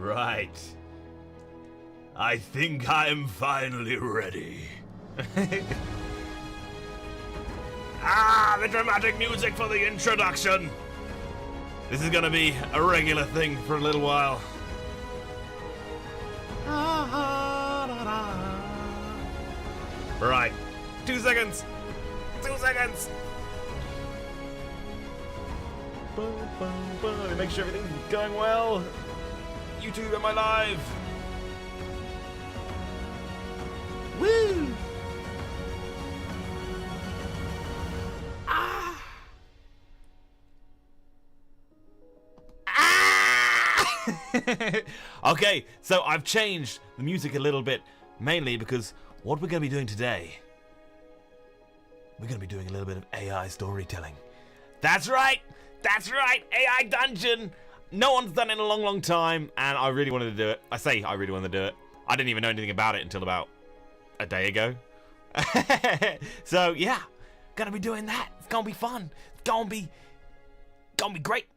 Right. I think I'm finally ready. The dramatic music for the introduction. This is gonna be a regular thing for a little while. Right. 2 seconds. 2 seconds. Let me make sure everything's going well. YouTube, am I live? Woo! Ah! Okay, so I've changed the music a little bit, mainly because what we're going to be doing today, we're going to be doing a little bit of AI storytelling. That's right! That's right! AI Dungeon! No one's done it in a long, long time, and I really wanted to do it. I say I really wanted to do it. I didn't even know anything about it until about a day ago. So, yeah, gonna be doing that. It's gonna be fun. It's gonna be great.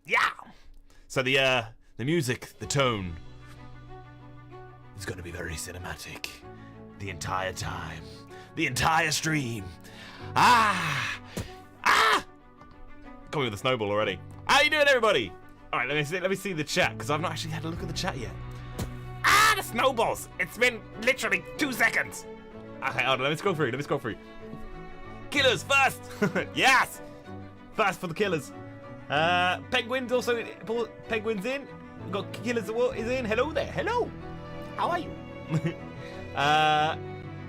Yeah! So the music, the tone, is gonna be very cinematic. The entire time. The entire stream. Coming with a snowball already. How you doing, everybody? All right, let me see the chat, because I've not actually had a look at the chat yet. The snowballs. It's been literally 2 seconds. Okay, hold on, let me scroll through. Killers first. Yes. First for the killers. Penguins also. Penguins in. We've got killers is in. Hello there. Hello. How are you?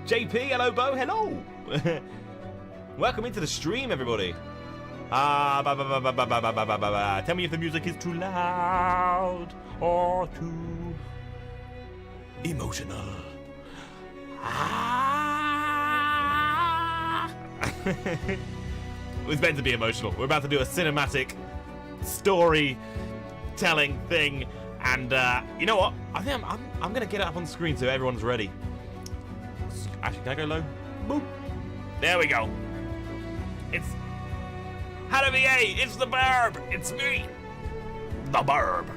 JP. Hello, Bo. Hello. Welcome into the stream, everybody. Tell me if the music is too loud or too emotional. It's meant to be emotional. We're about to do a cinematic story-telling thing, and you know what? I think I'm gonna get it up on the screen so everyone's ready. Actually, can I go low? Boop. There we go. It's Eruga Ei, it's the Burb! It's me! The Burb!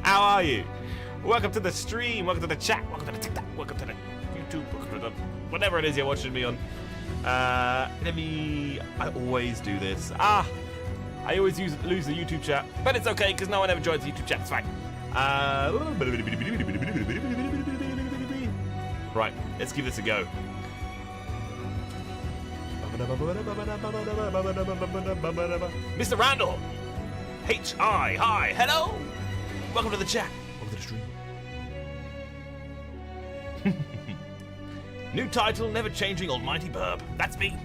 How are you? Welcome to the stream, welcome to the chat, welcome to the TikTok, welcome to the YouTube, welcome to the whatever it is you're watching me on. I always do this. I always lose the YouTube chat, but it's okay because no one ever joins the YouTube chat, it's fine. Right, let's give this a go. Mr. Randall! H.I. Hi! Hello! Welcome to the chat. Welcome to the stream. New title, Never Changing Almighty Burb. That's me.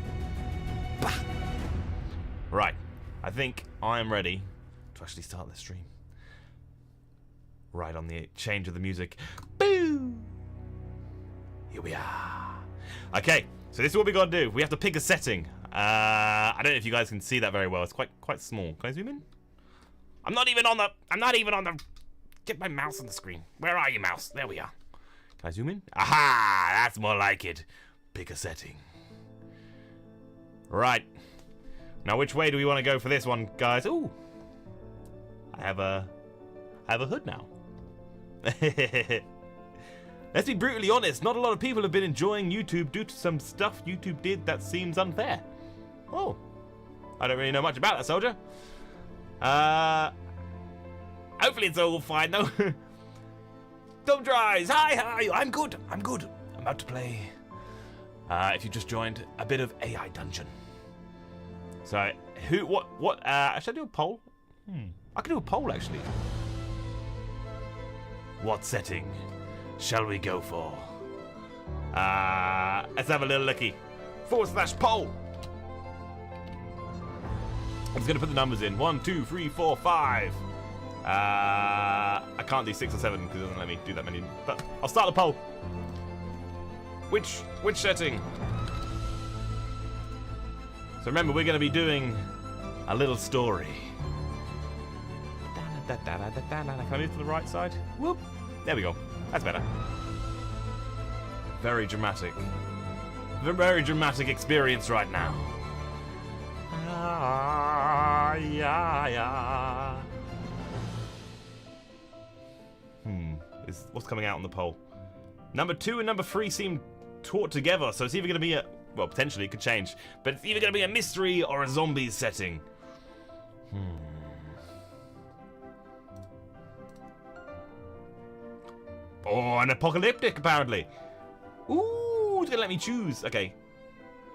Bah. Right. I think I am ready to actually start the stream. Right on the change of the music. Boo! Here we are. Okay. So this is what we gotta do. We have to pick a setting. I don't know if you guys can see that very well. It's quite small. Can I zoom in? I'm not even on the. Get my mouse on the screen. Where are you, mouse? There we are. Can I zoom in? Aha! That's more like it. Pick a setting. Right. Now, which way do we want to go for this one, guys? Ooh. I have a hood now. Let's be brutally honest, not a lot of people have been enjoying YouTube due to some stuff YouTube did that seems unfair. Oh, I don't really know much about that, soldier. Hopefully it's all fine though. Don't Dries, hi, I'm good. I'm about to play, if you just joined, a bit of AI Dungeon. So, what, should I do a poll? I could do a poll actually. What setting shall we go for? Let's have a little looky. /poll. I'm just gonna put the numbers in. 1, 2, 3, 4, 5. I can't do 6 or 7 because it doesn't let me do that many. But I'll start the poll. Which setting? So remember, we're gonna be doing a little story. Can I move to the right side? Whoop. There we go. That's better. Very dramatic. Very dramatic experience right now. What's coming out on the poll? Number 2 and number 3 seem taught together, so it's either going to be a... Well, potentially it could change. But it's either going to be a mystery or a zombie setting. Oh, an apocalyptic, apparently. Ooh, it's going to let me choose. Okay.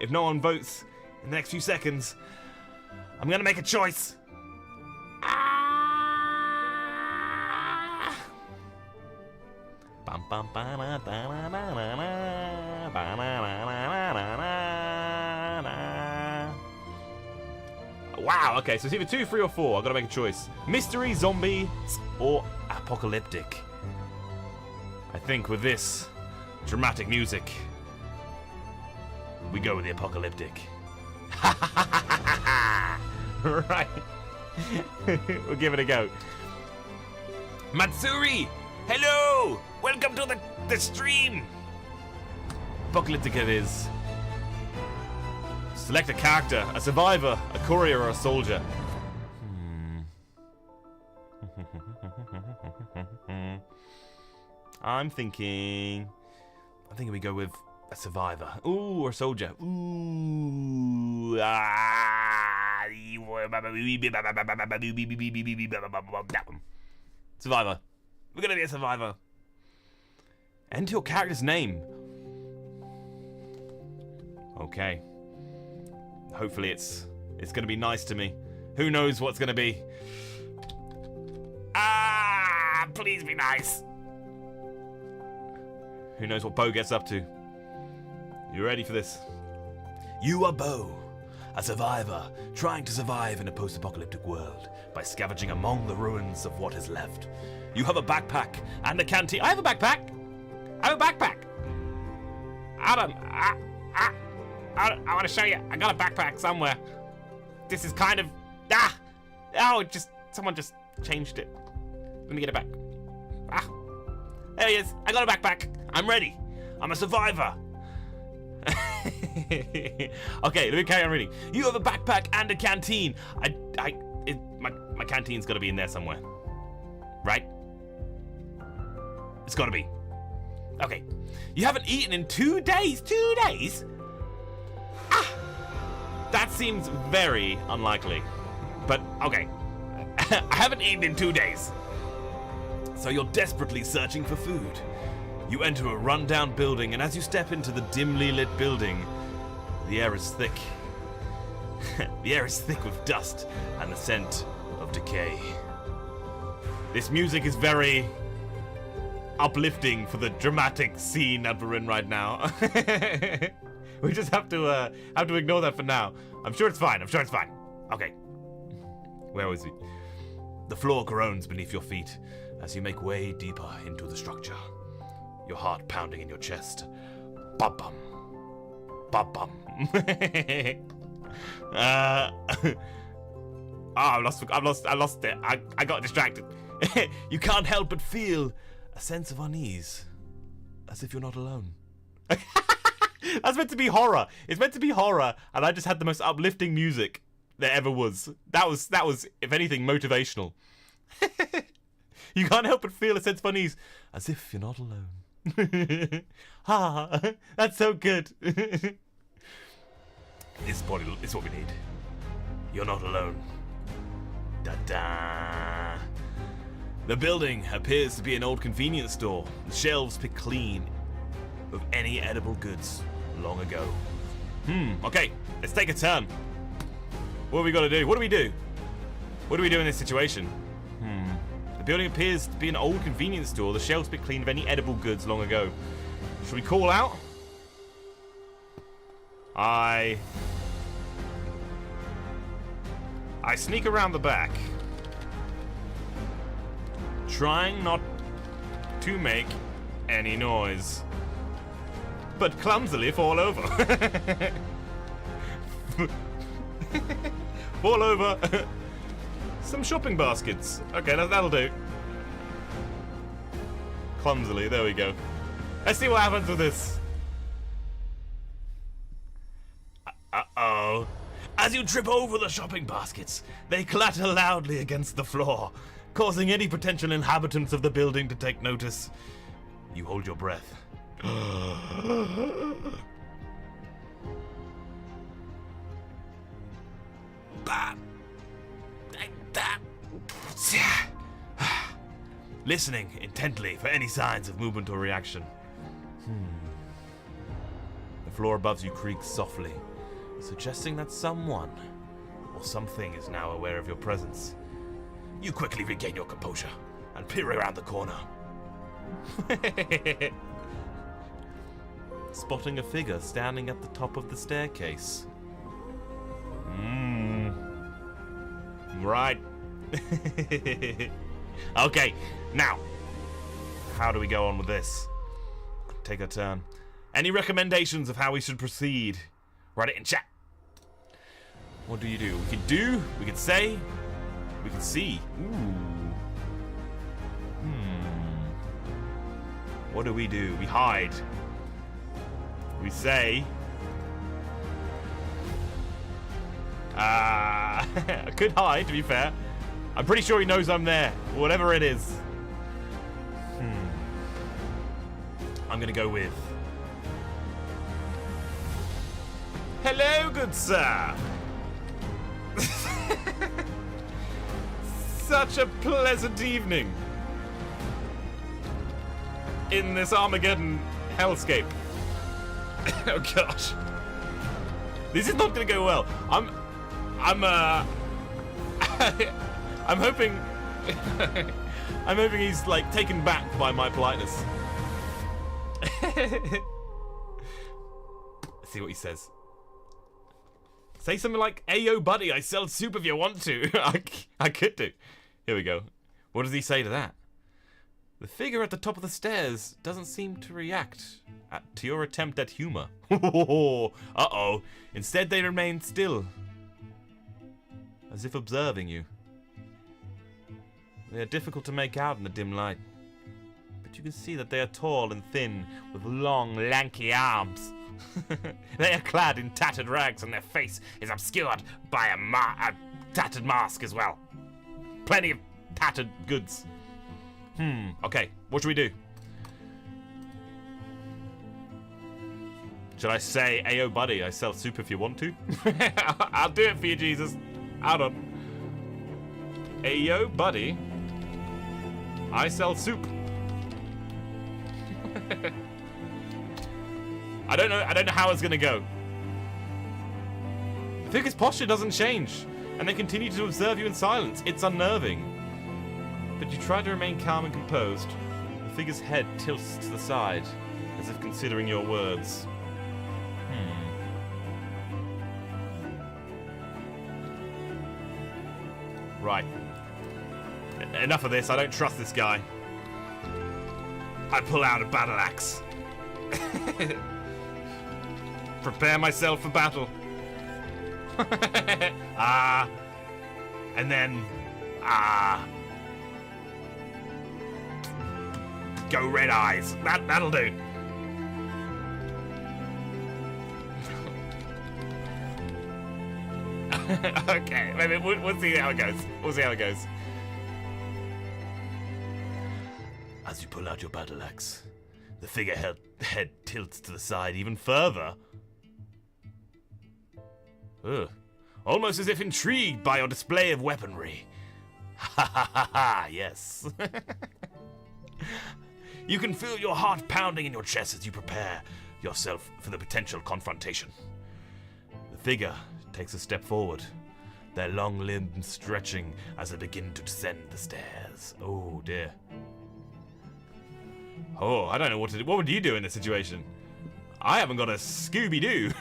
If no one votes in the next few seconds, I'm going to make a choice. Wow, okay, so it's either 2, 3, or 4. I've got to make a choice. Mystery, zombie, or apocalyptic. I think with this dramatic music, we go with the apocalyptic. Right. We'll give it a go. Matsuri! Hello! Welcome to the stream! Apocalyptic it is. Select a character, a survivor, a courier, or a soldier. I'm thinking we go with a survivor. Ooh, or a soldier. Ooh. That one. Survivor. We're gonna be a survivor. Enter your character's name. Okay. Hopefully it's gonna be nice to me. Who knows what's gonna be? Please be nice. Who knows what Bo gets up to? You ready for this? You are Bo, a survivor trying to survive in a post-apocalyptic world by scavenging among the ruins of what is left. You have a backpack and a canteen. I have a backpack. I have a backpack. I want to show you. I got a backpack somewhere. This is kind of someone just changed it. Let me get it back. There he is. I got a backpack. I'm ready. I'm a survivor. Okay, let me carry on reading. You have a backpack and a canteen. My canteen's got to be in there somewhere, right? It's got to be. Okay. You haven't eaten in 2 days. 2 days? That seems very unlikely. But okay. I haven't eaten in 2 days. So you're desperately searching for food. You enter a rundown building, and as you step into the dimly lit building, the air is thick. The air is thick with dust and the scent of decay. This music is very uplifting for the dramatic scene that we're in right now. We just have to ignore that for now. I'm sure it's fine. Okay. Where was he? The floor groans beneath your feet as you make way deeper into the structure. Your heart pounding in your chest. Bum bum. Bum bum. I lost it. I got distracted. You can't help but feel a sense of unease. As if you're not alone. That's meant to be horror. It's meant to be horror, and I just had the most uplifting music there ever was. That was, if anything, motivational. You can't help but feel a sense of unease, as if you're not alone. That's so good. This is what we need. You're not alone. Da-da. The building appears to be an old convenience store. The shelves picked clean of any edible goods long ago. Okay, let's take a turn. What have we got to do? What do we do? What do we do in this situation? The building appears to be an old convenience store. The shelves picked clean of any edible goods long ago. Should we call out? I sneak around the back, trying not to make any noise, but clumsily fall over. Fall over some shopping baskets. Okay, that'll do. Clumsily, there we go. Let's see what happens with this. Uh-oh. As you trip over the shopping baskets, they clatter loudly against the floor. causing any potential inhabitants of the building to take notice. You hold your breath. Listening intently for any signs of movement or reaction. The floor above you creaks softly, suggesting that someone or something is now aware of your presence. You quickly regain your composure and peer around the corner. Spotting a figure standing at the top of the staircase. Right. Okay, now, how do we go on with this? Take a turn. Any recommendations of how we should proceed? Write it in chat. What do? We could say, we could see. Ooh. What do? We hide. We say. I could hide, to be fair. I'm pretty sure he knows I'm there. Whatever it is. I'm gonna go with... Hello, good sir. Such a pleasant evening in this Armageddon hellscape. Oh gosh, this is not gonna go well. I'm hoping I'm hoping he's like taken back by my politeness. Let's see what he says. Say something like, "Hey yo buddy, I sell soup if you want to." I could do. Here we go. What does he say to that? The figure at the top of the stairs doesn't seem to react to your attempt at humor. Uh-oh. Instead they remain still, as if observing you. They are difficult to make out in the dim light, but you can see that they are tall and thin, with long, lanky arms. They are clad in tattered rags, and their face is obscured by a tattered mask as well. Plenty of tattered goods. Okay, what should we do? Should I say, "Ayo buddy, I sell soup if you want to"? I'll do it for you, Jesus. Hold on. "Ayo buddy, I sell soup." I don't know how it's gonna go. The figure's posture doesn't change, and they continue to observe you in silence. It's unnerving. But you try to remain calm and composed. The figure's head tilts to the side, as if considering your words. Right. Enough of this. I don't trust this guy. I pull out a battle axe. Prepare myself for battle. And then go red eyes. That'll do. Okay, maybe we'll see how it goes. We'll see how it goes. As you pull out your battle axe, the figurehead head tilts to the side even further. Ugh. Almost as if intrigued by your display of weaponry. Ha ha ha ha, yes. You can feel your heart pounding in your chest as you prepare yourself for the potential confrontation. The figure takes a step forward, their long limbs stretching as they begin to descend the stairs. Oh dear. Oh, I don't know what to do. What would you do in this situation? I haven't got a Scooby-Doo.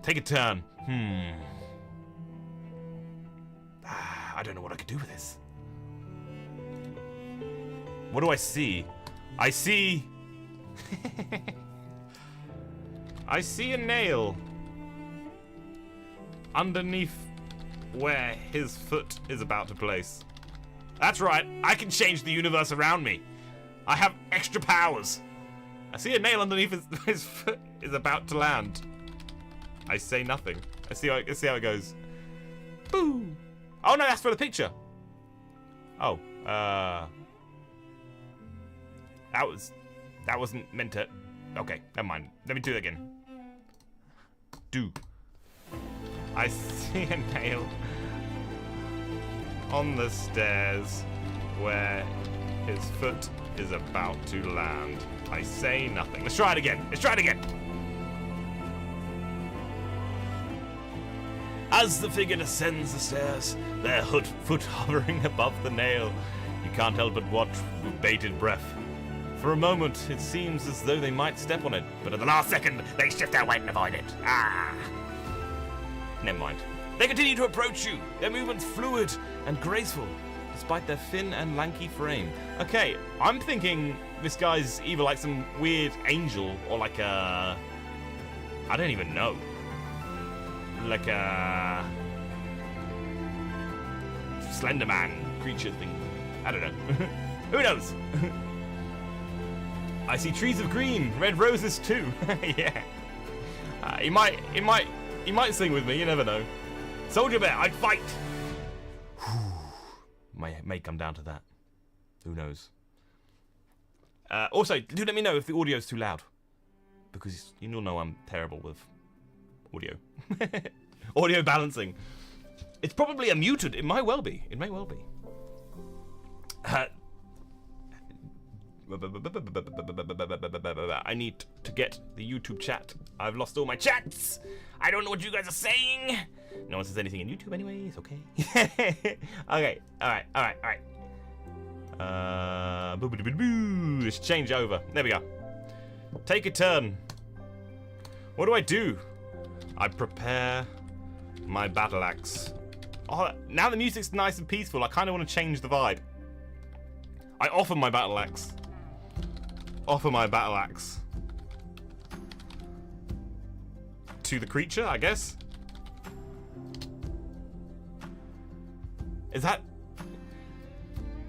Take a turn. I don't know what I could do with this. What do I see? I see... I see a nail underneath where his foot is about to place. That's right, I can change the universe around me. I have extra powers. I see a nail underneath his foot is about to land. I say nothing. I see how it goes. Boo! Oh no, that's for the picture. Oh, that wasn't meant to. Okay, never mind. Let me do it again. I see a nail on the stairs where his foot is about to land. I say nothing. Let's try it again. As the figure descends the stairs, their foot hovering above the nail, you can't help but watch with bated breath. For a moment, it seems as though they might step on it, but at the last second, they shift their weight and avoid it. Never mind. They continue to approach you, their movements fluid and graceful, despite their thin and lanky frame. Okay, I'm thinking this guy's either like some weird angel or like a... I don't even know. Like a... Slender Man creature thing. I don't know. Who knows? I see trees of green, red roses too. Yeah. He might sing with me, you never know. Soldier Bear, I'd fight! May come down to that. Who knows? Also, do let me know if the audio's too loud. Because you all know I'm terrible with audio. Audio balancing. It's probably a muted. It might well be. I need to get the YouTube chat. I've lost all my chats. I don't know what you guys are saying. No one says anything in YouTube anyway. It's okay. Okay. All right. Let's change over. There we go. Take a turn. What do? I prepare my battle axe. Oh, now the music's nice and peaceful. I kind of want to change the vibe. I offer my battle axe. To the creature, I guess. Is that...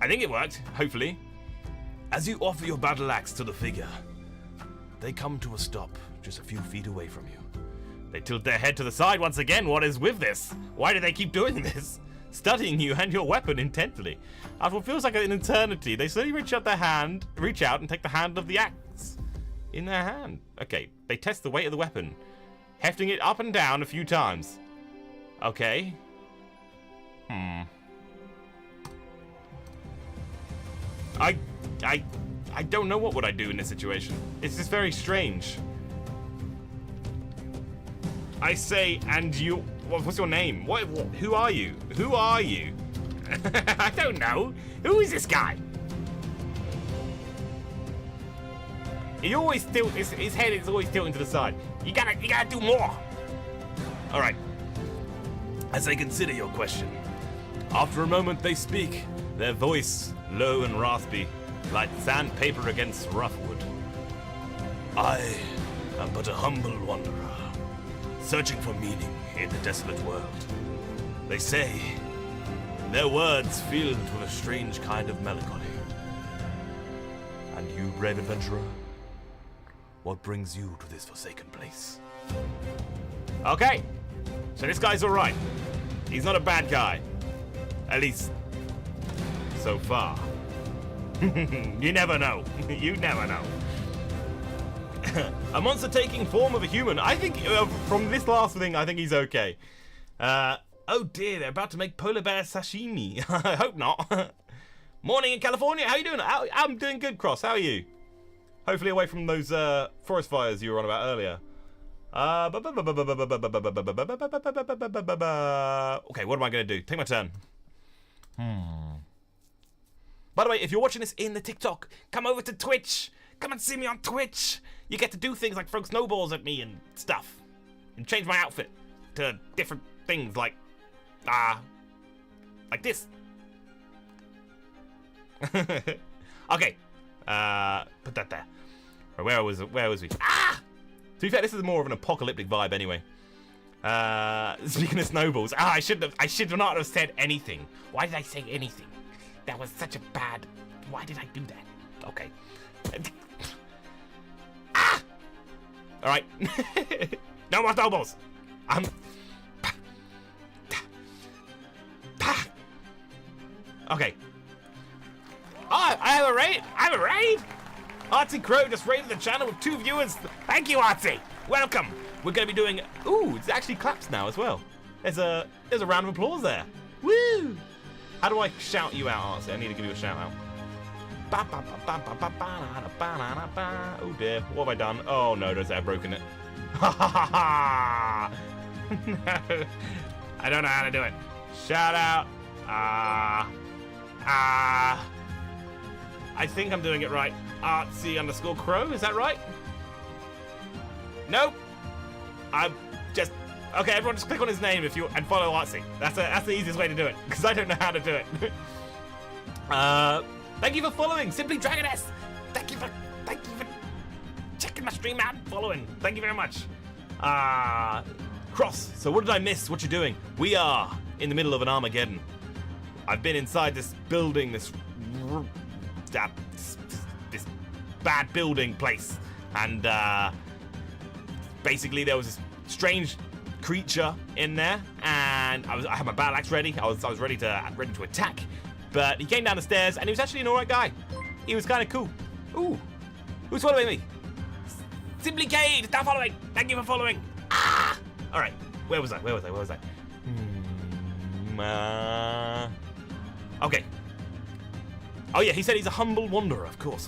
I think it worked, hopefully. As you offer your battle axe to the figure, they come to a stop just a few feet away from you. They tilt their head to the side once again. What is with this? Why do they keep doing this? Studying you and your weapon intently. After what feels like an eternity, they slowly reach out and take the handle of the axe in their hand. Okay, they test the weight of the weapon, hefting it up and down a few times. Okay. I don't know what would I do in this situation. It's just very strange. I say, and you... What's your name? Who are you? I don't know. Who is this guy? He always his head is always tilting to the side. You gotta do more. All right. As I consider your question, after a moment they speak, their voice low and raspy, like sandpaper against rough wood. I am but a humble wanderer, searching for meaning in the desolate world. They say, their words filled with a strange kind of melancholy. And you, brave adventurer, what brings you to this forsaken place? Okay, so this guy's alright. He's not a bad guy. At least, so far. You never know. You never know. A monster taking form of a human. I think, from this last thing, I think he's okay. Oh dear, they're about to make polar bear sashimi. I hope not. Morning in California, how you doing? I'm doing good, Cross, how are you? Hopefully away from those forest fires you were on about earlier. Okay, what am I going to do? Take my turn. By the way, if you're watching this in the TikTok, come over to Twitch. Come and see me on Twitch. You get to do things like throw snowballs at me and stuff. And change my outfit to different things like this. Okay. Put that there. Where was we? To be fair, this is more of an apocalyptic vibe anyway. Speaking of snowballs, I should not have said anything. Why did I say anything? That was such a bad... Why did I do that? Okay. Alright. No more snowballs. Okay. Oh, I have a raid. I have a raid. Artsy Crow just raided the channel with 2 viewers. Thank you, Artsy. Welcome. We're going to be doing... Ooh, it's actually claps now as well. There's a round of applause there. Woo! How do I shout you out, Artsy? I need to give you a shout out. Oh dear, what have I done? Oh no, I've broken it. Ha ha ha ha! No, I don't know how to do it. Shout out. I think I'm doing it right. Artsy_Crow, is that right? Nope. I'm just... Okay, everyone just click on his name and follow Artsy. That's the easiest way to do it, because I don't know how to do it. Thank you for following, Simply Dragoness. Thank you for checking my stream out and following. Thank you very much. Cross. So what did I miss? What you doing? We are in the middle of an Armageddon. I've been inside this building, this bad building place, and basically there was this strange creature in there, and I had my battle axe ready. I was ready to attack. But he came down the stairs, and he was actually an alright guy. He was kind of cool. Ooh. Who's following me? Simply Cade, stop following. Thank you for following. Ah! Alright. Where was I? Okay. Oh yeah, he said he's a humble wanderer. Of course.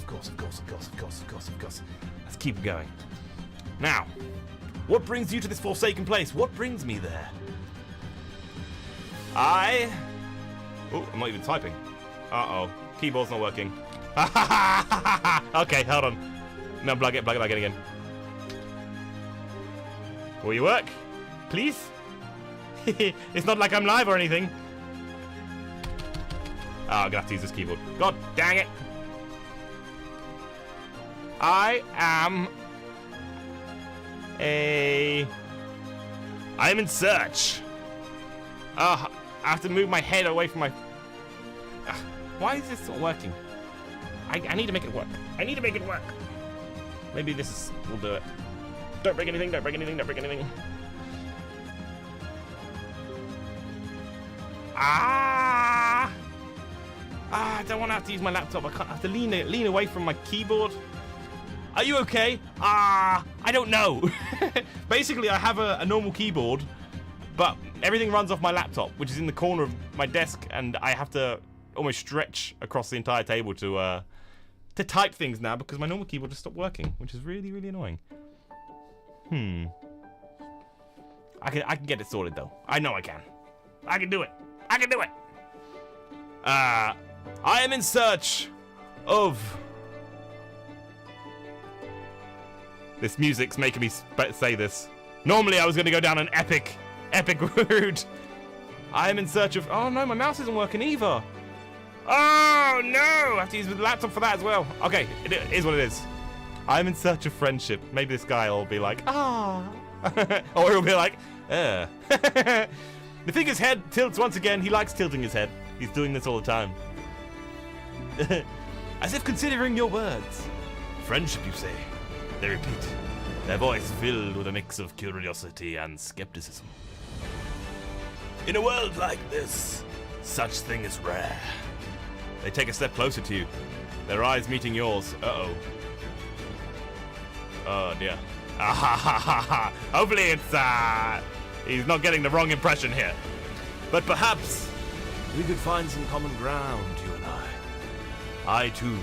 Let's keep going. Now, what brings you to this forsaken place? What brings me there? Oh, I'm not even typing. Uh-oh. Keyboard's not working. Okay, hold on. No, plug it back in again. Will you work? Please? It's not like I'm live or anything. Oh, I'm gonna have to use this keyboard. God dang it. I am in search. I have to move my head away from my... Why is this not working? I need to make it work. Maybe we'll do it. Don't break anything. I don't want to have to use my laptop. I have to lean away from my keyboard. Are you okay? I don't know. Basically, I have a normal keyboard, but everything runs off my laptop, which is in the corner of my desk, and I have to almost stretch across the entire table to type things now because my normal keyboard just stopped working, which is really, really annoying. I can get it sorted though. I know I can. I can do it. I am in search of... This music's making me say this. Normally I was going to go down an epic route. I am in search of... Oh no, my mouse isn't working either. Oh no, I have to use the laptop for that as well. Okay, it is what it is. I'm in search of friendship. Maybe this guy will be like, or he'll be like, The figure's head tilts once again. He likes tilting his head. He's doing this all the time. As if considering your words. Friendship, you say? They repeat, their voice filled with a mix of curiosity and skepticism. In a world like this, such thing is rare. They take a step closer to you, their eyes meeting yours. Uh-oh. Oh dear. Hopefully it's, he's not getting the wrong impression here. But perhaps we could find some common ground, you and I. I, too,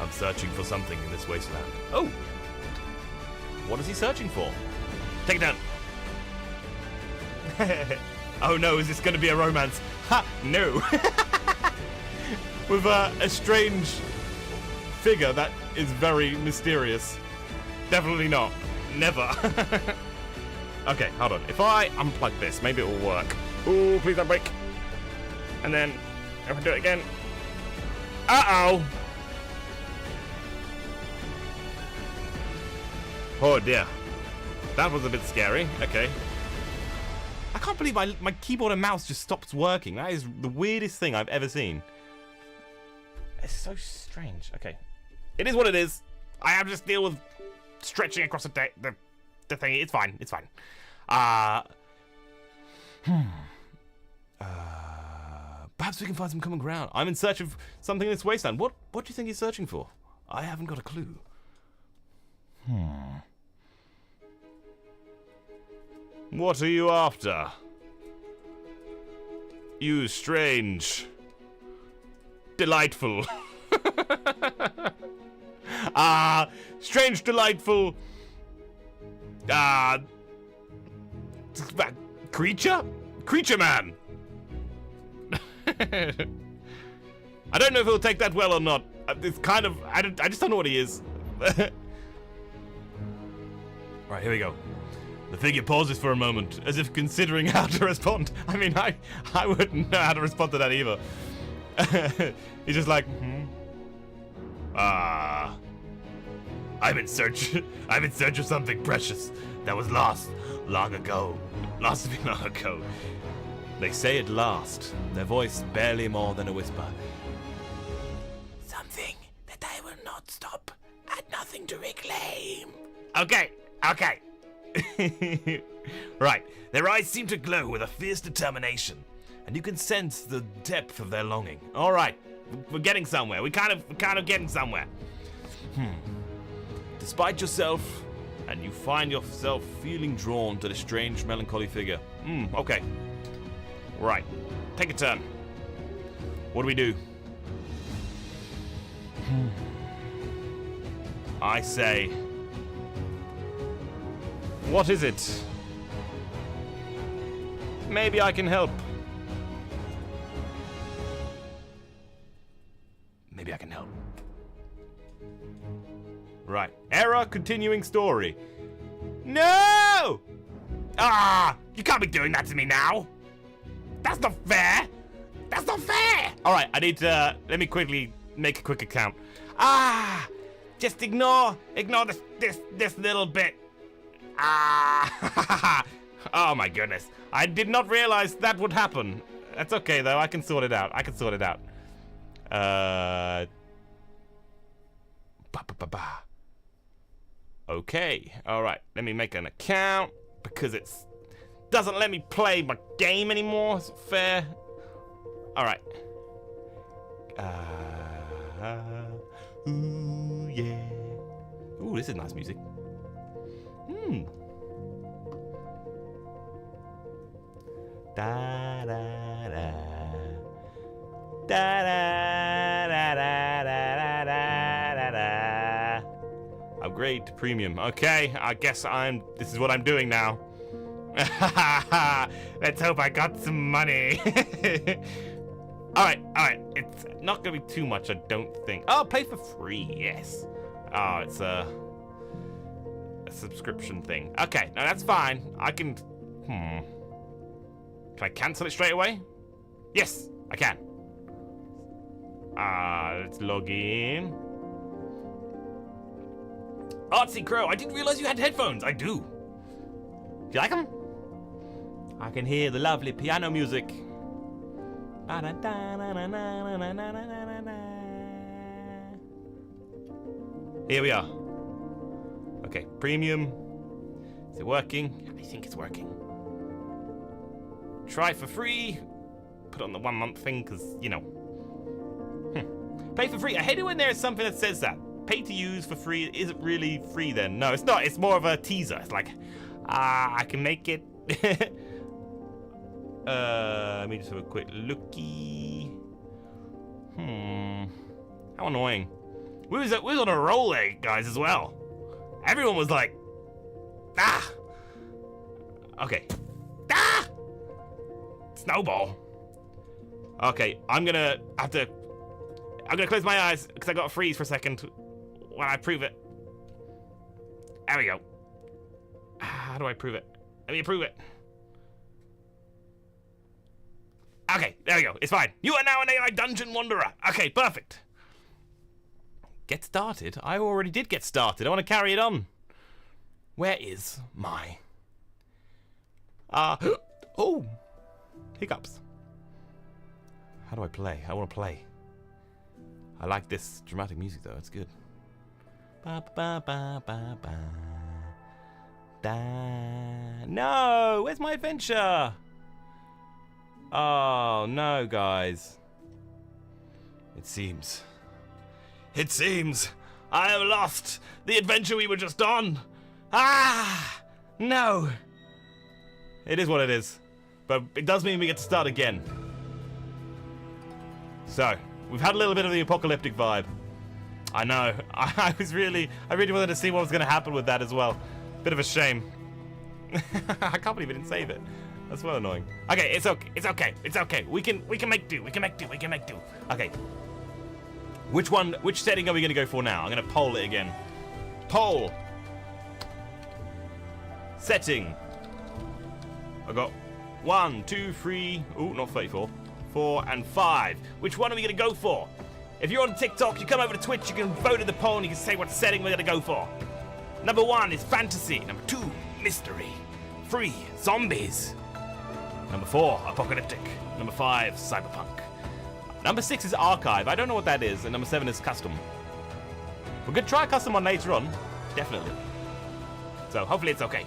am searching for something in this wasteland. Oh! What is he searching for? Take it down. Oh no, is this going to be a romance? Ha! No! With a strange figure that is very mysterious. Definitely not. Never. Okay, hold on. If I unplug this, maybe it will work. Ooh, please don't break. And then, if I do it again. Uh-oh! Oh dear. That was a bit scary. Okay. I can't believe my keyboard and mouse just stops working. That is the weirdest thing I've ever seen. It's so strange. Okay. It is what it is. I have to just deal with stretching across the thing. It's fine. It's fine. Perhaps we can find some common ground. I'm in search of something in this wasteland. What do you think he's searching for? I haven't got a clue. What are you after? You strange, delightful. Strange, delightful. Creature man. I don't know if he'll take that well or not. It's kind of, I just don't know what he is. Right, here we go. The figure pauses for a moment, as if considering how to respond. I mean, I wouldn't know how to respond to that either. He's just like, I'm in search of something precious that was lost long ago. Lost to me long ago. They say at last, their voice barely more than a whisper. Something that I will not stop at nothing to reclaim. Okay. Right, their eyes seem to glow with a fierce determination, and you can sense the depth of their longing. All right, we're getting somewhere. We're kind of getting somewhere. Despite yourself, and you find yourself feeling drawn to the strange, melancholy figure. Okay. Right, take a turn. What do we do? I say, what is it? Maybe I can help. Maybe I can help. Right. Error, continuing story. No! You can't be doing that to me now. That's not fair. That's not fair. All right, I need to, let me quickly make a quick account. Just ignore this little bit. Oh my goodness. I did not realize that would happen. That's okay though, I can sort it out. Okay, alright. Let me make an account because it doesn't let me play my game anymore. It's fair. Alright. Ooh, yeah. Ooh, this is nice music. Da da da da da da da da da da. Upgrade to premium. Okay, I guess this is what I'm doing now. Let's hope I got some money. Alright. It's not gonna be too much, I don't think. Oh, play for free, yes. Oh, it's a subscription thing. Okay, no, that's fine. I can. Can I cancel it straight away? Yes, I can. Let's log in. Artsy Crow, I didn't realize you had headphones. I do. Do you like them? I can hear the lovely piano music. Here we are. Okay, premium. Is it working? I think it's working. Try for free. Put on the 1 month thing, because, you know. Pay for free. I hate it when there's something that says that. Pay to use for free. Is it really free then? No, it's not. It's more of a teaser. It's like, I can make it. Let me just have a quick looky. How annoying. We was on a roll there, guys, as well. Everyone was like, Okay. Snowball. Okay, I'm gonna close my eyes because I got a freeze for a second when I prove it. There we go. How do I prove it? Let me approve it. Okay, there we go. It's fine. You are now an AI dungeon wanderer. Okay, perfect. Get started? I already did get started. I want to carry it on. Where is my... Oh! Hiccups. How do I play? I want to play. I like this dramatic music though. It's good. Ba ba ba ba ba. Da. No! Where's my adventure? Oh, no, guys. It seems I have lost the adventure we were just on. Ah, no. It is what it is. But it does mean we get to start again. So, we've had a little bit of the apocalyptic vibe. I know. I really wanted to see what was going to happen with that as well. Bit of a shame. I can't believe I didn't save it. That's well annoying. Okay, it's okay. We can make do. Okay. Which setting are we going to go for now? I'm going to poll it again. Poll. Setting. I got 1, 2, 3. Ooh, not 34. 4 and 5. Which one are we going to go for? If you're on TikTok, you come over to Twitch, you can vote in the poll and you can say what setting we're going to go for. Number 1 is fantasy. Number 2, mystery. 3, zombies. Number 4, apocalyptic. Number 5, cyberpunk. Number 6 is archive. I don't know what that is. And number 7 is custom. We could try custom on later on. Definitely. So hopefully it's okay.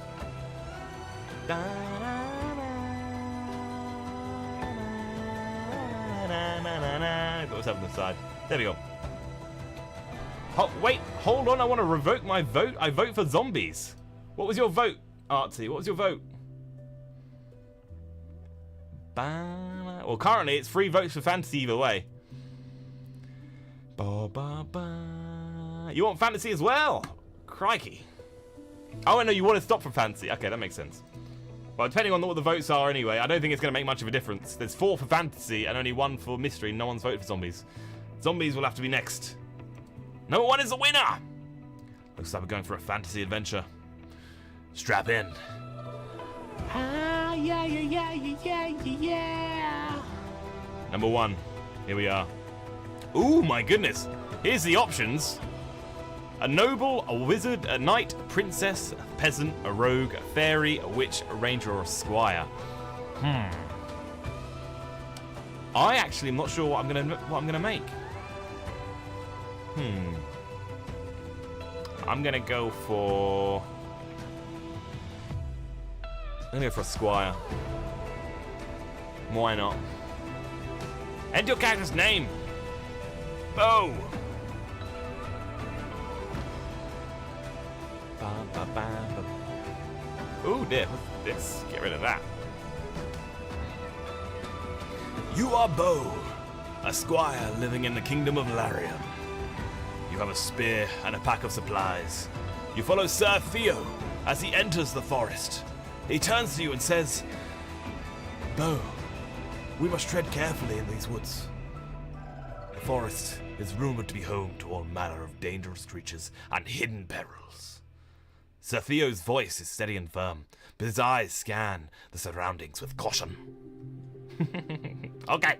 What's up on the side? There we go. Wait, hold on. I want to revoke my vote. I vote for zombies. What was your vote, Artsy? What was your vote? Well, currently it's 3 votes for fantasy either way. You want fantasy as well? Crikey. Oh, no, you want to stop from fantasy. Okay, that makes sense. Well, depending on what the votes are anyway, I don't think it's going to make much of a difference. There's 4 for fantasy and only 1 for mystery. No one's voted for zombies. Zombies will have to be next. Number 1 is the winner! Looks like we're going for a fantasy adventure. Strap in. Ah, yeah. Number 1. Here we are. Ooh, my goodness. Here's the options. A noble, a wizard, a knight, a princess, a peasant, a rogue, a fairy, a witch, a ranger, or a squire. I actually am not sure what I'm gonna make. I'm gonna go for a squire. Why not? Enter your character's name. Bo. Ooh, dear. What's this? Get rid of that. You are Bo, a squire living in the kingdom of Larian. You have a spear and a pack of supplies. You follow Sir Theo as he enters the forest. He turns to you and says, Bo, we must tread carefully in these woods. The forest is rumored to be home to all manner of dangerous creatures and hidden perils. Sir Theo's voice is steady and firm, but his eyes scan the surroundings with caution. Okay,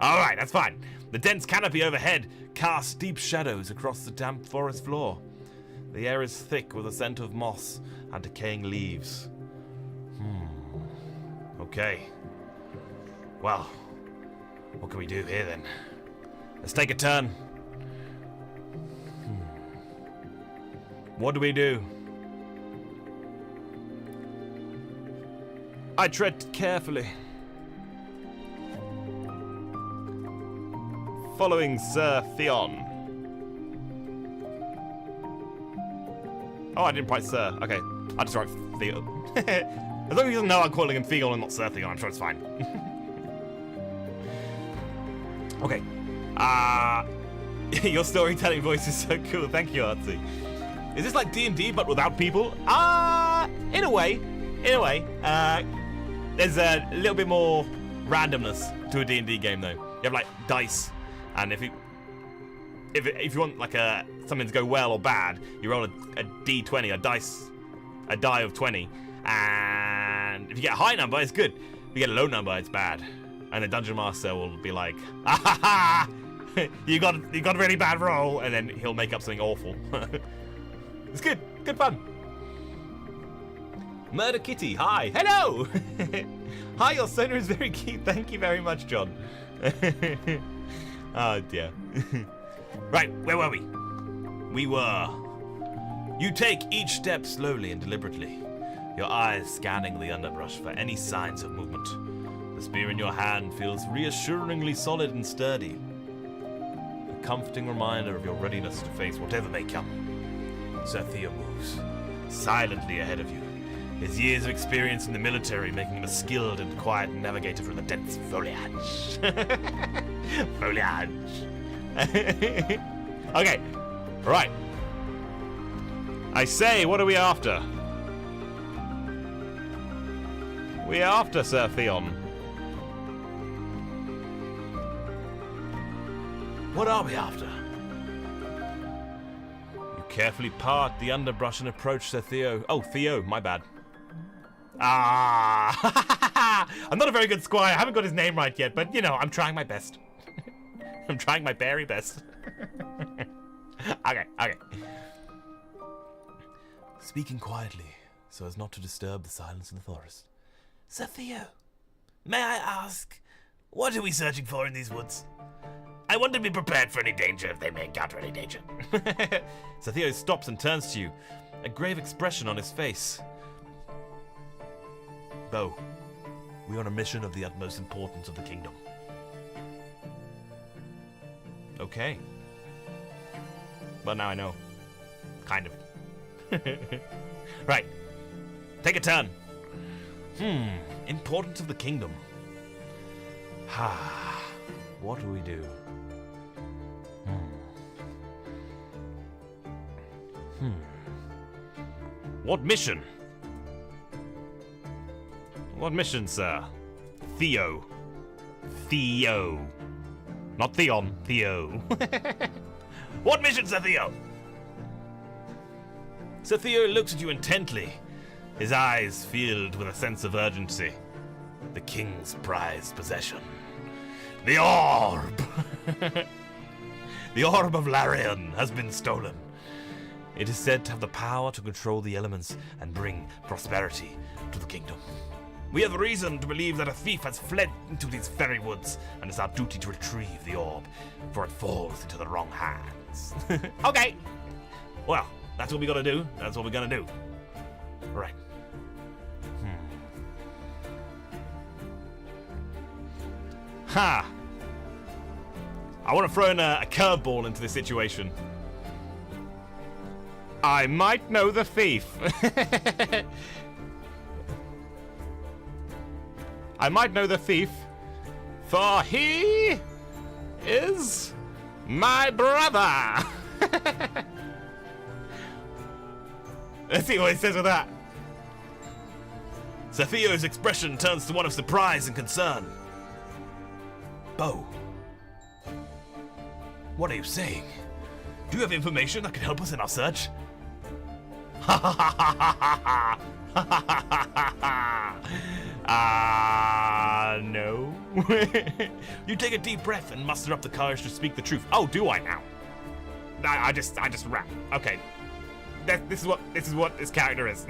alright, that's fine. The dense canopy overhead casts deep shadows across the damp forest floor. The air is thick with a scent of moss and decaying leaves. Okay. Well, what can we do here then? Let's take a turn. What do we do? I tread carefully. Following Sir Theon. Oh, I didn't write Sir. Okay, I just wrote Theon. As long as he doesn't know I'm calling him Theon and not Sir Theon, I'm sure it's fine. Okay. Your storytelling voice is so cool. Thank you, Artsy. Is this like D&D but without people? In a way. There's a little bit more randomness to a D&D game though. You have like dice, and if you want like something to go well or bad, you roll a d20, a die of 20, and if you get a high number, it's good. If you get a low number, it's bad. And the dungeon master will be like, "Ah ha ha! you got a really bad roll," and then he'll make up something awful. It's good fun. Murder Kitty, hi, hello. Hi, your sonar is very cute. Thank you very much, John. Oh dear. Right, where were we? We were. You take each step slowly and deliberately, your eyes scanning the underbrush for any signs of movement. The The spear in your hand feels reassuringly solid and sturdy. A comforting reminder of your readiness to face whatever may come. Sir Theo moves silently ahead of you, his years of experience in the military making him a skilled and quiet navigator through the dense foliage. Foliage. Okay, right. I say, what are we after? We're after Sir Theon. What are we after? You carefully part the underbrush and approach Sir Theo. Oh, Theo, my bad. Ah! I'm not a very good squire. I haven't got his name right yet, but, you know, I'm trying my best. I'm trying my very best. Okay. Speaking quietly, so as not to disturb the silence in the forest. Sir Theo, may I ask, what are we searching for in these woods? I want to be prepared for any danger if they may encounter any danger. Sir Theo stops and turns to you, a grave expression on his face. Bo, we are on a mission of the utmost importance of the kingdom. Okay. Well, now I know. Kind of. Right. Take a turn. Importance of the kingdom. What do we do? What mission? What mission, sir? Theo. Not Theon, Theo. What mission, Sir Theo? Sir Theo looks at you intently, his eyes filled with a sense of urgency. The king's prized possession. The orb! The orb of Larian has been stolen. It is said to have the power to control the elements and bring prosperity to the kingdom. We have reason to believe that a thief has fled into these very woods, and it's our duty to retrieve the orb, for it falls into the wrong hands. Okay! Well, that's what we gotta do. That's what we're gonna do. Right. Ha! I want to throw in a curveball into this situation. I might know the thief. I might know the thief, for he is my brother. Let's see what he says with that. Sir Theo's expression turns to one of surprise and concern. Bo, what are you saying? Do you have information that can help us in our search? No. You take a deep breath and muster up the courage to speak the truth. Oh, do I now? I just rap. Okay. This is what this character is.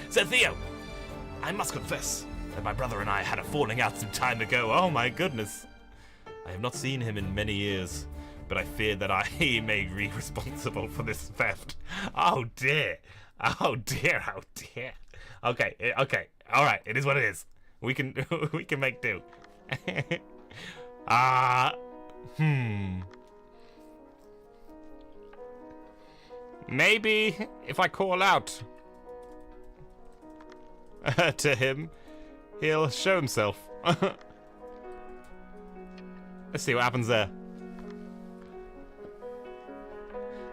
Sir Theo, I must confess that my brother and I had a falling out some time ago. Oh my goodness. I have not seen him in many years, but I fear that I may be responsible for this theft. Oh dear. Oh dear. Oh dear. Okay. All right. It is what it is. We can make do. Maybe if I call out to him, he'll show himself. Let's see what happens there.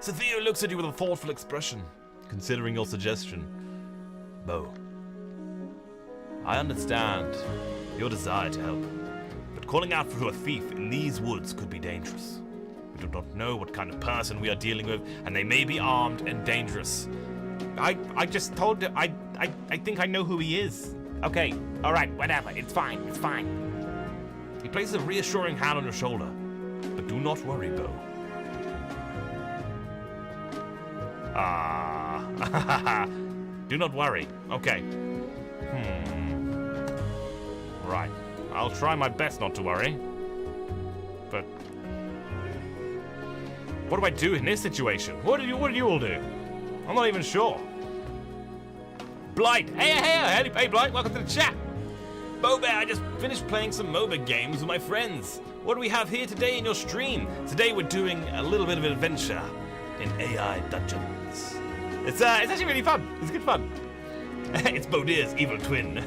Sir Theo looks at you with a thoughtful expression, considering your suggestion. Bo, I understand your desire to help, but calling out for a thief in these woods could be dangerous. We do not know what kind of person we are dealing with, and they may be armed and dangerous. I just told him, I think I know who he is. Okay, alright, whatever, it's fine. He places a reassuring hand on your shoulder, but do not worry, Bo. Do not worry. Okay. Right. I'll try my best not to worry. But what do I do in this situation? What do you all do? I'm not even sure. Blight. Hey, Blight. Welcome to the chat. Mobear, I just finished playing some MOBA games with my friends. What do we have here today in your stream? Today we're doing a little bit of an adventure in AI dungeons. It's actually really fun. It's good fun. It's Bodear's evil twin.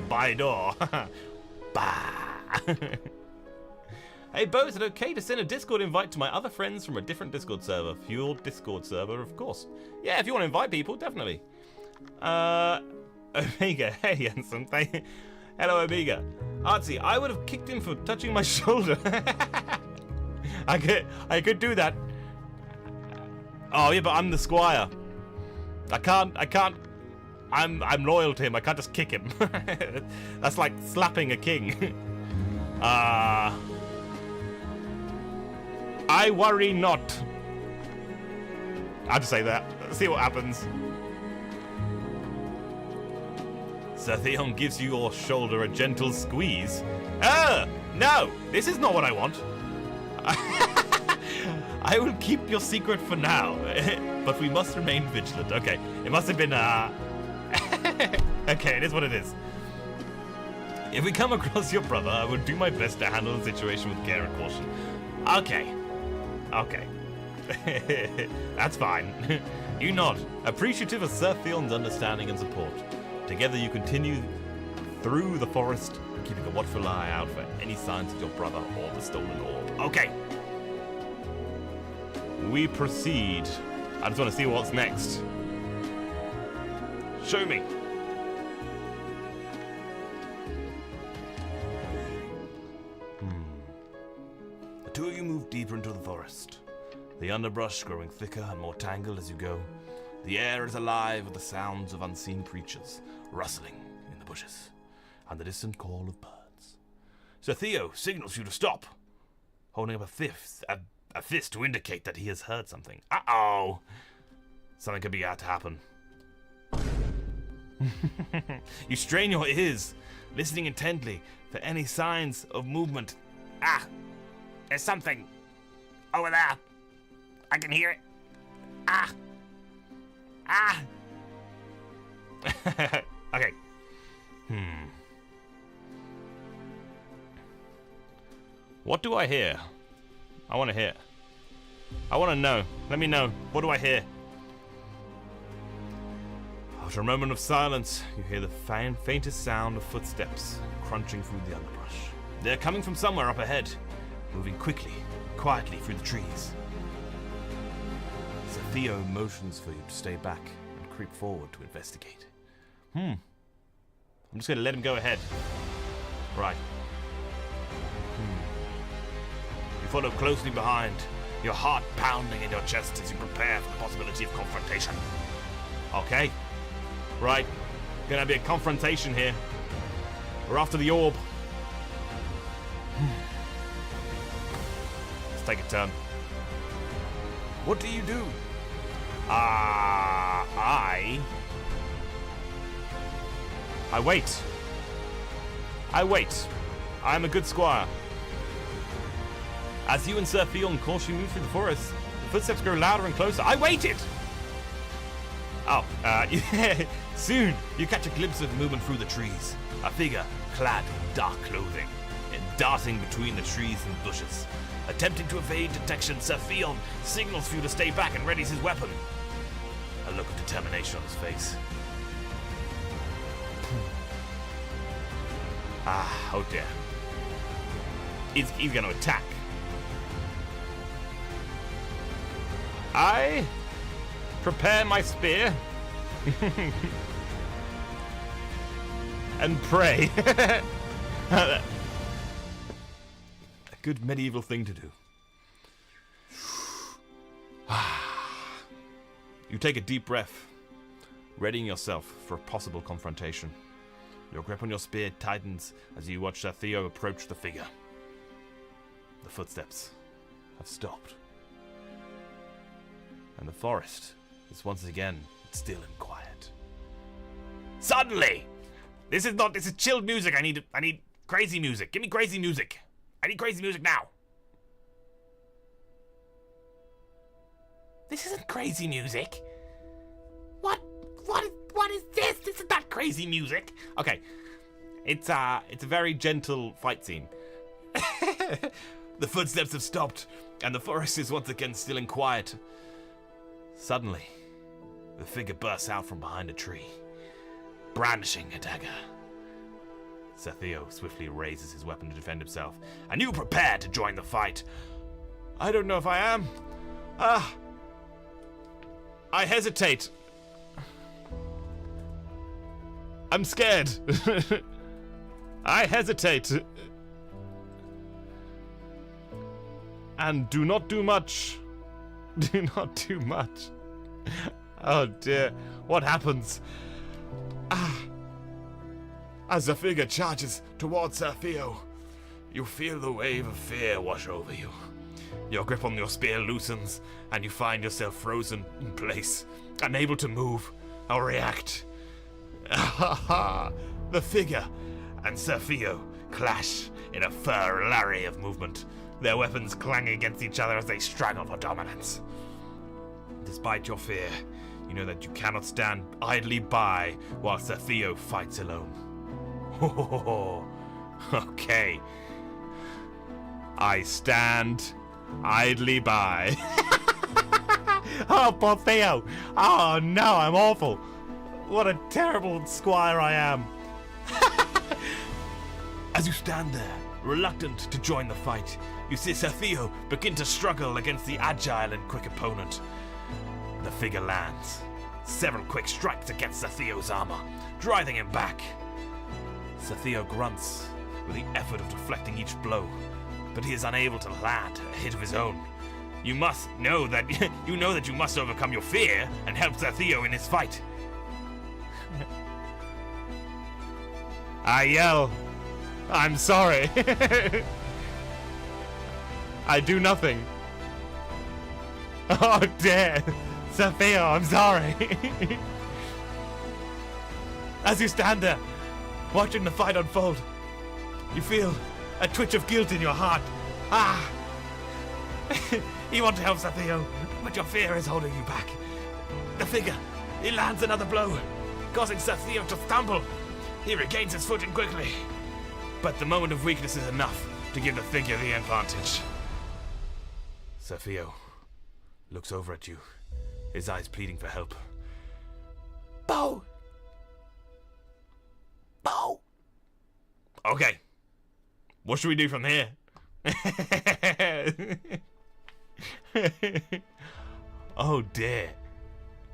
By door. Bah. Hey Bo, is it okay to send a Discord invite to my other friends from a different Discord server? Your Discord server, of course. Yeah, if you want to invite people, definitely. Omega, hey handsome. Hello Omega. Artsy, I would have kicked him for touching my shoulder. I could do that. Oh yeah, but I'm the squire. I can't. I'm loyal to him. I can't just kick him. That's like slapping a king. I worry not. I'll just say that. Let's see what happens. Sir Theon gives your shoulder a gentle squeeze. No, this is not what I want. I will keep your secret for now, but we must remain vigilant. Okay, it must have been, okay, it is what it is. If we come across your brother, I will do my best to handle the situation with care and caution. Okay. That's fine. You nod, appreciative of Sir Theon's understanding and support. Together you continue through the forest, keeping a watchful eye out for any signs of your brother or the stolen orb. Okay. We proceed. I just want to see what's next. Show me. The two of you move deeper into the forest. The underbrush growing thicker and more tangled as you go. The air is alive with the sounds of unseen creatures rustling in the bushes and the distant call of birds. Sir Theo signals you to stop, holding up a fist to indicate that he has heard something. Uh-oh! Something could be about to happen. You strain your ears, listening intently for any signs of movement. Ah! There's something over there. I can hear it. Ah! Ah! Okay. What do I hear? I want to hear. I want to know. Let me know. What do I hear? After a moment of silence, you hear the faintest sound of footsteps crunching through the underbrush. They're coming from somewhere up ahead, moving quickly, quietly through the trees. Sir Theo motions for you to stay back and creep forward to investigate. I'm just going to let him go ahead. Right. You follow closely behind, your heart pounding in your chest as you prepare for the possibility of confrontation. Okay. Right. Gonna be a confrontation here. We're after the orb. Let's take a turn. What do you do? I wait. I wait. I am a good squire. As you and Sir Theon cautiously move through the forest, the footsteps grow louder and closer. I waited! Oh, soon you catch a glimpse of movement through the trees. A figure clad in dark clothing and darting between the trees and bushes. Attempting to evade detection, Sir Theon signals for you to stay back and readies his weapon. A look of determination on his face. Oh dear. He's going to attack. I prepare my spear and pray. A good medieval thing to do. You take a deep breath, readying yourself for a possible confrontation. Your grip on your spear tightens as you watch Sir Theo approach the figure. The footsteps have stopped. And the forest is once again still and quiet. Suddenly! This is chilled music. I need crazy music. Give me crazy music. I need crazy music now. This isn't crazy music. What is this? This is not crazy music. Okay. It's a very gentle fight scene. The footsteps have stopped, and the forest is once again still and quiet. Suddenly, the figure bursts out from behind a tree, brandishing a dagger. Sir Theo swiftly raises his weapon to defend himself, and you prepare to join the fight. I don't know if I am. I hesitate. I'm scared. I hesitate. And do not do much. Do not do much. Oh dear. What happens? As the figure charges towards Sir Theo, you feel the wave of fear wash over you. Your grip on your spear loosens, and you find yourself frozen in place, unable to move or react. The figure and Sir Theo clash in a flurry of movement, their weapons clanging against each other as they struggle for dominance. Despite your fear, you know that you cannot stand idly by while Sir Theo fights alone. Okay. I stand idly by. Oh, poor Theo. Oh, no, I'm awful. What a terrible squire I am. As you stand there, reluctant to join the fight, you see Sir Theo begin to struggle against the agile and quick opponent. The figure lands several quick strikes against Sir Theo's armor, driving him back. Sir Theo grunts with the effort of deflecting each blow, but he is unable to land a hit of his own. You must know that you must overcome your fear and help Sir Theo in his fight. I yell, I'm sorry. I do nothing. Oh dear, Sir Theo, I'm sorry. As you stand there, watching the fight unfold, you feel a twitch of guilt in your heart. You want to help Sir Theo, but your fear is holding you back. The figure, he lands another blow, causing Sir Theo to stumble. He regains his footing quickly, but the moment of weakness is enough to give the figure the advantage. Sir Theo looks over at you, his eyes pleading for help. Bow! Bow! Okay. What should we do from here? Oh dear.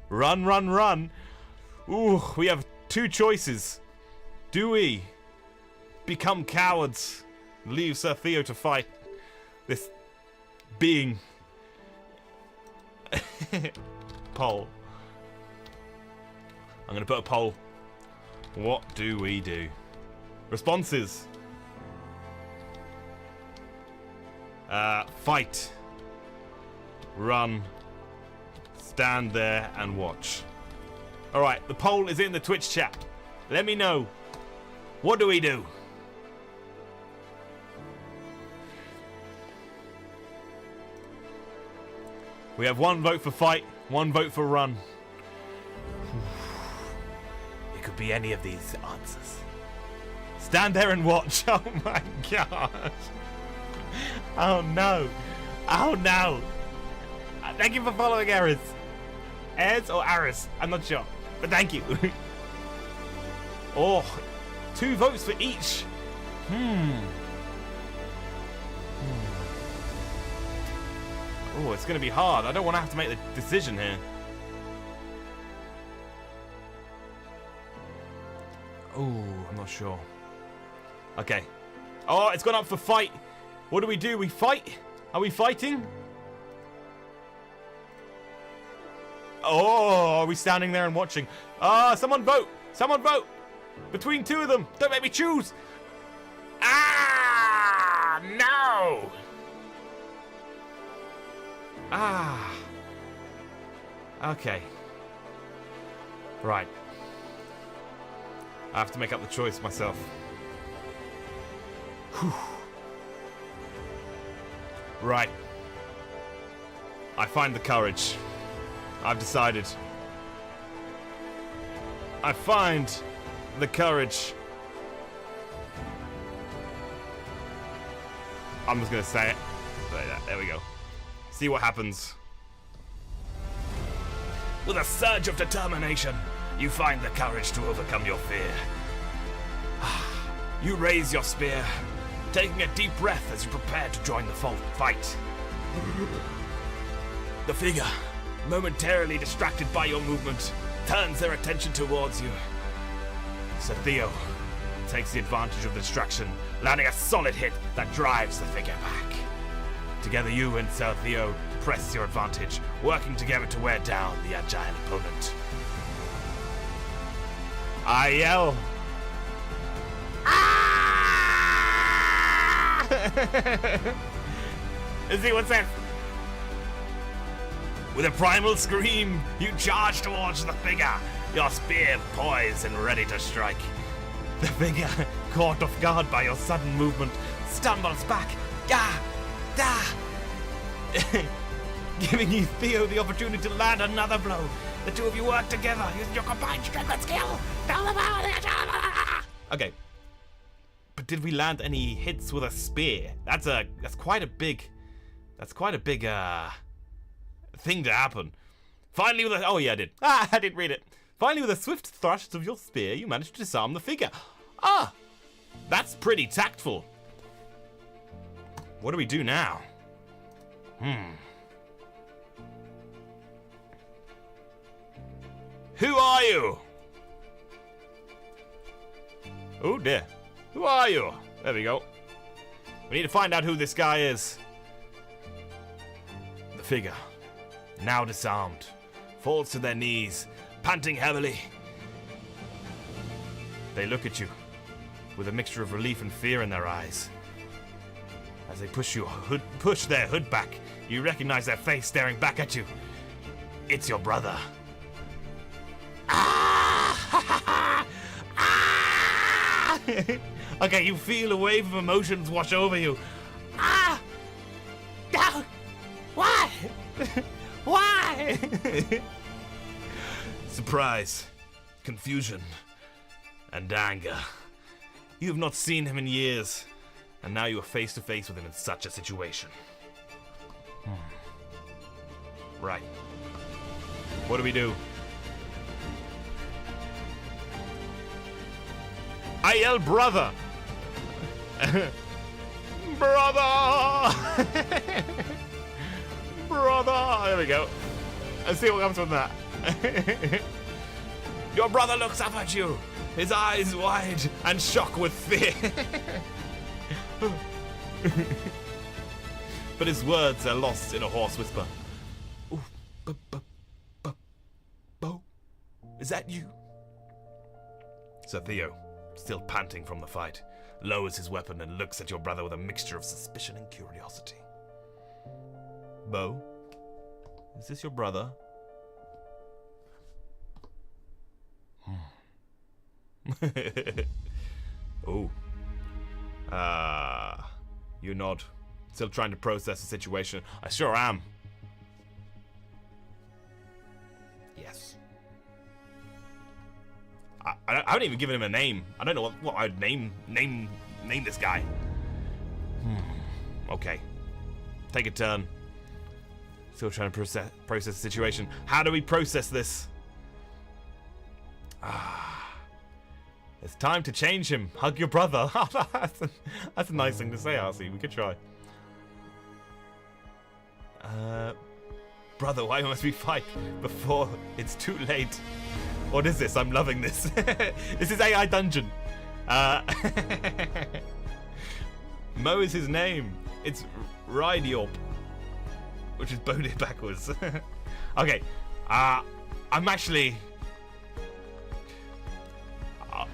Run, run, run. Ooh, we have two choices. Do we become cowards, leave Sir Theo to fight this being? Poll. I'm going to put a poll. What do we do? Responses. Fight. Run. Stand there and watch. Alright, the poll is in the Twitch chat. Let me know. What do we do? We have one vote for fight, one vote for run. It could be any of these answers. Stand there and watch. Oh my gosh. Oh no. Oh no. Thank you for following Aris. Aris or Aris? I'm not sure. But thank you. Oh, 2 votes for each. Oh, it's going to be hard. I don't want to have to make the decision here. Oh, I'm not sure. Okay. Oh, it's gone up for fight. What do? We fight? Are we fighting? Oh, are we standing there and watching? Someone vote. Someone vote. Between 2 of them. Don't make me choose. No. Okay. Right. I have to make up the choice myself. Whew. Right. I find the courage. I've decided. I find the courage I'm just gonna say it. There we go. See what happens. With a surge of determination, you find the courage to overcome your fear. You raise your spear, taking a deep breath as you prepare to join the fight. The figure, momentarily distracted by your movement, turns their attention towards you. Sir Theo takes the advantage of the distraction, landing a solid hit that drives the figure back. Together you and Sir Theo press your advantage, working together to wear down the agile opponent. I yell. Ah! Let's see what's that. With a primal scream, you charge towards the figure, your spear poised and ready to strike. The figure, caught off guard by your sudden movement, stumbles back, giving you, Theo, the opportunity to land another blow. The two of you work together, using your combined strength and skill. Okay, but did we land any hits with a spear? That's quite a big thing to happen. Finally, with a I did. I didn't read it. Finally, with a swift thrust of your spear, you managed to disarm the figure. That's pretty tactful. What do we do now? Who are you? Oh dear. Who are you? There we go. We need to find out who this guy is. The figure, now disarmed, falls to their knees, panting heavily. They look at you with a mixture of relief and fear in their eyes. As they push their hood back, you recognize their face staring back at you. It's your brother. Okay, you feel a wave of emotions wash over you. No! Why? Why? Surprise, confusion, and anger. You have not seen him in years, and now you are face to face with him in such a situation. Right. What do we do? I yell, brother! Brother! Brother! There we go. Let's see what comes from that. Your brother looks up at you, his eyes wide and shocked with fear. But his words are lost in a hoarse whisper. Ooh, Bo, is that you? Sir Theo, still panting from the fight, lowers his weapon and looks at your brother with a mixture of suspicion and curiosity. Bo, is this your brother? Oh. You nod, still trying to process the situation. I sure am. Yes. I haven't even given him a name. I don't know what I'd name this guy. Okay. Take a turn. Still trying to process the situation. How do we process this? It's time to change him. Hug your brother. That's a nice thing to say, RC. We could try. Brother, why must we fight before it's too late? What is this? I'm loving this. This is AI Dungeon. Mo is his name. It's Rydiorp, which is bowed backwards. Okay. I'm actually...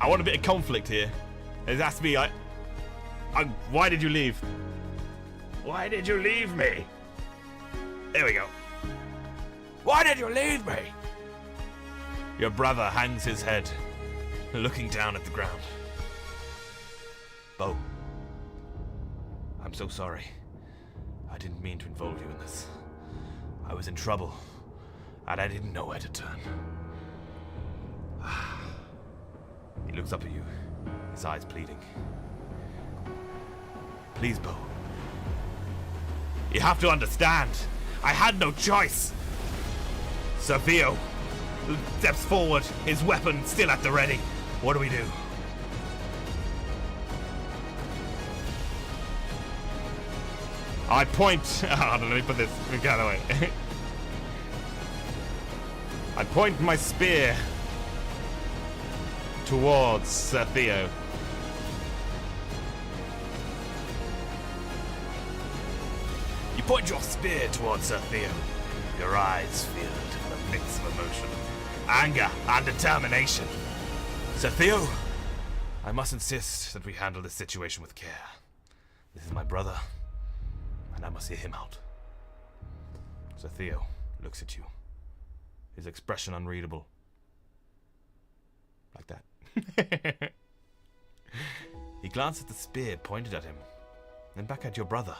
I want a bit of conflict here. It has to be like... why did you leave? Why did you leave me? There we go. Why did you leave me? Your brother hangs his head, looking down at the ground. Bo, I'm so sorry. I didn't mean to involve you in this. I was in trouble, and I didn't know where to turn. He looks up at you, his eyes pleading. Please, Bo, You have to understand. I had no choice. Sir Theo steps forward, his weapon still at the ready. What do we do? I point. Oh, let me put this. Get out of the way. I point my spear towards Sir Theo. You point your spear towards Sir Theo. Your eyes filled with a mix of emotion, anger and determination. Sir Theo, I must insist that we handle this situation with care. This is my brother, and I must hear him out. Sir Theo looks at you, his expression unreadable. Like that. He glanced at the spear pointed at him, then back at your brother.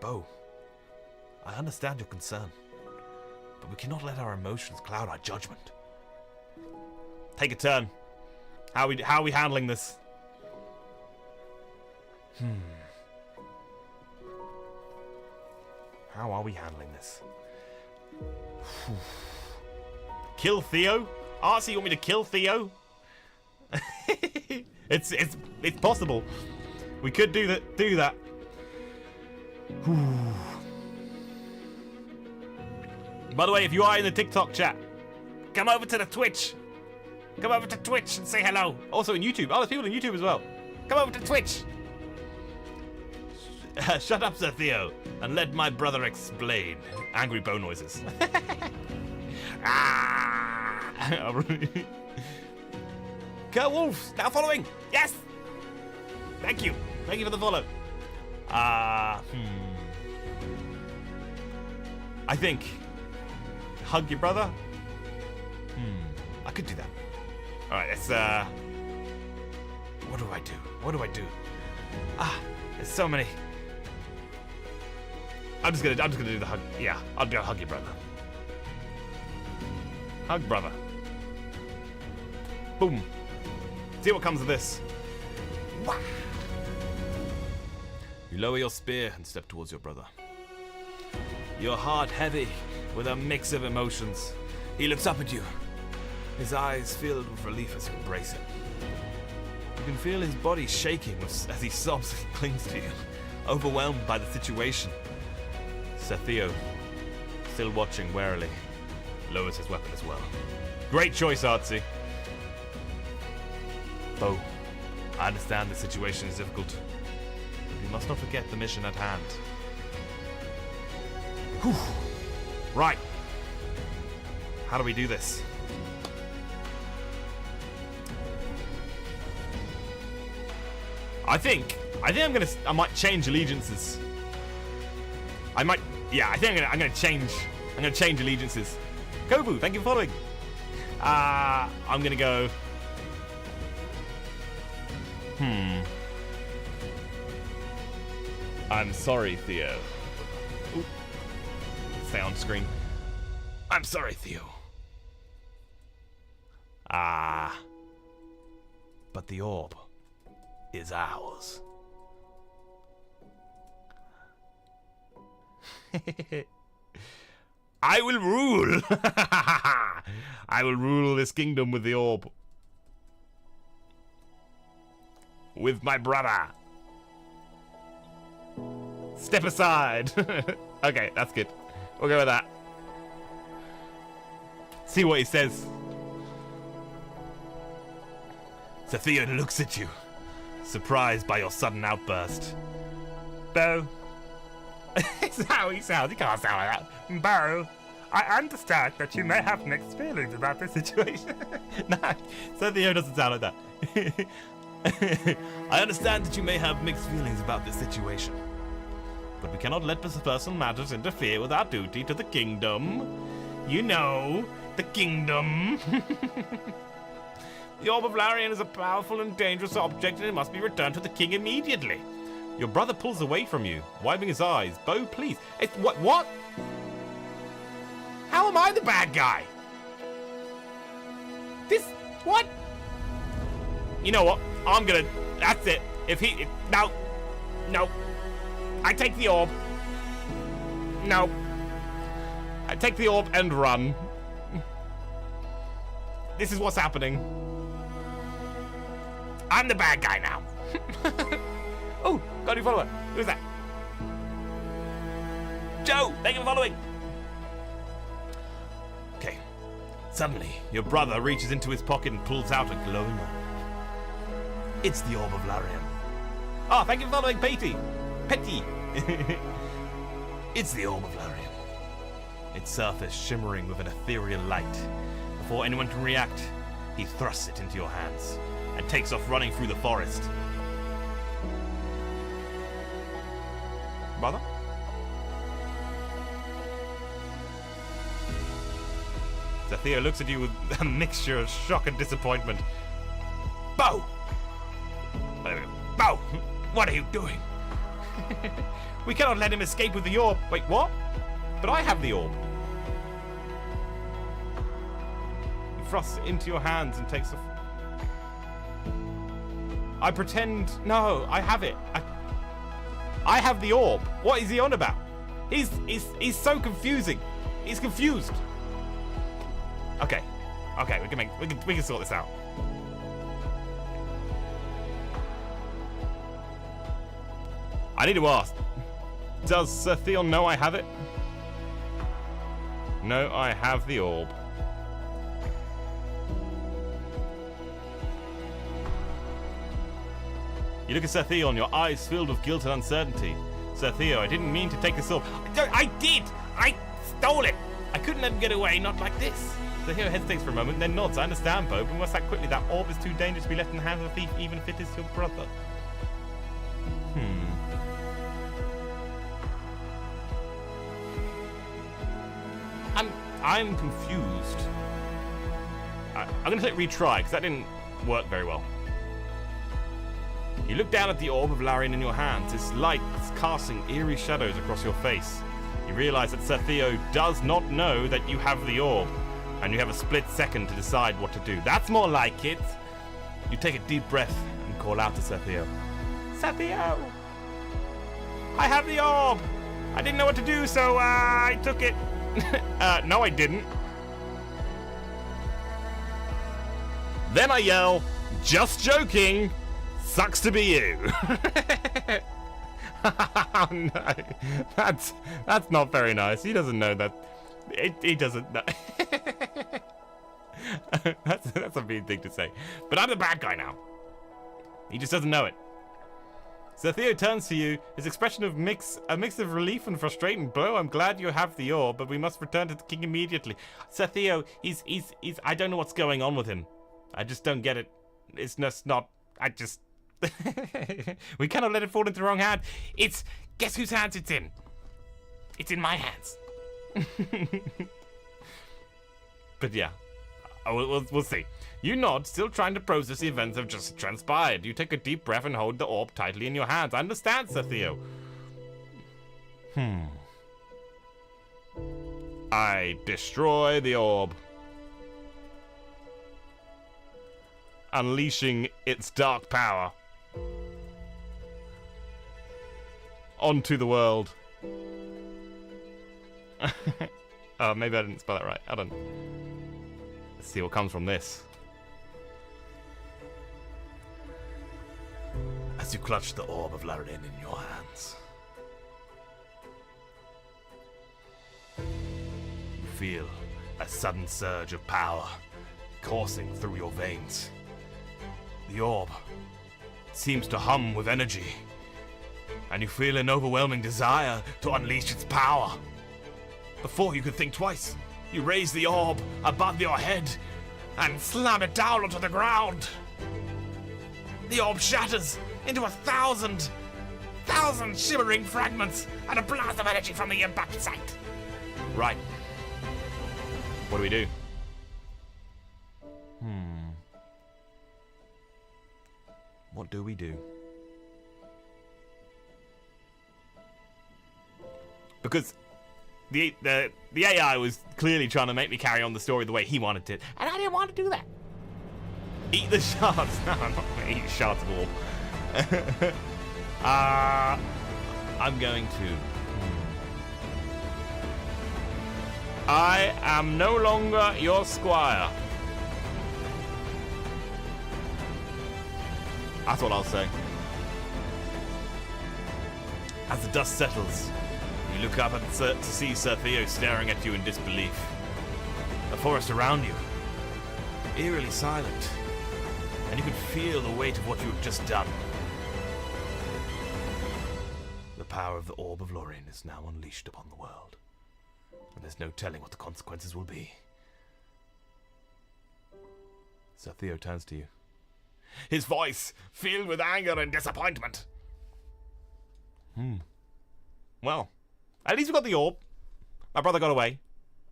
Bo, I understand your concern, but we cannot let our emotions cloud our judgment. Take a turn. How are we handling this? How are we handling this? Kill Theo? Arcee, you want me to kill Theo? It's possible. We could do that. By the way, if you are in the TikTok chat, come over to the Twitch. Come over to Twitch and say hello. Also in YouTube. Oh, there's people in YouTube as well. Come over to Twitch. Shut up, Sir Theo, and let my brother explain. Angry bow noises. Go Wolves, now following. Yes. Thank you. Thank you for the follow. I think hug your brother. I could do that. All right, let's. What do I do? There's so many. I'm just gonna do the hug. Yeah, I'll hug your brother. Hug brother. Boom. See what comes of this. Wah. You lower your spear and step towards your brother. Your heart heavy with a mix of emotions. He looks up at you, his eyes filled with relief as you embrace him. You can feel his body shaking as he sobs and clings to you, overwhelmed by the situation. Sir Theo, still watching warily, lowers his weapon as well. Great choice, Arcee. Bo, I understand the situation is difficult. We must not forget the mission at hand. Whew. Right. How do we do this? I think I might change allegiances. I think I'm gonna change allegiances. Kobu, thank you for following. I'm gonna go. I'm sorry, Theo. Ooh. Stay on screen. I'm sorry, Theo. But the orb is ours. I will rule. I will rule this kingdom with the orb. With my brother. Step aside. Okay, that's good. We'll go with that. See what he says. Sir Theo looks at you, surprised by your sudden outburst. Bo. It's how he sounds. He can't sound like that. Bo, I understand that you may have mixed feelings about this situation. No, Sir Theo doesn't sound like that. I understand that you may have mixed feelings about this situation, but we cannot let personal matters interfere with our duty to the kingdom. You know, the kingdom. The Orb of Larian is a powerful and dangerous object, and it must be returned to the king immediately. Your brother pulls away from you, wiping his eyes. Bo, please. It's what? How am I the bad guy? What? You know what? That's it. No. No. I take the orb. No. I take the orb and run. This is what's happening. I'm the bad guy now. Oh, got a new follower. Who's that? Joe, thank you for following. Okay. Suddenly, your brother reaches into his pocket and pulls out a glowing orb. It's the Orb of Larian. Oh, thank you for following, Petey. It's the Orb of Larian. Its surface shimmering with an ethereal light. Before anyone can react, he thrusts it into your hands and takes off running through the forest. Brother? Theo looks at you with a mixture of shock and disappointment. Bo! Bo! What are you doing? We cannot let him escape with the orb. Wait, what? But I have the orb. He thrusts it into your hands and takes off. I pretend. No, I have it. I have the orb. What is he on about? He's so confusing. He's confused. Okay, we can sort this out. I need to ask. Does Sir Theon know I have it? No, I have the orb. You look at Sir Theon, your eyes filled with guilt and uncertainty. Sir Theo, I didn't mean to take this orb. I did! I stole it! I couldn't let him get away, not like this. Sir Theo hesitates for a moment, then nods. I understand, Pope, and must act quickly. That orb is too dangerous to be left in the hands of a thief, even if it is your brother. I'm confused. I'm going to click retry, because that didn't work very well. You look down at the Orb of Larian in your hands. Its light is casting eerie shadows across your face. You realize that Sir Theo does not know that you have the orb, and you have a split second to decide what to do. That's more like it. You take a deep breath and call out to Sir Theo. Sir Theo! I have the orb! I didn't know what to do, so I took it. No, I didn't. Then I yell, just joking, sucks to be you. Oh no, that's not very nice. He doesn't know that. He doesn't know. That's a mean thing to say. But I'm the bad guy now. He just doesn't know it. Sir Theo turns to you, his expression of a mix of relief and frustration. Bro, I'm glad you have the orb, but we must return to the king immediately. Sir Theo, he's I don't know what's going on with him. I just don't get it. It's just not, I just... We cannot let it fall into the wrong hand. Guess whose hands it's in? It's in my hands. But yeah, we'll see. You nod, still trying to process the events that have just transpired. You take a deep breath and hold the orb tightly in your hands. I understand, Sir Theo. I destroy the orb, unleashing its dark power onto the world. Oh, maybe I didn't spell that right. I don't. Let's see what comes from this. As you clutch the Orb of Larian in your hands, you feel a sudden surge of power coursing through your veins. The orb seems to hum with energy, and you feel an overwhelming desire to unleash its power. Before you could think twice, you raise the orb above your head and slam it down onto the ground. The orb shatters into 1,000 shimmering fragments and a blast of energy from the impact site. Right. What do we do? What do we do? Because the AI was clearly trying to make me carry on the story the way he wanted it, and I didn't want to do that. Eat the shards. No, I'm not going to eat shards of orb. I'm going to. I am no longer your squire. That's what I'll say. As the dust settles, you look up to see Sir Theo staring at you in disbelief. The forest around you, eerily silent, and you can feel the weight of what you have just done. The power of the Orb of Lorien is now unleashed upon the world, and there's no telling what the consequences will be. Sir Theo turns to you, his voice filled with anger and disappointment. Well, at least we got the orb. My brother got away.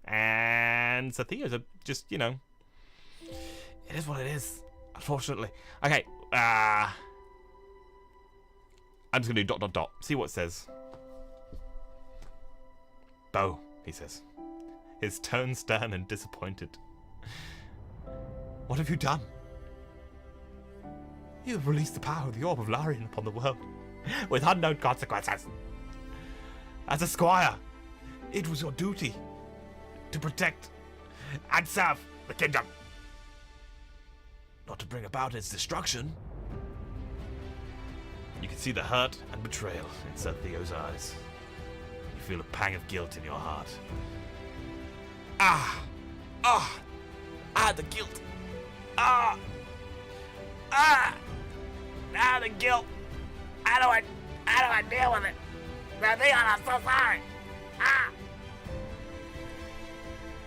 And Sir Theo's just, you know. It is what it is, unfortunately. Okay, I'm just going to do ... See what it says. Bo, he says. His tone stern and disappointed. What have you done? You have released the power of the Orb of Lorien upon the world, with unknown consequences. As a squire, it was your duty to protect and serve the kingdom, not to bring about its destruction. You can see the hurt and betrayal in Sir Theo's eyes. You feel a pang of guilt in your heart. The guilt. The guilt. How do I deal with it? Now, Theon, I'm so sorry.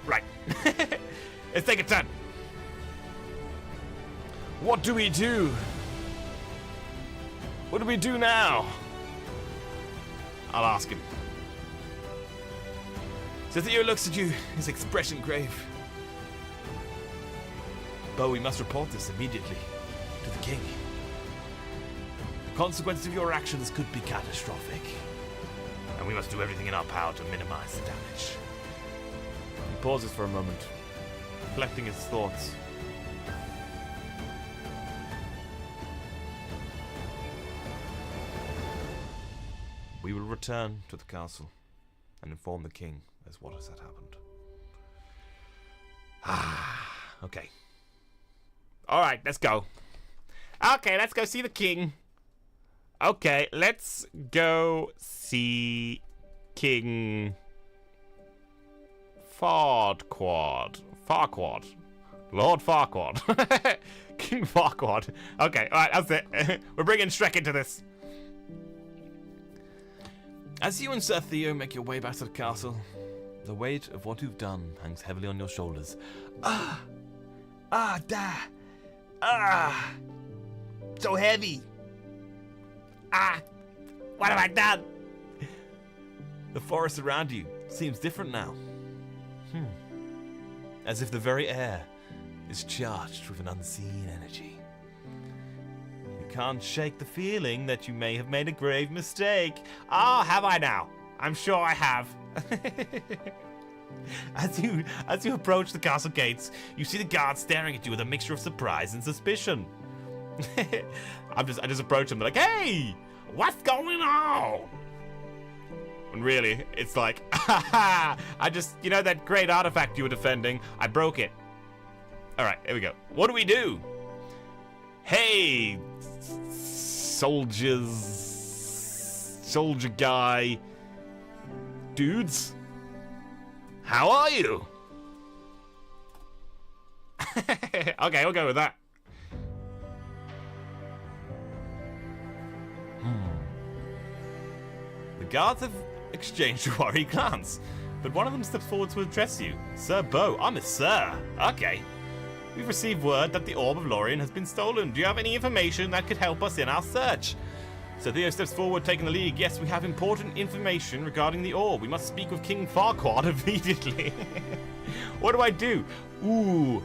Right. Let's take a turn. What do we do? What do we do now? I'll ask him. So Theo looks at you, his expression grave. Bo, we must report this immediately to the king. The consequences of your actions could be catastrophic, and we must do everything in our power to minimize the damage. He pauses for a moment, reflecting his thoughts. We will return to the castle and inform the king as what has happened. Okay. Alright, let's go. Okay, let's go see the king. Okay, let's go see King Farquaad. Lord Farquaad. King Farquaad. Okay, alright, that's it. We're bringing Shrek into this. As you and Sir Theo make your way back to the castle, the weight of what you've done hangs heavily on your shoulders. So heavy. What have I done? The forest around you seems different now. As if the very air is charged with an unseen energy. You can't shake the feeling that you may have made a grave mistake. Have I now? I'm sure I have. As you approach the castle gates, you see the guards staring at you with a mixture of surprise and suspicion. I just approach them, like, hey, what's going on? And really, it's like, you know that great artifact you were defending? I broke it. All right, here we go. What do we do? Hey, soldier guy, dudes, how are you? Okay, we'll go with that. The guards have exchanged a worried glance, but one of them steps forward to address you. Sir Bo. I'm a sir. Okay. We've received word that the Orb of Lorien has been stolen. Do you have any information that could help us in our search? Sir Theo steps forward, taking the lead. Yes, we have important information regarding the Orb. We must speak with King Farquaad immediately. What do I do? Ooh.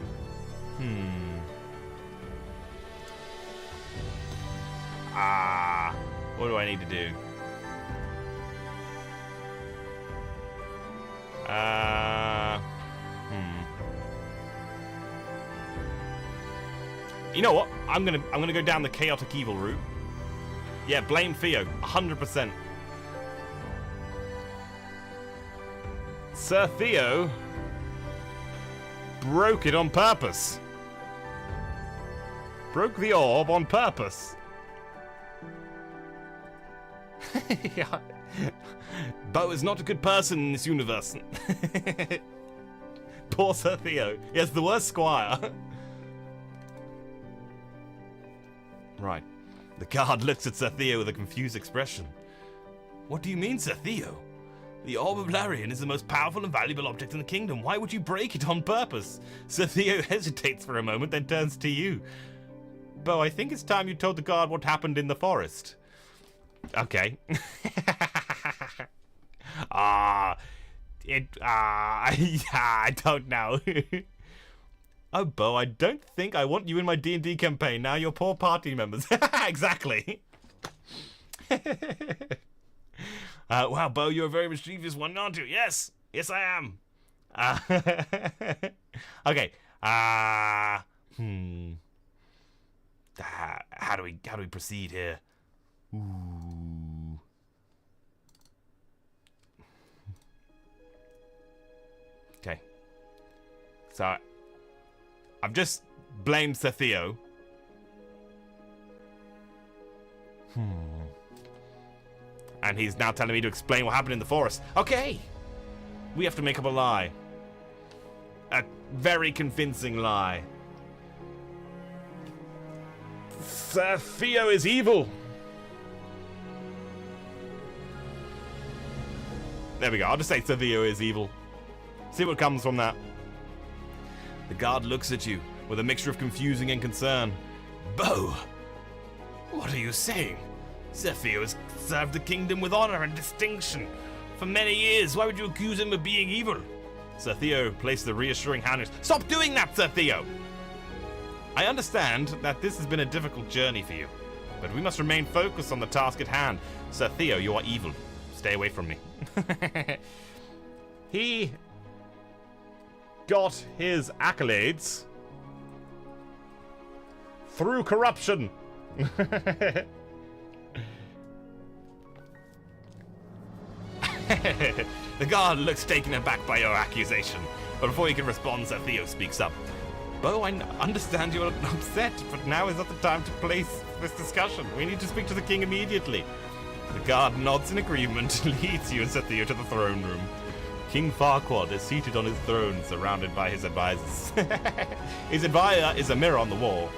What do I need to do? You know what? I'm gonna go down the chaotic evil route. Yeah, blame Theo. 100%. Sir Theo broke it on purpose. Broke the orb on purpose. Yeah. Bo is not a good person in this universe. Poor Sir Theo. He has the worst squire. Right. The guard looks at Sir Theo with a confused expression. What do you mean, Sir Theo? The Orb of Larian is the most powerful and valuable object in the kingdom. Why would you break it on purpose? Sir Theo hesitates for a moment, then turns to you. Bo, I think it's time you told the guard what happened in the forest. Okay. I don't know. Oh, Bo, I don't think I want you in my D&D campaign. Now you're poor party members. Exactly. Wow, Bo, you're a very mischievous one, aren't you? Yes. Yes, I am. Okay. How do we proceed here? Ooh. Okay. So I've just blamed Sir Theo. And he's now telling me to explain what happened in the forest. Okay. We have to make up a lie. A very convincing lie. Sir Theo is evil. There we go. I'll just say Sir Theo is evil. See what comes from that. The guard looks at you with a mixture of confusing and concern. Bo, what are you saying? Sir Theo has served the kingdom with honor and distinction for many years. Why would you accuse him of being evil? Sir Theo placed a reassuring hand. Stop doing that, Sir Theo! I understand that this has been a difficult journey for you, but we must remain focused on the task at hand. Sir Theo, you are evil. Stay away from me. He got his accolades through corruption. The guard looks taken aback by your accusation, but before he can respond, Sir Theo speaks up. Bo, I understand you're upset, but now is not the time to place this discussion. We need to speak to the king immediately. The guard nods in agreement and leads you and Sir Theo to the throne room. King Farquaad is seated on his throne, surrounded by his advisors. His advisor is a mirror on the wall.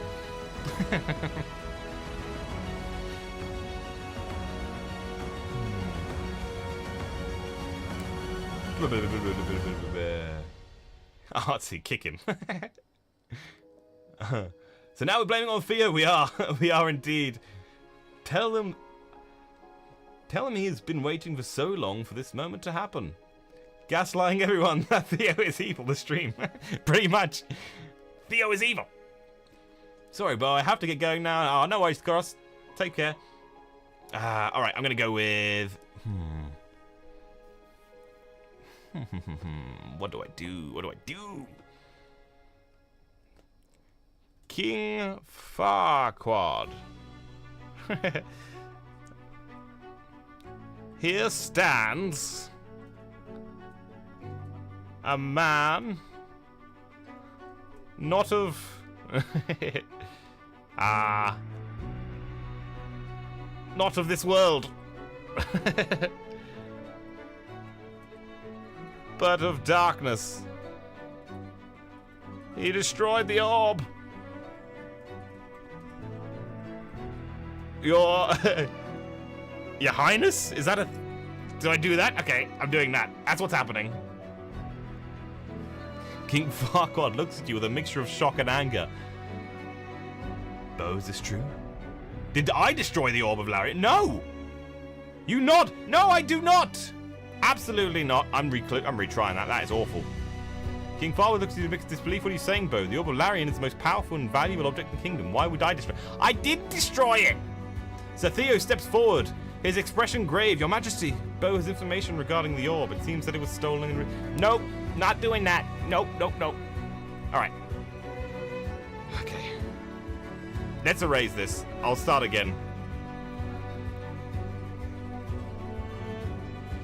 Artsy, kick him. So now we're blaming on Theo. We are indeed. Tell him he has been waiting for so long for this moment to happen. Gaslighting everyone that Theo is evil, the stream. Pretty much. Theo is evil. Sorry, Bo, I have to get going now. Oh, no worries, Cross. Take care. Alright, I'm gonna go with... What do I do? King Farquaad. Here stands a man not of not of this world. But of darkness. He destroyed the orb. Your Highness? Is that a... Do I do that? Okay, I'm doing that. That's what's happening. King Farquaad looks at you with a mixture of shock and anger. Bo, is this true? Did I destroy the Orb of Larian? No! You nod! No, I do not! Absolutely not. I'm retrying that. That is awful. King Farquaad looks at you with mixed disbelief. What are you saying, Bo? The Orb of Larian is the most powerful and valuable object in the kingdom. Why would I destroy it? I did destroy it! Sir Theo steps forward, his expression grave. Your Majesty, Bo has information regarding the orb. It seems that it was stolen. Nope, not doing that. Nope. Alright. Okay. Let's erase this. I'll start again.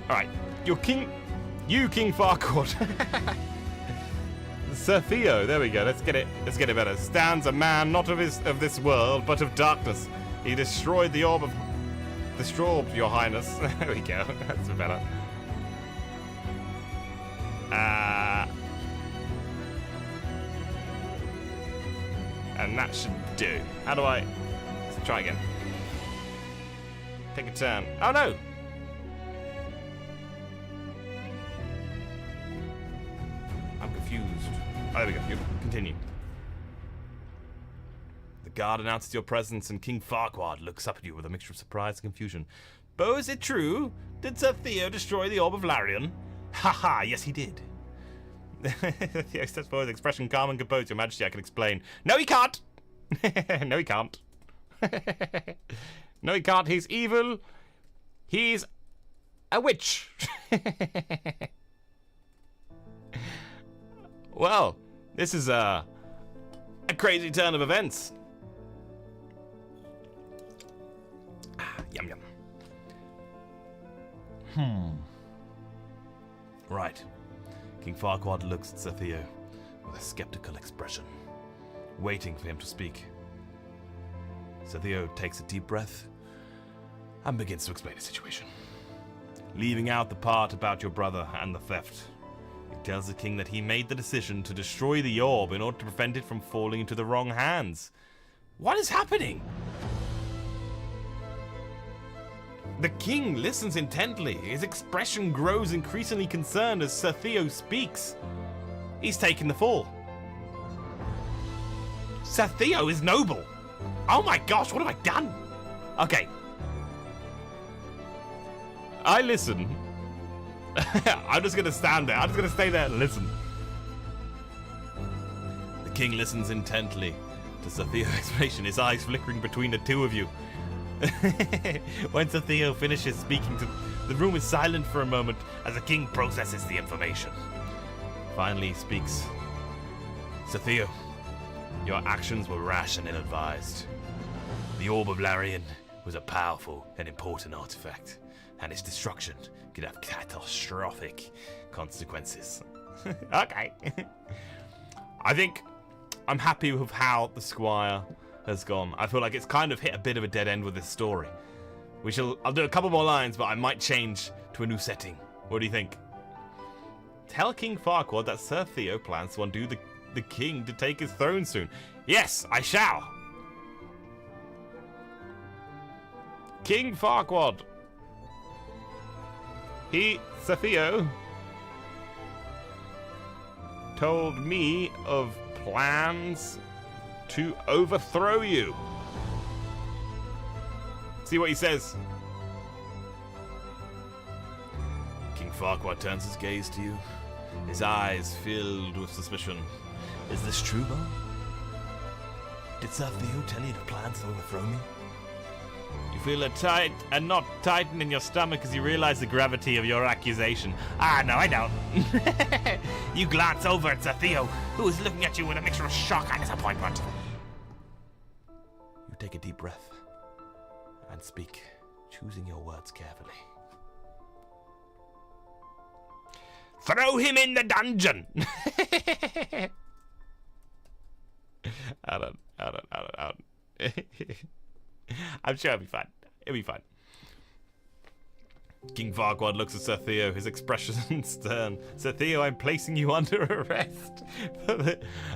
Alright, you King Farquaad. Sir Theo, there we go. Let's get it better. Stands a man not of this world, but of darkness. He destroyed the orb, your highness. There we go. That's better. And that should do. How do I... Let's try again. Take a turn. Oh no! I'm confused. Oh, there we go. You continue. The guard announces your presence, and King Farquaad looks up at you with a mixture of surprise and confusion. Bo, is it true? Did Sir Theo destroy the Orb of Larian? Haha, yes he did. Theo steps forward with expression calm and composed. Your Majesty, I can explain. No, he can't! No, he can't. No, he can't. He's evil. He's a witch. Well, this is a crazy turn of events. Yum yum. Right. King Farquaad looks at Sir Theo with a skeptical expression, waiting for him to speak. Sir Theo takes a deep breath and begins to explain the situation, leaving out the part about your brother and the theft. He tells the king that he made the decision to destroy the orb in order to prevent it from falling into the wrong hands. What is happening? The king listens intently. His expression grows increasingly concerned as Sir Theo speaks. He's taken the fall. Sir Theo is noble. Oh my gosh, what have I done? Okay. I listen. I'm just gonna stand there. I'm just gonna stay there and listen. The king listens intently to Sir Theo's explanation, his eyes flickering between the two of you. When Sir Theo finishes speaking, the room is silent for a moment as the king processes the information. Finally he speaks. Sir Theo, your actions were rash and ill-advised. The Orb of Larian was a powerful and important artifact, and its destruction could have catastrophic consequences. Okay. I think I'm happy with how the squire has gone. I feel like it's kind of hit a bit of a dead end with this story. I'll do a couple more lines, but I might change to a new setting. What do you think? Tell King Farquaad that Sir Theo plans to undo the king to take his throne soon. Yes, I shall. King Farquaad. Sir Theo, told me of plans to overthrow you. See what he says. King Farquaad turns his gaze to you, his eyes filled with suspicion. Is this true, Bo? Did Sir Theo tell you the plans to overthrow me? You feel a knot tighten in your stomach as you realize the gravity of your accusation. Ah, no, I don't. You glance over at Sir Theo, who is looking at you with a mixture of shock and disappointment. You take a deep breath and speak, choosing your words carefully. Throw him in the dungeon! Out. I'm sure it'll be fine. It'll be fine. King Farquaad looks at Sir Theo, his expression stern. Sir Theo, I'm placing you under arrest.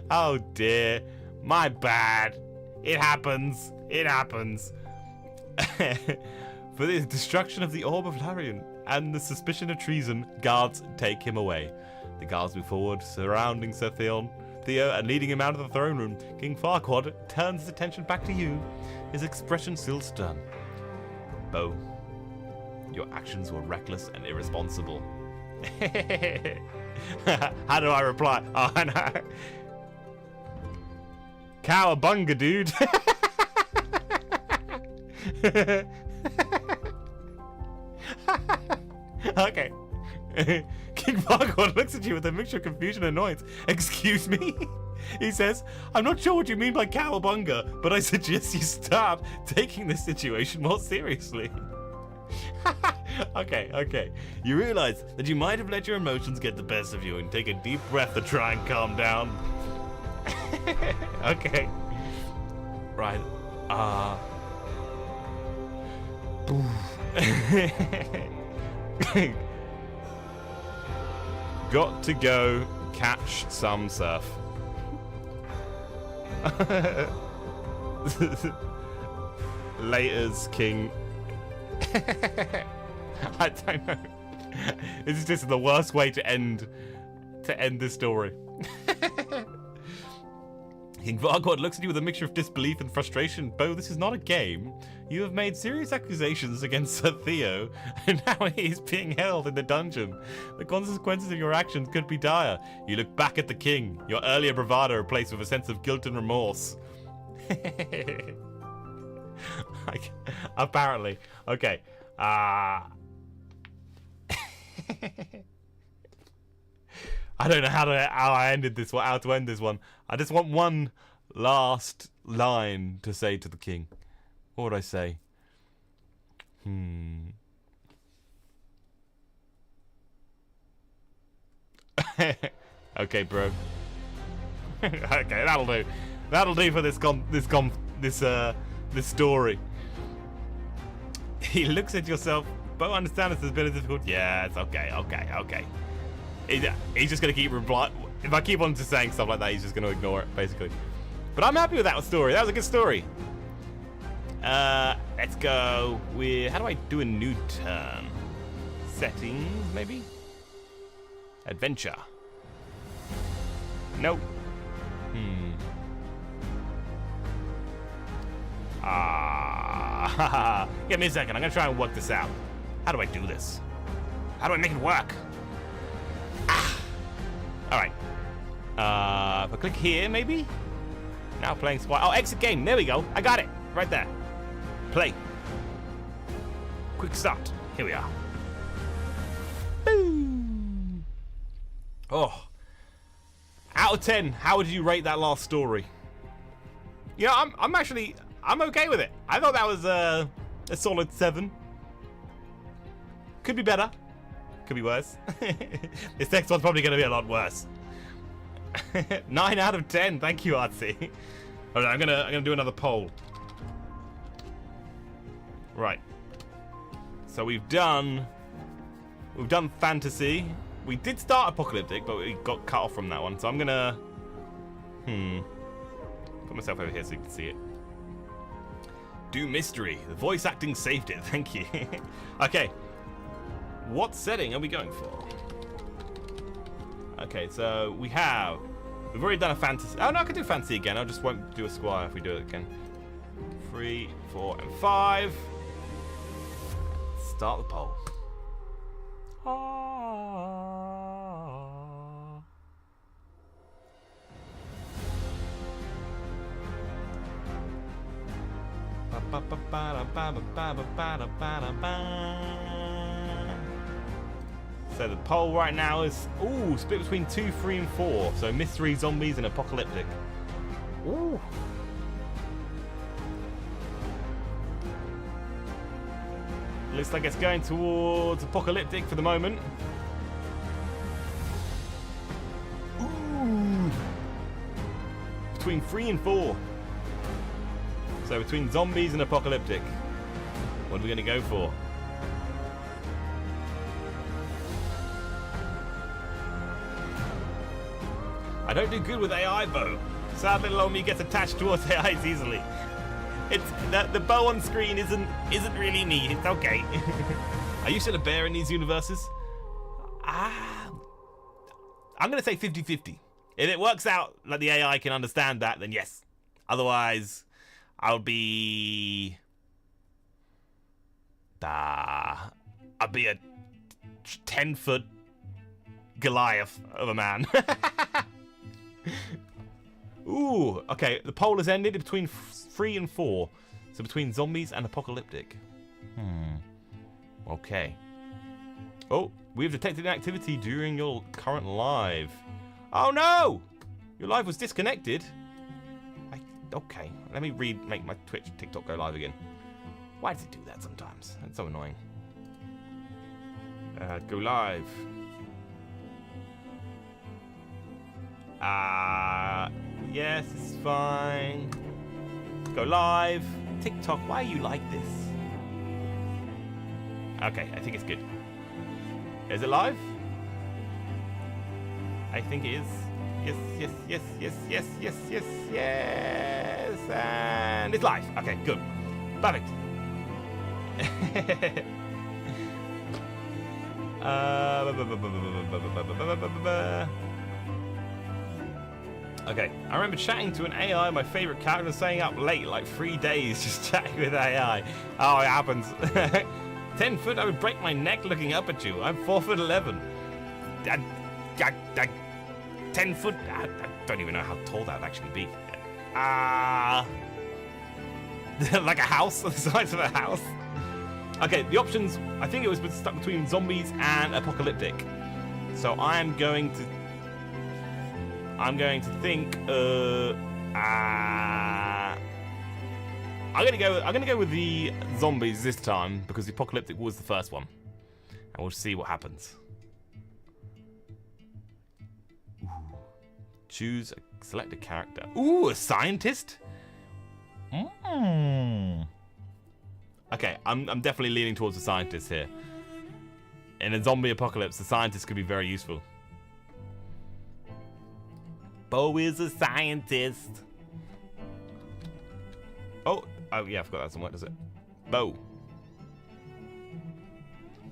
Oh dear. My bad. It happens. It happens. For the destruction of the Orb of Larian and the suspicion of treason, guards take him away. The guards move forward, surrounding Sir Theo, and leading him out of the throne room. King Farquaad turns his attention back to you, his expression still stern. Bo, your actions were reckless and irresponsible. How do I reply? Oh, I know. Cowabunga, dude. Okay. King Farquaad looks at you with a mixture of confusion and annoyance. Excuse me? He says, I'm not sure what you mean by cowabunga, but I suggest you start taking this situation more seriously. Okay. You realize that you might have let your emotions get the best of you and take a deep breath to try and calm down. Okay. Right. Got to go catch some surf. Laters, King. I don't know. This is just the worst way to end this story. King Vargod looks at you with a mixture of disbelief and frustration. Bo, this is not a game. You have made serious accusations against Sir Theo, and now he is being held in the dungeon. The consequences of your actions could be dire. You look back at the king, your earlier bravado replaced with a sense of guilt and remorse. Apparently. Okay. I don't know how I ended this one, how to end this one. I just want one last line to say to the king. What would I say? Okay, bro. Okay, that'll do. That'll do for this story. He looks at yourself. Bo, understand this is a bit difficult. Yeah, it's okay. He's just gonna keep replying. If I keep on just saying stuff like that, he's just gonna ignore it, basically. But I'm happy with that story. That was a good story. Let's go with, how do I do a new turn? Settings, maybe? Adventure. Nope. Give me a second. I'm gonna try and work this out. How do I do this? How do I make it work? Alright. If I click here, maybe? Now playing Squire. Oh, exit game. There we go. I got it. Right there. Play. Quick start. Here we are. Boom. Oh. Out of 10, how would you rate that last story? You know, I'm okay with it. I thought that was a solid 7. Could be better. Could be worse. This next one's probably going to be a lot worse. 9 out of 10. Thank you, Artsy. All right, I'm gonna do another poll. Right. So we've done fantasy. We did start apocalyptic, but we got cut off from that one. So I'm gonna put myself over here so you can see it. Do mystery. The voice acting saved it. Thank you. Okay. What setting are we going for? Okay, so we've already done a fantasy. Oh no, I could do fantasy again. I just won't do a squire if we do it again. 3, 4, and 5. Start the poll. So the poll right now is split between 2, 3, and 4. So mystery, zombies, and apocalyptic. Ooh. Looks like it's going towards apocalyptic for the moment. Ooh. Between 3 and 4. So between zombies and apocalyptic. What are we going to go for? I don't do good with AI, Bo. Sadly, little me gets attached towards AIs easily. It's the bow on screen isn't really me. It's okay. Are you still a bear in these universes? I'm gonna say 50-50. If it works out like the AI can understand that, then yes. Otherwise, I'll be a 10-foot Goliath of a man. Ooh, okay. The poll has ended between 3 and 4. So between zombies and apocalyptic. Okay. Oh, we have detected activity during your current live. Oh no! Your live was disconnected. Okay, let me make my Twitch TikTok go live again. Why does it do that sometimes? That's so annoying. Go live. Yes, it's fine. Go live. TikTok, why are you like this? Okay, I think it's good. Is it live? I think it is. Yes, yes, yes, yes, yes, yes, yes, yes. And it's live. Okay, good. Perfect. Okay, I remember chatting to an AI, my favorite character, and staying up late, like 3 days, just chatting with AI. Oh, it happens. 10 foot, I would break my neck looking up at you. I'm 4'11". 10 foot, I don't even know how tall that would actually be. Like a house, the size of a house. Okay, the options, I think it was stuck between zombies and apocalyptic. So I'm going to think, I'm gonna go with the zombies this time because the apocalyptic was the first one. And we'll see what happens. Ooh. Select a character. Ooh, a scientist? Okay, I'm definitely leaning towards the scientist here. In a zombie apocalypse, the scientist could be very useful. Bo is a scientist. Oh yeah, I forgot that somewhere, does it? Bo.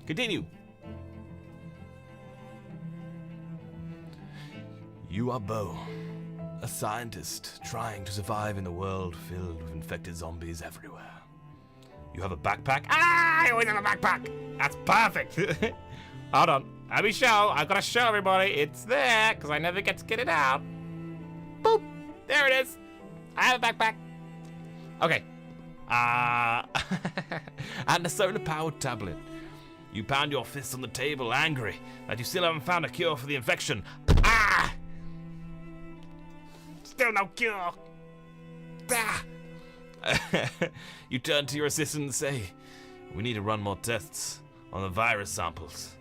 Continue. You are Bo, a scientist trying to survive in a world filled with infected zombies everywhere. You have a backpack. I always have a backpack. That's perfect. Hold on. Let me show. I've got to show everybody it's there because I never get to get it out. Boop. There it is. I have a backpack. Okay. And a solar-powered tablet. You pound your fists on the table, angry that you still haven't found a cure for the infection. Still no cure. You turn to your assistant and say, we need to run more tests on the virus samples.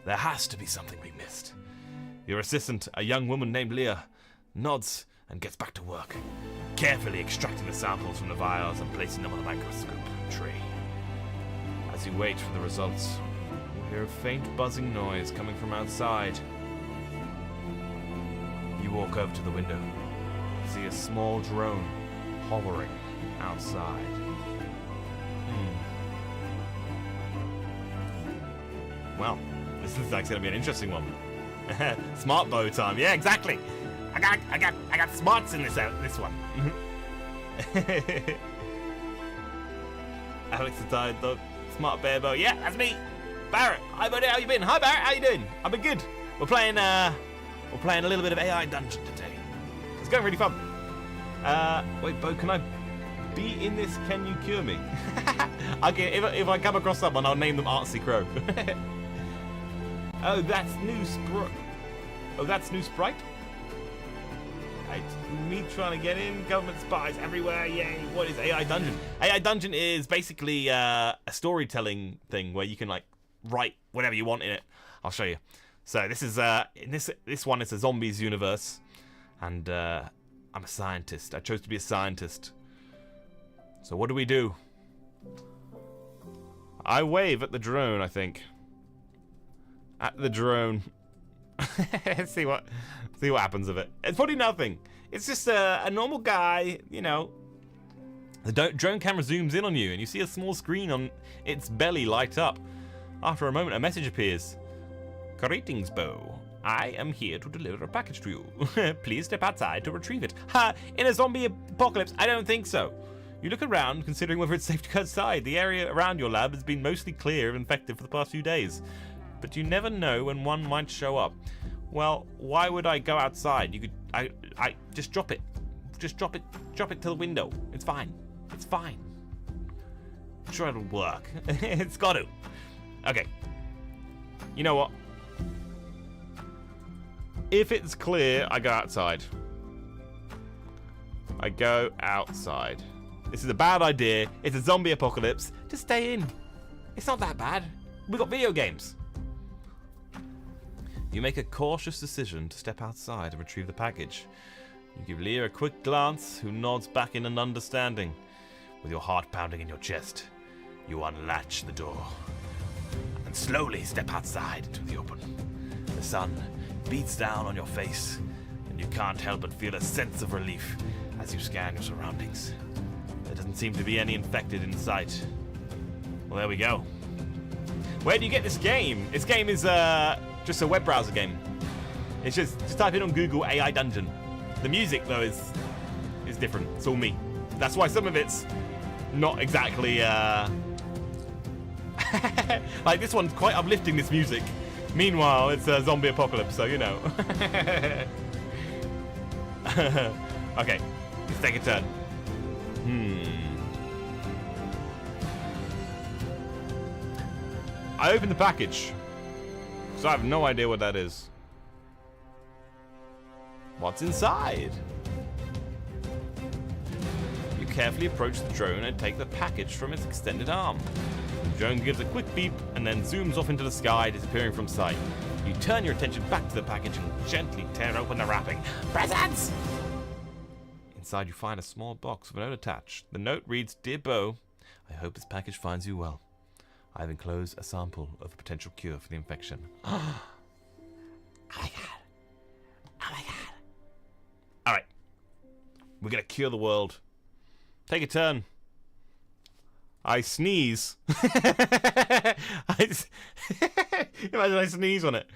There has to be something we missed. Your assistant, a young woman named Leah, nods and gets back to work, carefully extracting the samples from the vials and placing them on the microscope tray. As you wait for the results, you hear a faint buzzing noise coming from outside. You walk over to the window, see a small drone hovering outside. Well, this is actually gonna be an interesting one. Smart bow time, yeah, exactly. I got smarts in this one. Alex the tired dog, smart bear bow. Yeah, that's me, Barrett. Hi buddy, how you been? Hi Barrett, how you doing? I've been good. We're playing a little bit of AI Dungeon today. It's going really fun. Wait, Bo, can I be in this? Can you cure me? Okay, if I come across someone, I'll name them Artsy Crow. Oh, that's new Sprite. Oh, that's new Sprite? It's me trying to get in. Government spies everywhere. Yay. What is AI Dungeon? AI Dungeon is basically a storytelling thing where you can like write whatever you want in it. I'll show you. So this is in this one it's a zombies universe, and I'm a scientist. I chose to be a scientist. So what do? I wave at the drone, I think. At the drone. see what happens of it. It's probably nothing. It's just a normal guy, you know. The drone camera zooms in on you and you see a small screen on its belly light up. After a moment, a message appears. Greetings, Bo. I am here to deliver a package to you. Please step outside to retrieve it. Ha! In a zombie apocalypse, I don't think so. You look around, considering whether it's safe to go outside. The area around your lab has been mostly clear of infected for the past few days. But you never know when one might show up. Well, why would I go outside? You could, I just drop it. Just drop it to the window. It's fine. It's fine. I'm sure it'll work. It's got to. Okay. You know what? If it's clear, I go outside. I go outside. This is a bad idea. It's a zombie apocalypse. Just stay in. It's not that bad. We've got video games. You make a cautious decision to step outside and retrieve the package. You give Leah a quick glance, who nods back in an understanding. With your heart pounding in your chest, you unlatch the door and slowly step outside into the open. The sun beats down on your face, and you can't help but feel a sense of relief as you scan your surroundings. There doesn't seem to be any infected in sight. Well, there we go. Where do you get this game? This game is just a web browser game. It's just type in on Google AI Dungeon. The music though is different. It's all me. That's why some of it's not exactly like this one's quite uplifting, this music. Meanwhile, it's a zombie apocalypse, so you know. Okay, let's take a turn. I opened the package, so I have no idea what that is. What's inside? You carefully approach the drone and take the package from its extended arm. The drone gives a quick beep and then zooms off into the sky, disappearing from sight. You turn your attention back to the package and gently tear open the wrapping. Presents! Inside you find a small box with a note attached. The note reads, "Dear Bo, I hope this package finds you well. I have enclosed a sample of a potential cure for the infection." Oh my god. Oh my god. Alright. We're gonna cure the world. Take a turn. I sneeze. Imagine I sneeze on it.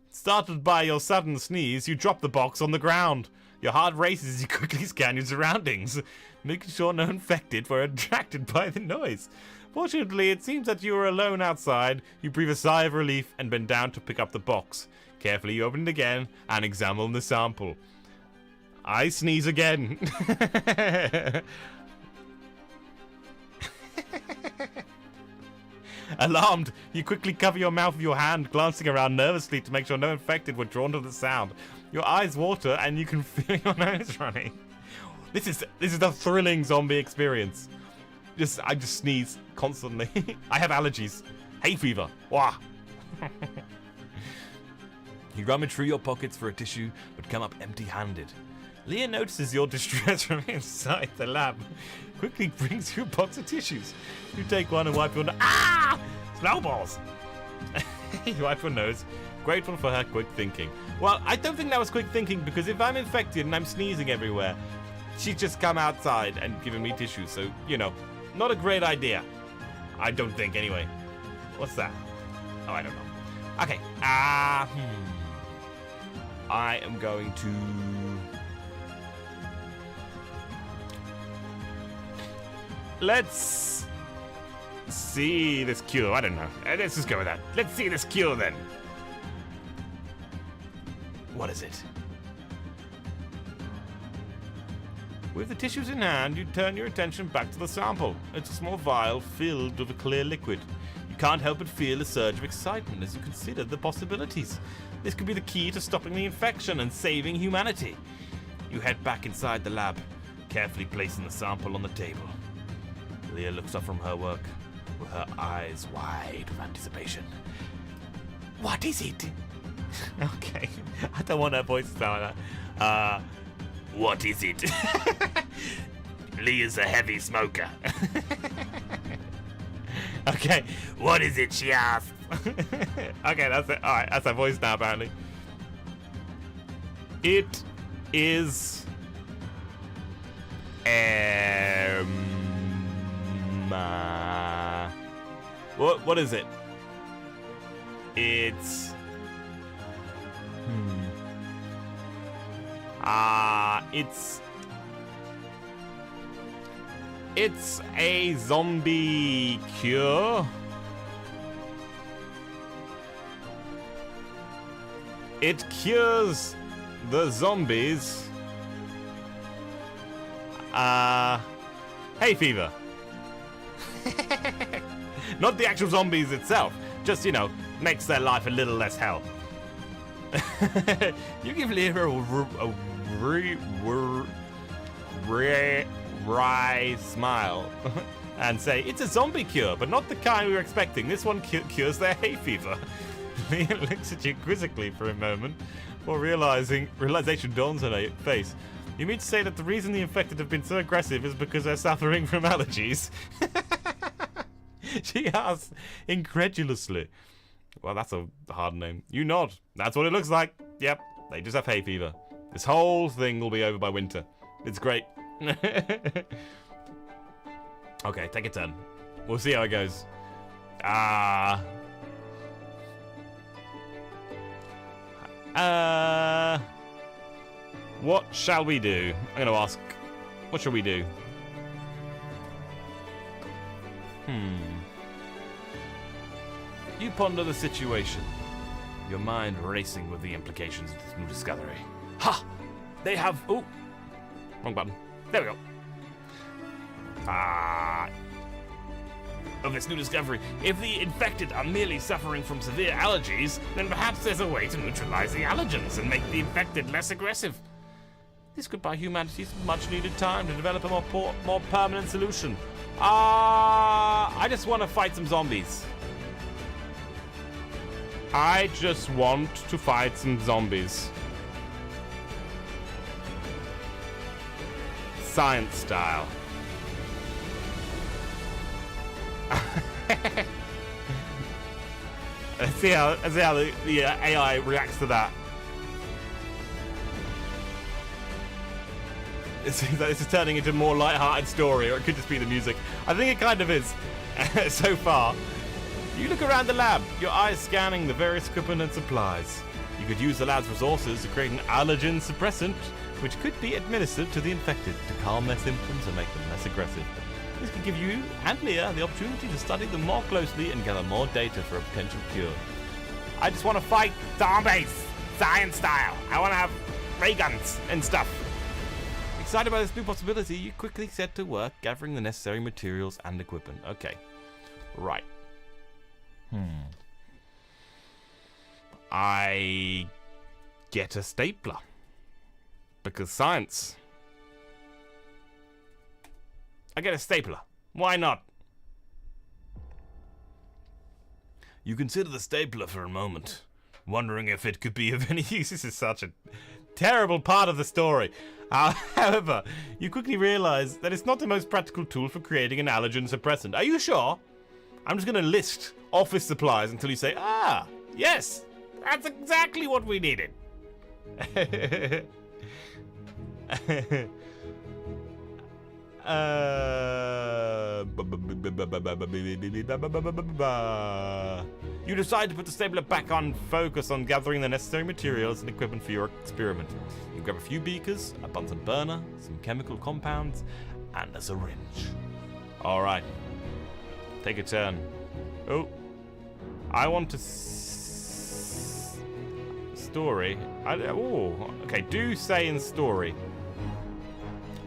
Startled by your sudden sneeze, you drop the box on the ground. Your heart races as you quickly scan your surroundings, making sure no infected were attracted by the noise. Fortunately, it seems that you are alone outside. You breathe a sigh of relief and bend down to pick up the box. Carefully, you open it again and examine the sample. I sneeze again. Alarmed, you quickly cover your mouth with your hand, glancing around nervously to make sure no infected were drawn to the sound. Your eyes water and you can feel your nose running. This is a thrilling zombie experience. I just sneeze constantly. I have allergies. Hay fever. Wah. You rummage through your pockets for a tissue, but come up empty-handed. Leah notices your distress from inside the lab. Quickly brings you a box of tissues. You take one and wipe your nose. Ah! Snowballs! You wipe your nose, grateful for her quick thinking. Well, I don't think that was quick thinking, because if I'm infected and I'm sneezing everywhere, she's just come outside and given me tissues, so, you know, not a great idea. I don't think, anyway. What's that? Oh, I don't know. Okay. I am going to... Let's see this cure. I don't know. Let's just go with that. Let's see this cure then. What is it? With the tissues in hand, you turn your attention back to the sample. It's a small vial filled with a clear liquid. You can't help but feel a surge of excitement as you consider the possibilities. This could be the key to stopping the infection and saving humanity. You head back inside the lab, carefully placing the sample on the table. Leah looks up from her work with her eyes wide with anticipation. What is it? Okay, I don't want her voice to sound like that. What is it? Leah's a heavy smoker. Okay, what is it, she asks. Okay, that's it. Alright, that's her voice now, apparently. It is... What is it? It's... It's a zombie cure. It cures the zombies. Hay fever. Not the actual zombies itself. Just, you know, makes their life a little less hell. You give Leah a wry smile and say, it's a zombie cure, but not the kind we were expecting. This one cures their hay fever. Leah looks at you quizzically for a moment, before realization dawns on her face. You mean to say that the reason the infected have been so aggressive is because they're suffering from allergies? She asks incredulously. Well, that's a hard name. You nod. That's what it looks like. Yep, they just have hay fever. This whole thing will be over by winter. It's great. Okay, take a turn. We'll see how it goes. What shall we do? I'm gonna ask. What shall we do? You ponder the situation, your mind racing with the implications of this new discovery. Ha! They have... Oh! Wrong button. There we go. Of this new discovery. If the infected are merely suffering from severe allergies, then perhaps there's a way to neutralize the allergens and make the infected less aggressive. This could buy humanity some much-needed time to develop a more permanent solution. I just want to fight some zombies. I just want to fight some zombies. Science style. Let's see how the AI reacts to that. It seems like this is turning into a more light-hearted story, or it could just be the music. I think it kind of is, so far. You look around the lab, your eyes scanning the various equipment and supplies. You could use the lab's resources to create an allergen suppressant, which could be administered to the infected to calm their symptoms and make them less aggressive. This could give you and Leah the opportunity to study them more closely and gather more data for a potential cure. I just want to fight zombies, science style. I want to have ray guns and stuff. Excited by this new possibility, you quickly set to work gathering the necessary materials and equipment. Okay, right. I get a stapler. Because science. I get a stapler. Why not? You consider the stapler for a moment, wondering if it could be of any use. This is such a terrible part of the story. However, you quickly realize that it's not the most practical tool for creating an allergen suppressant. Are you sure? I'm just going to list office supplies until you say, yes, that's exactly what we needed. You decide to put the stapler back on, focus on gathering the necessary materials and equipment for your experiment. You grab a few beakers, a Bunsen burner, some chemical compounds, and a syringe. Alright. Take a turn. Oh. I want to... story. Okay, do say in story.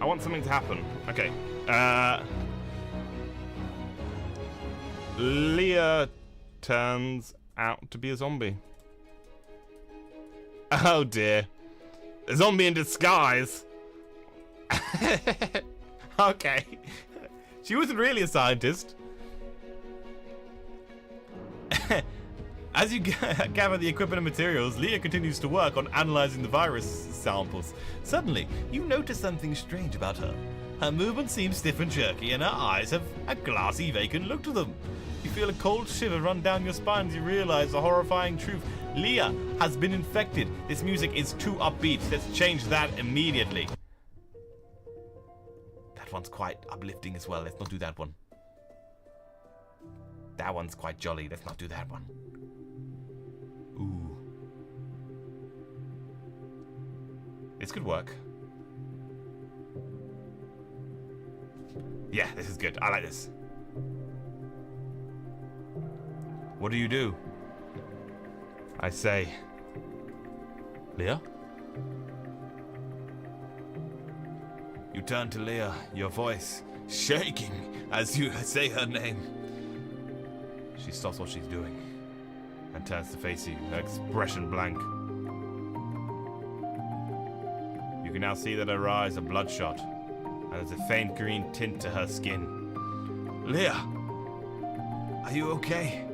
I want something to happen. Okay. Leah turns out to be a zombie. Oh dear. A zombie in disguise. Okay. She wasn't really a scientist. As you gather the equipment and materials, Leah continues to work on analyzing the virus samples. Suddenly, you notice something strange about her. Her movements seem stiff and jerky, and her eyes have a glassy, vacant look to them. You feel a cold shiver run down your spine as you realize the horrifying truth. Leah has been infected. This music is too upbeat. Let's change that immediately. That one's quite uplifting as well. Let's not do that one. That one's quite jolly. Let's not do that one. Ooh. This could work. Yeah, this is good. I like this. What do you do? I say, Leah? You turn to Leah, your voice shaking as you say her name. She stops what she's doing and turns to face you, her expression blank. You can now see that her eyes are bloodshot, and there's a faint green tint to her skin. Leah, are you okay?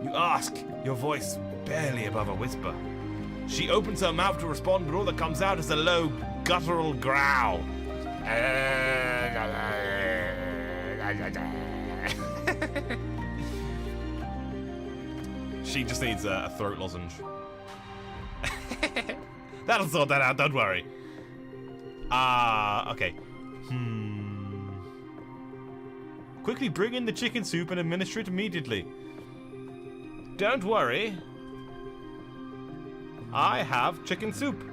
You ask, your voice barely above a whisper. She opens her mouth to respond, but all that comes out is a low, guttural growl. She just needs a throat lozenge. That'll sort that out, don't worry. Okay. Quickly bring in the chicken soup and administer it immediately. Don't worry. I have chicken soup.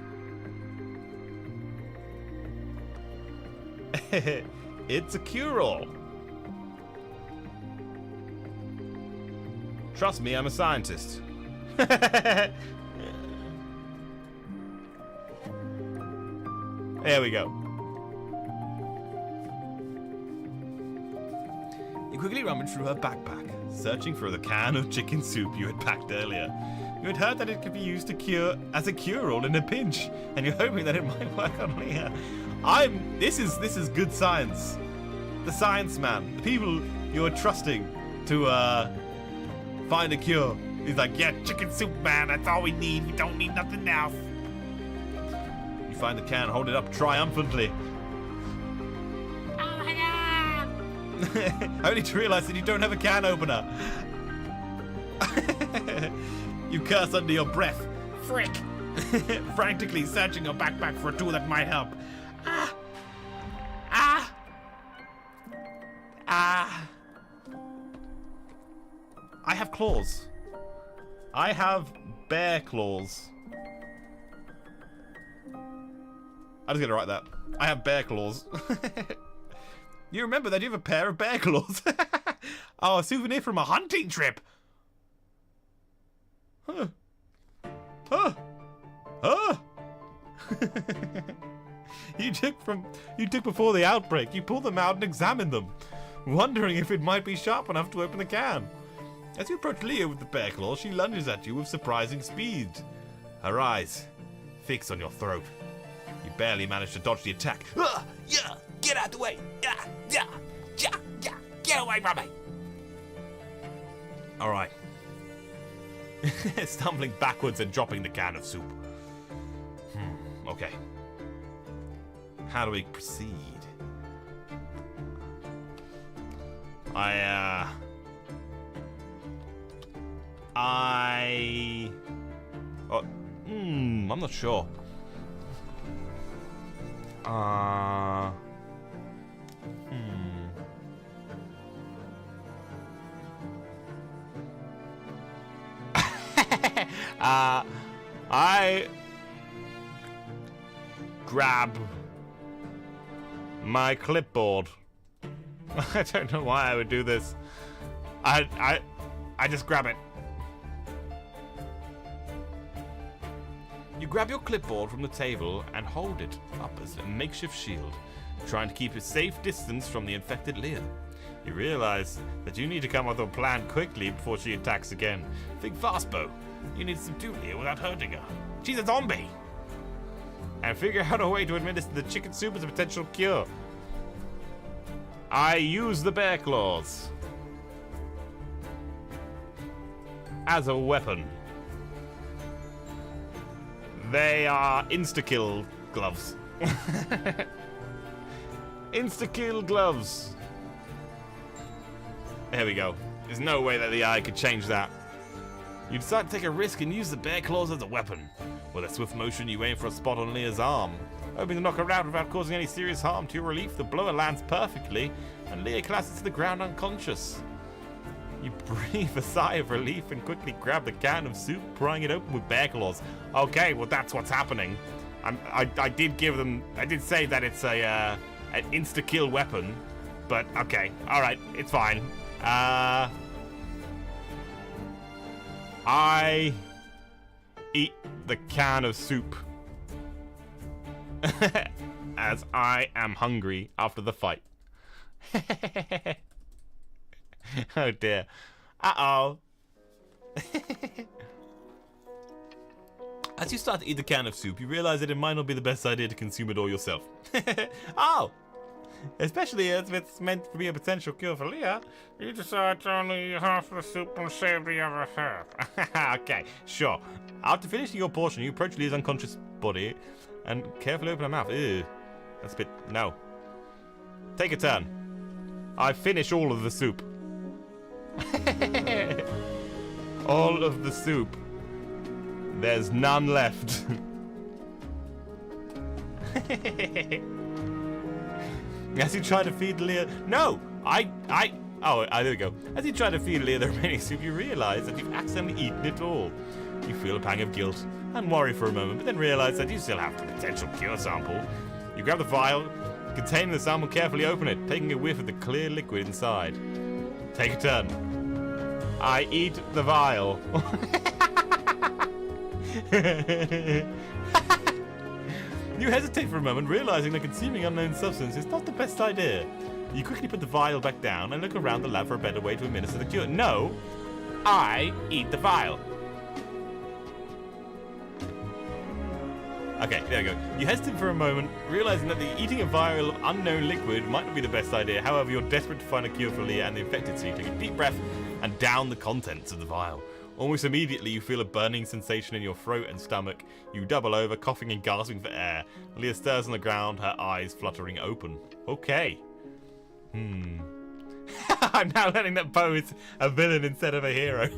It's a cure-all. Trust me, I'm a scientist. There we go. You quickly rummage through her backpack, searching for the can of chicken soup you had packed earlier. You had heard that it could be used to as a cure-all in a pinch, and you're hoping that it might work on Leah. This is good science. The science man, the people you're trusting to find a cure. He's like, yeah, chicken soup, man. That's all we need. We don't need nothing else. You find the can, hold it up triumphantly. Oh my god! Only to realize that you don't have a can opener. You curse under your breath. Frick! Frantically searching your backpack for a tool that might help. I have claws. I have bear claws. I'm just gonna write that. I have bear claws. You remember that you have a pair of bear claws? Oh, a souvenir from a hunting trip. Huh. Huh. Huh. You took before the outbreak. You pulled them out and examined them, wondering if it might be sharp enough to open the can. As you approach Leah with the bear claw, she lunges at you with surprising speed. Her eyes fix on your throat. You barely manage to dodge the attack. Yeah, get out the way. Yeah, get away from me. All right. Stumbling backwards and dropping the can of soup. Okay. How do we proceed? I'm not sure. I grab my clipboard. I don't know why I would do this. I just grab it. You grab your clipboard from the table and hold it up as a makeshift shield, trying to keep a safe distance from the infected Leah. You realize that you need to come up with a plan quickly before she attacks again. Think fast, Bo. You need to subdue Leah without hurting her. She's a zombie! And figure out a way to administer the chicken soup as a potential cure. I use the bear claws as a weapon. They are insta-kill gloves. Insta-kill gloves. There we go. There's no way that the eye could change that. You decide to take a risk and use the bear claws as a weapon. With a swift motion, you aim for a spot on Leah's arm. Hoping to knock her out without causing any serious harm. To your relief, the blower lands perfectly, and Leah collapses to the ground unconscious. You breathe a sigh of relief and quickly grab the can of soup, prying it open with bear claws. Okay, well that's what's happening. I did say that it's an insta-kill weapon, but okay, all right, it's fine. I eat the can of soup as I am hungry after the fight. Oh dear. Uh-oh. As you start to eat the can of soup, you realize that it might not be the best idea to consume it all yourself. Oh! Especially as it's meant to be a potential cure for Leah. You decide to only eat half the soup and save the other half. Okay, sure. After finishing your portion, you approach Leah's unconscious body and carefully open her mouth. Ew. That's a bit... No. Take a turn. I finish all of the soup. All of the soup. There's none left. As you try to feed Leah... No! Oh, there we go. As you try to feed Leah the remaining soup, you realize that you've accidentally eaten it all. You feel a pang of guilt and worry for a moment, but then realize that you still have the potential cure sample. You grab the vial containing the sample, carefully open it, taking a whiff of the clear liquid inside. Take a turn. I eat the vial. You hesitate for a moment, realizing that consuming unknown substance is not the best idea. You quickly put the vial back down and look around the lab for a better way to administer the cure. No, I eat the vial. Okay, there we go. You hesitate for a moment, realizing that eating a vial of unknown liquid might not be the best idea. However, you're desperate to find a cure for Leah and the infected, so you take a deep breath and down the contents of the vial. Almost immediately, you feel a burning sensation in your throat and stomach. You double over, coughing and gasping for air. Leah stirs on the ground, her eyes fluttering open. Okay. I'm now learning that Poe is a villain instead of a hero.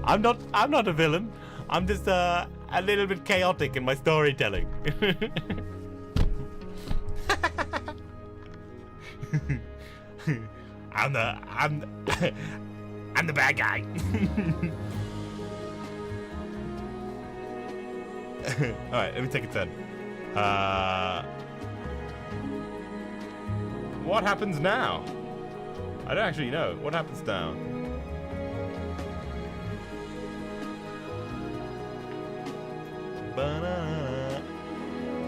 I'm not a villain. I'm just a little bit chaotic in my storytelling. I'm the bad guy. Alright, let me take a turn. What happens now? I don't actually know. What happens now?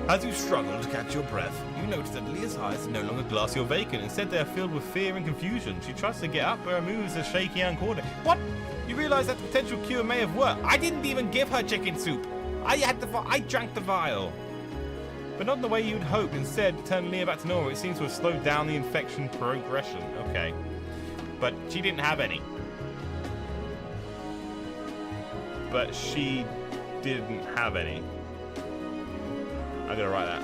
As you struggle to catch your breath, you notice that Leah's eyes are no longer glassy or vacant. Instead, they are filled with fear and confusion. She tries to get up, but her moves are shaky and uncoordinated. What? You realize that the potential cure may have worked. I didn't even give her chicken soup. I drank the vial. But not in the way you'd hope. Instead, turning Leah back to normal, it seems to have slowed down the infection progression. Okay. But she didn't have any. But she didn't have any. I gotta write that.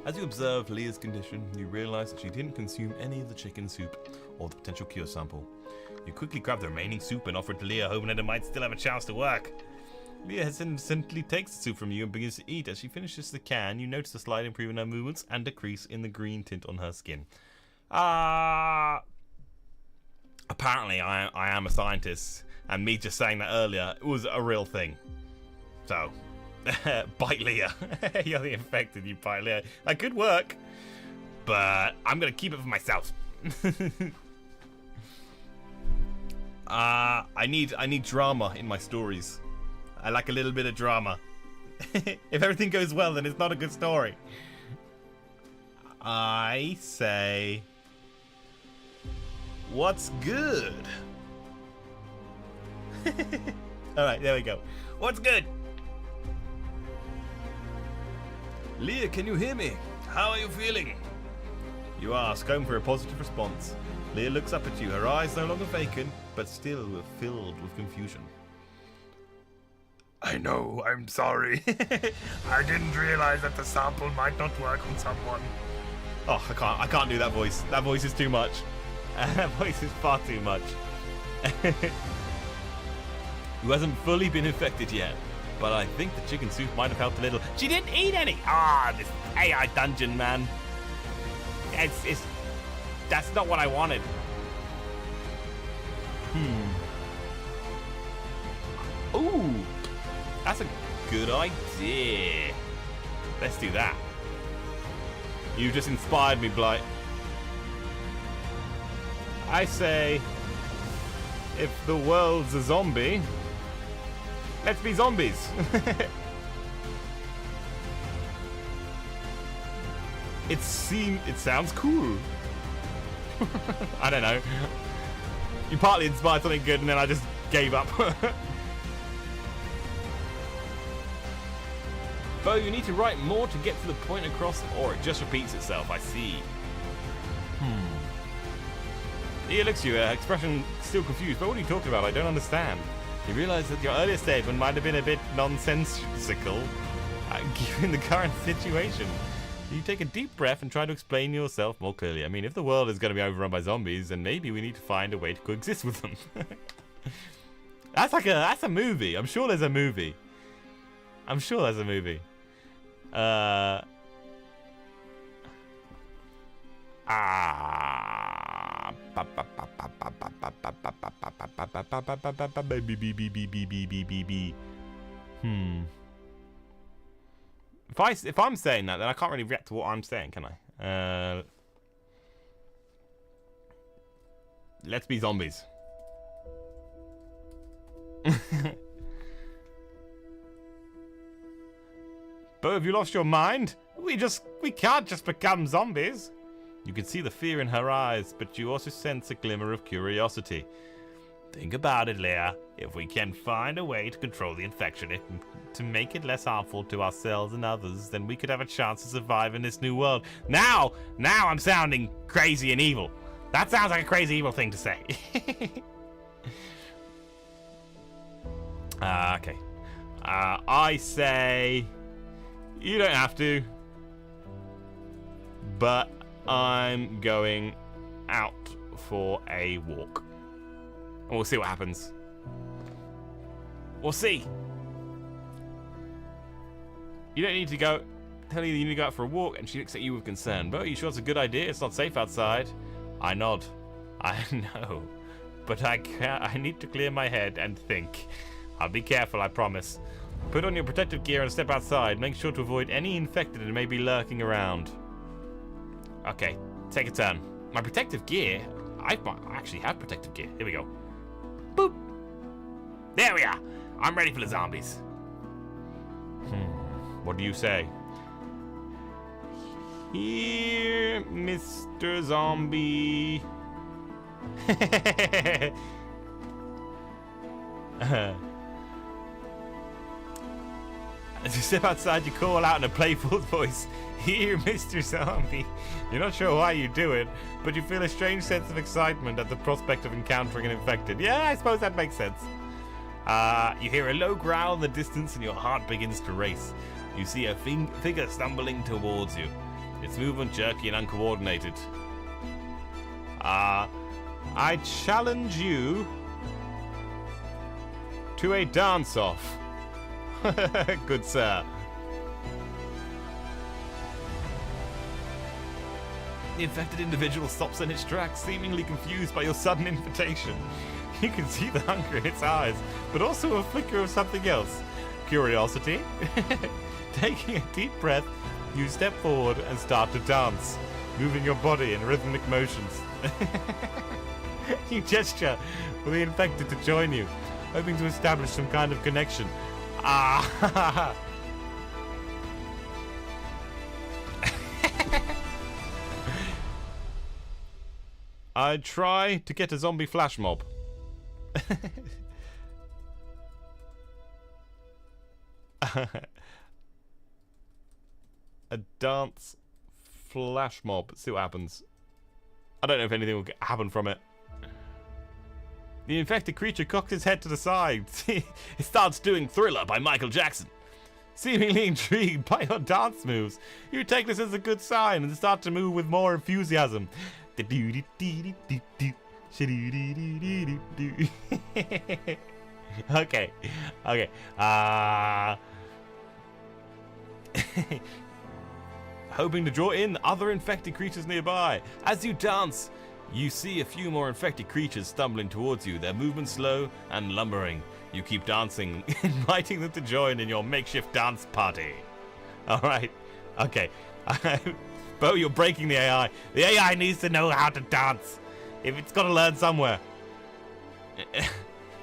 As you observe Leah's condition, you realize that she didn't consume any of the chicken soup or the potential cure sample. You quickly grab the remaining soup and offer it to Leah, hoping that it might still have a chance to work. Leah hesitantly takes the soup from you and begins to eat. As she finishes the can, you notice a slight improvement in her movements and decrease in the green tint on her skin. Apparently I am a scientist, and me just saying that earlier was a real thing. So, bite Leah. You're the infected, you bite Leah. That could work, but I'm gonna keep it for myself. I need drama in my stories. I like a little bit of drama. If everything goes well, then it's not a good story. I say, what's good? Alright, there we go. What's good? Leah, can you hear me? How are you feeling? You ask, hoping for a positive response. Leah looks up at you, her eyes no longer vacant, but still filled with confusion. I know, I'm sorry. I didn't realize that the sample might not work on someone. Oh, I can't do that voice. That voice is too much. That voice is far too much. Who hasn't fully been infected yet, but I think the chicken soup might have helped a little. She didn't eat any! This AI dungeon, man. That's not what I wanted. Ooh, that's a good idea. Let's do that. You just inspired me, Blight. I say, if the world's a zombie, let's be zombies. It sounds cool. I don't know. You partly inspired something good, and then I just gave up. Bo, you need to write more to get to the point across, or it just repeats itself. I see. He looks at you, expression still confused. But what are you talking about? I don't understand. You realise that your earlier statement might have been a bit nonsensical, given the current situation. You take a deep breath and try to explain yourself more clearly. I mean, if the world is going to be overrun by zombies, then maybe we need to find a way to coexist with them. That's a movie. I'm sure there's a movie. I'm sure there's a movie. If I'm saying that, then I can't really react to what I'm saying, can I? Let's be zombies. But have you lost your mind? We can't just become zombies. You can see the fear in her eyes, but you also sense a glimmer of curiosity. Think about it, Leah. If we can find a way to control the infection, to make it less harmful to ourselves and others, then we could have a chance to survive in this new world. Now I'm sounding crazy and evil. That sounds like a crazy evil thing to say. Okay. I say you don't have to, but I'm going out for a walk. And we'll see what happens. We'll see. You don't need to go. Tell you need to go out for a walk, and she looks at you with concern. But are you sure it's a good idea? It's not safe outside. I nod. I know. But I need to clear my head and think. I'll be careful, I promise. Put on your protective gear and step outside. Make sure to avoid any infected that may be lurking around. Okay, take a turn. My protective gear? I actually have protective gear. Here we go. Boop. There we are. I'm ready for the zombies. What do you say? Here, Mr. Zombie. As you step outside, you call out in a playful voice, "Here, Mr. Zombie." You're not sure why you do it, but you feel a strange sense of excitement at the prospect of encountering an infected. Yeah, I suppose that makes sense. You hear a low growl in the distance and your heart begins to race. You see a figure stumbling towards you. Its movement jerky and uncoordinated. I challenge you to a dance-off. Good sir. The infected individual stops in its tracks, seemingly confused by your sudden invitation. You can see the hunger in its eyes, but also a flicker of something else. Curiosity? Taking a deep breath, you step forward and start to dance, moving your body in rhythmic motions. You gesture for the infected to join you, hoping to establish some kind of connection. I try to get a zombie flash mob. A dance flash mob. See what happens. I don't know if anything will happen from it. The infected creature cocks its head to the side. It starts doing Thriller by Michael Jackson. Seemingly intrigued by your dance moves, you take this as a good sign and start to move with more enthusiasm. Okay. Hoping to draw in other infected creatures nearby. As you dance, you see a few more infected creatures stumbling towards you, their movement slow and lumbering. You keep dancing, inviting them to join in your makeshift dance party. Alright, okay. Bo, you're breaking the AI. The AI needs to know how to dance. If it's got to learn somewhere.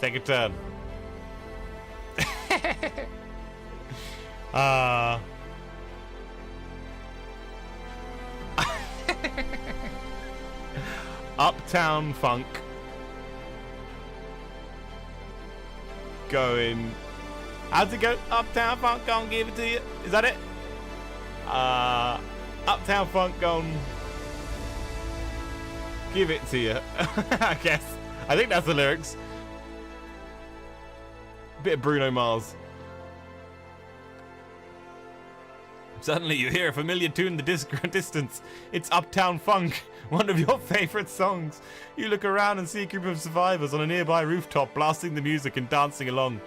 Take a turn. Uptown Funk. going. How's it go? Uptown Funk, gonna give it to you. Is that it? Uptown Funk, gonna give it to you. I guess. I think that's the lyrics. Bit of Bruno Mars. Suddenly you hear a familiar tune in the distance. It's Uptown Funk, one of your favorite songs. You look around and see a group of survivors on a nearby rooftop blasting the music and dancing along.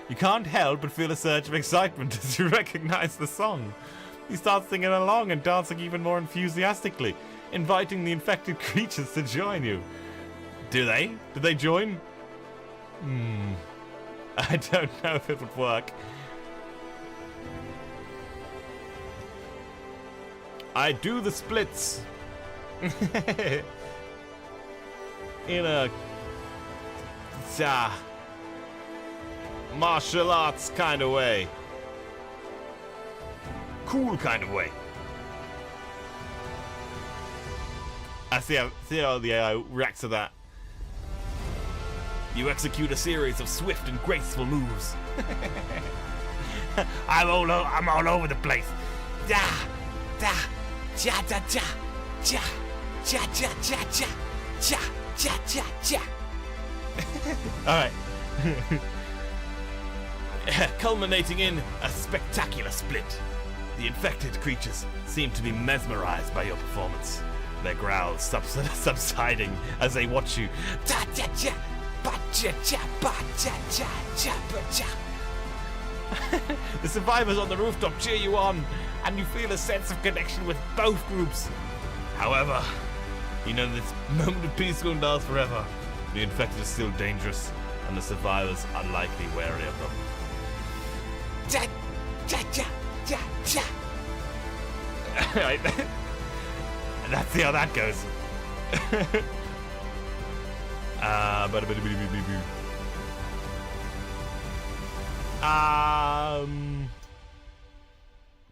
You can't help but feel a surge of excitement as you recognize the song. You start singing along and dancing even more enthusiastically, inviting the infected creatures to join you. Do they? Do they join? I don't know if it would work. I do the splits in a martial arts kind of way. Cool kind of way. I see how the AI reacts to that. You execute a series of swift and graceful moves. I'm all over the place. Da, da, ja, da, ja, ja, ja, ja, ja, ja, ja, ja, ja, ja. All right. Culminating in a spectacular split. The infected creatures seem to be mesmerized by your performance. Their growls subsiding as they watch you. Da, ja, ja. The survivors on the rooftop cheer you on, and you feel a sense of connection with both groups. However, you know this moment of peace won't last forever. The infected are still dangerous, and the survivors are likely wary of them. Right. Let's see how that goes.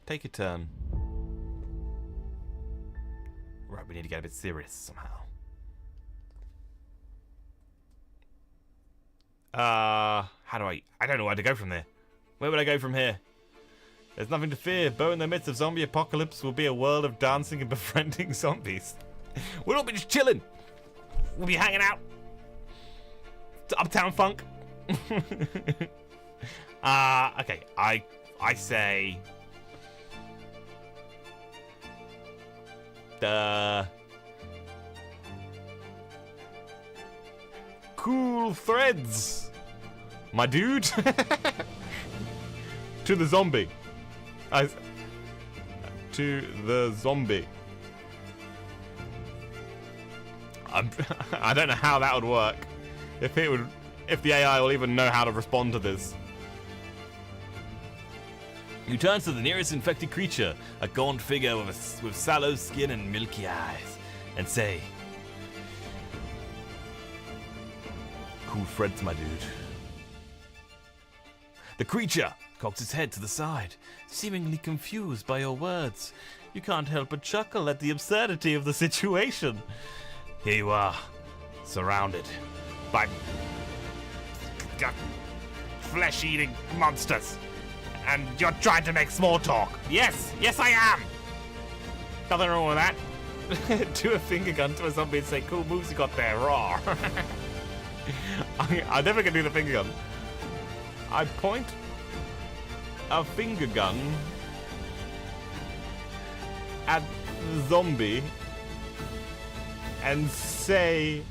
Take a turn. Right, we need to get a bit serious somehow. How do I don't know where to go from there. Where would I go from here? There's nothing to fear. Bo, in the midst of zombie apocalypse, will be a world of dancing and befriending zombies. We'll all be just chilling. We'll be hanging out. Uptown Funk. Okay. I say the cool threads, my dude. To the zombie. To the zombie. I don't know how that would work. If the AI will even know how to respond to this. You turn to the nearest infected creature, a gaunt figure with sallow skin and milky eyes, and say, "Cool threads, my dude." The creature cocks its head to the side, seemingly confused by your words. You can't help but chuckle at the absurdity of the situation. Here you are, surrounded by flesh-eating monsters, and you're trying to make small talk. Yes, I am. Nothing wrong with that. Do a finger gun to a zombie and say, "Cool moves you got there, raw." I'm never gonna do the finger gun. I point a finger gun at the zombie and say,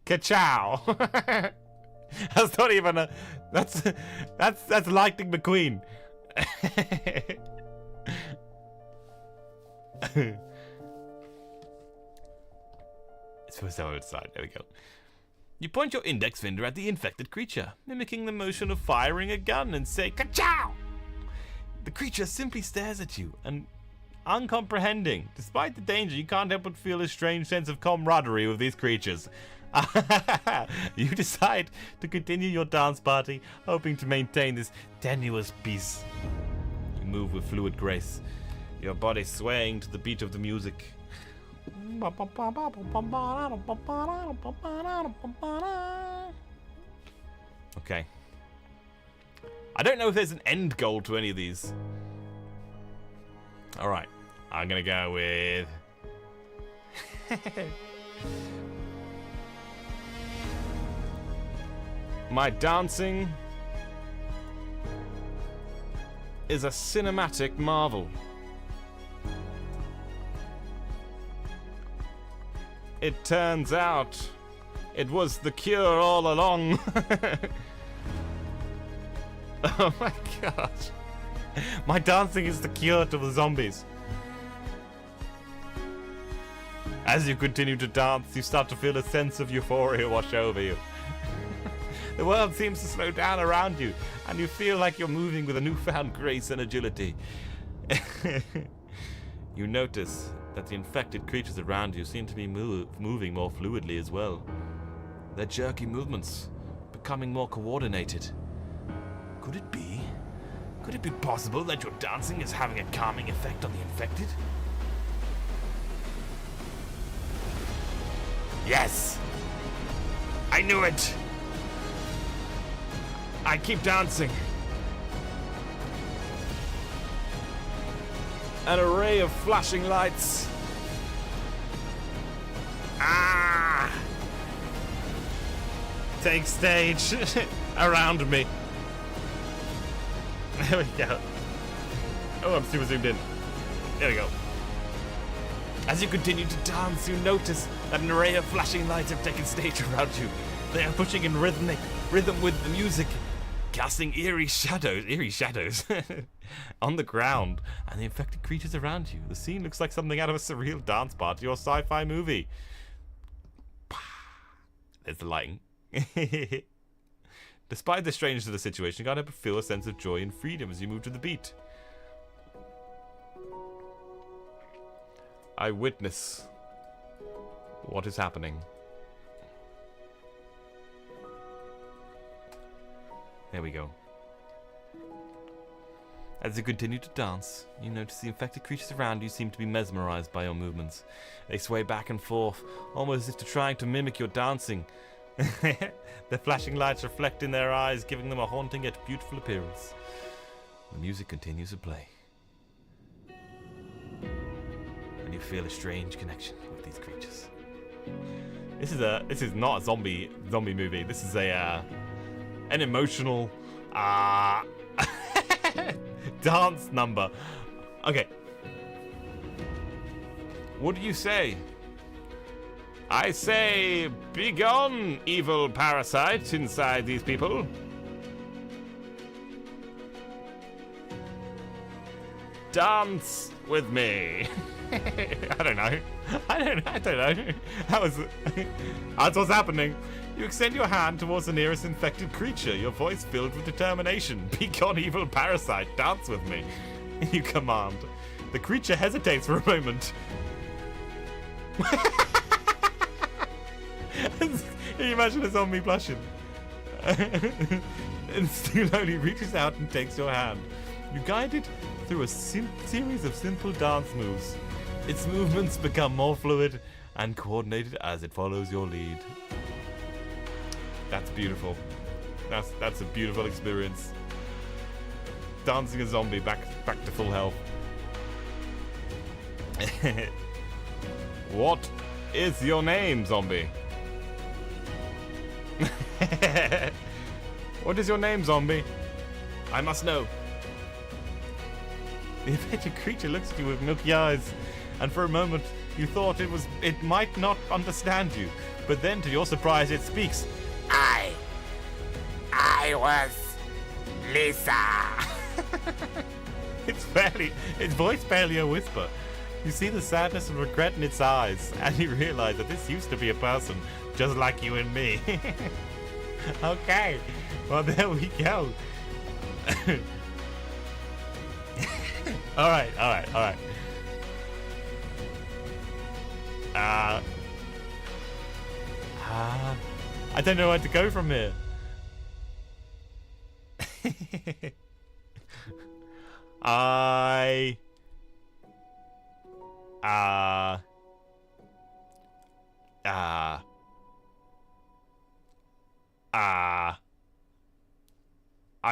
"Ka-chow." That's not even a. That's Lightning McQueen. It's supposed to have its side. There we go. You point your index finger at the infected creature, mimicking the motion of firing a gun, and say, "Ka-chow!" The creature simply stares at you, and uncomprehending. Despite the danger, you can't help but feel a strange sense of camaraderie with these creatures. You decide to continue your dance party, hoping to maintain this tenuous peace. You move with fluid grace, your body swaying to the beat of the music. Okay. I don't know if there's an end goal to any of these. Alright. I'm gonna go with... My dancing is a cinematic marvel. It turns out it was the cure all along. Oh my gosh. My dancing is the cure to the zombies. As you continue to dance, you start to feel a sense of euphoria wash over you. The world seems to slow down around you, and you feel like you're moving with a newfound grace and agility. You notice that the infected creatures around you seem to be moving more fluidly as well. Their jerky movements becoming more coordinated. Could it be? Could it be possible that your dancing is having a calming effect on the infected? Yes! I knew it! I keep dancing. An array of flashing lights. Take stage around me. There we go. Oh, I'm super zoomed in. There we go. As you continue to dance, you notice that an array of flashing lights have taken stage around you. They are pushing in rhythm with the music, casting eerie shadows on the ground and the infected creatures around you. The scene looks like something out of a surreal dance party or sci-fi movie. There's the lighting. Despite the strangeness of the situation, you can't help but feel a sense of joy and freedom as you move to the beat. I witness what is happening. There we go. As you continue to dance, you notice the infected creatures around you seem to be mesmerized by your movements. They sway back and forth, almost as if trying to mimic your dancing. The flashing lights reflect in their eyes, giving them a haunting yet beautiful appearance. The music continues to play. And you feel a strange connection with these creatures. This is not a zombie movie. This is an emotional dance number. Okay. What do you say? I say, begone, evil parasite inside these people. Dance with me. I don't know. That's what's happening. You extend your hand towards the nearest infected creature, your voice filled with determination. Begone, evil parasite, dance with me. You command. The creature hesitates for a moment. Can you imagine a zombie blushing? And slowly reaches out and takes your hand. You guide it through a series of simple dance moves. Its movements become more fluid and coordinated as it follows your lead. That's beautiful. That's a beautiful experience. Dancing a zombie back to full health. What is your name, zombie? What is your name, zombie? I must know. The infected creature looks at you with milky eyes, and for a moment you thought it might not understand you, but then to your surprise it speaks. I was Lisa. Its voice barely a whisper. You see the sadness and regret in its eyes, and you realize that this used to be a person just like you and me. Okay, well there we go. All right. I don't know where to go from here.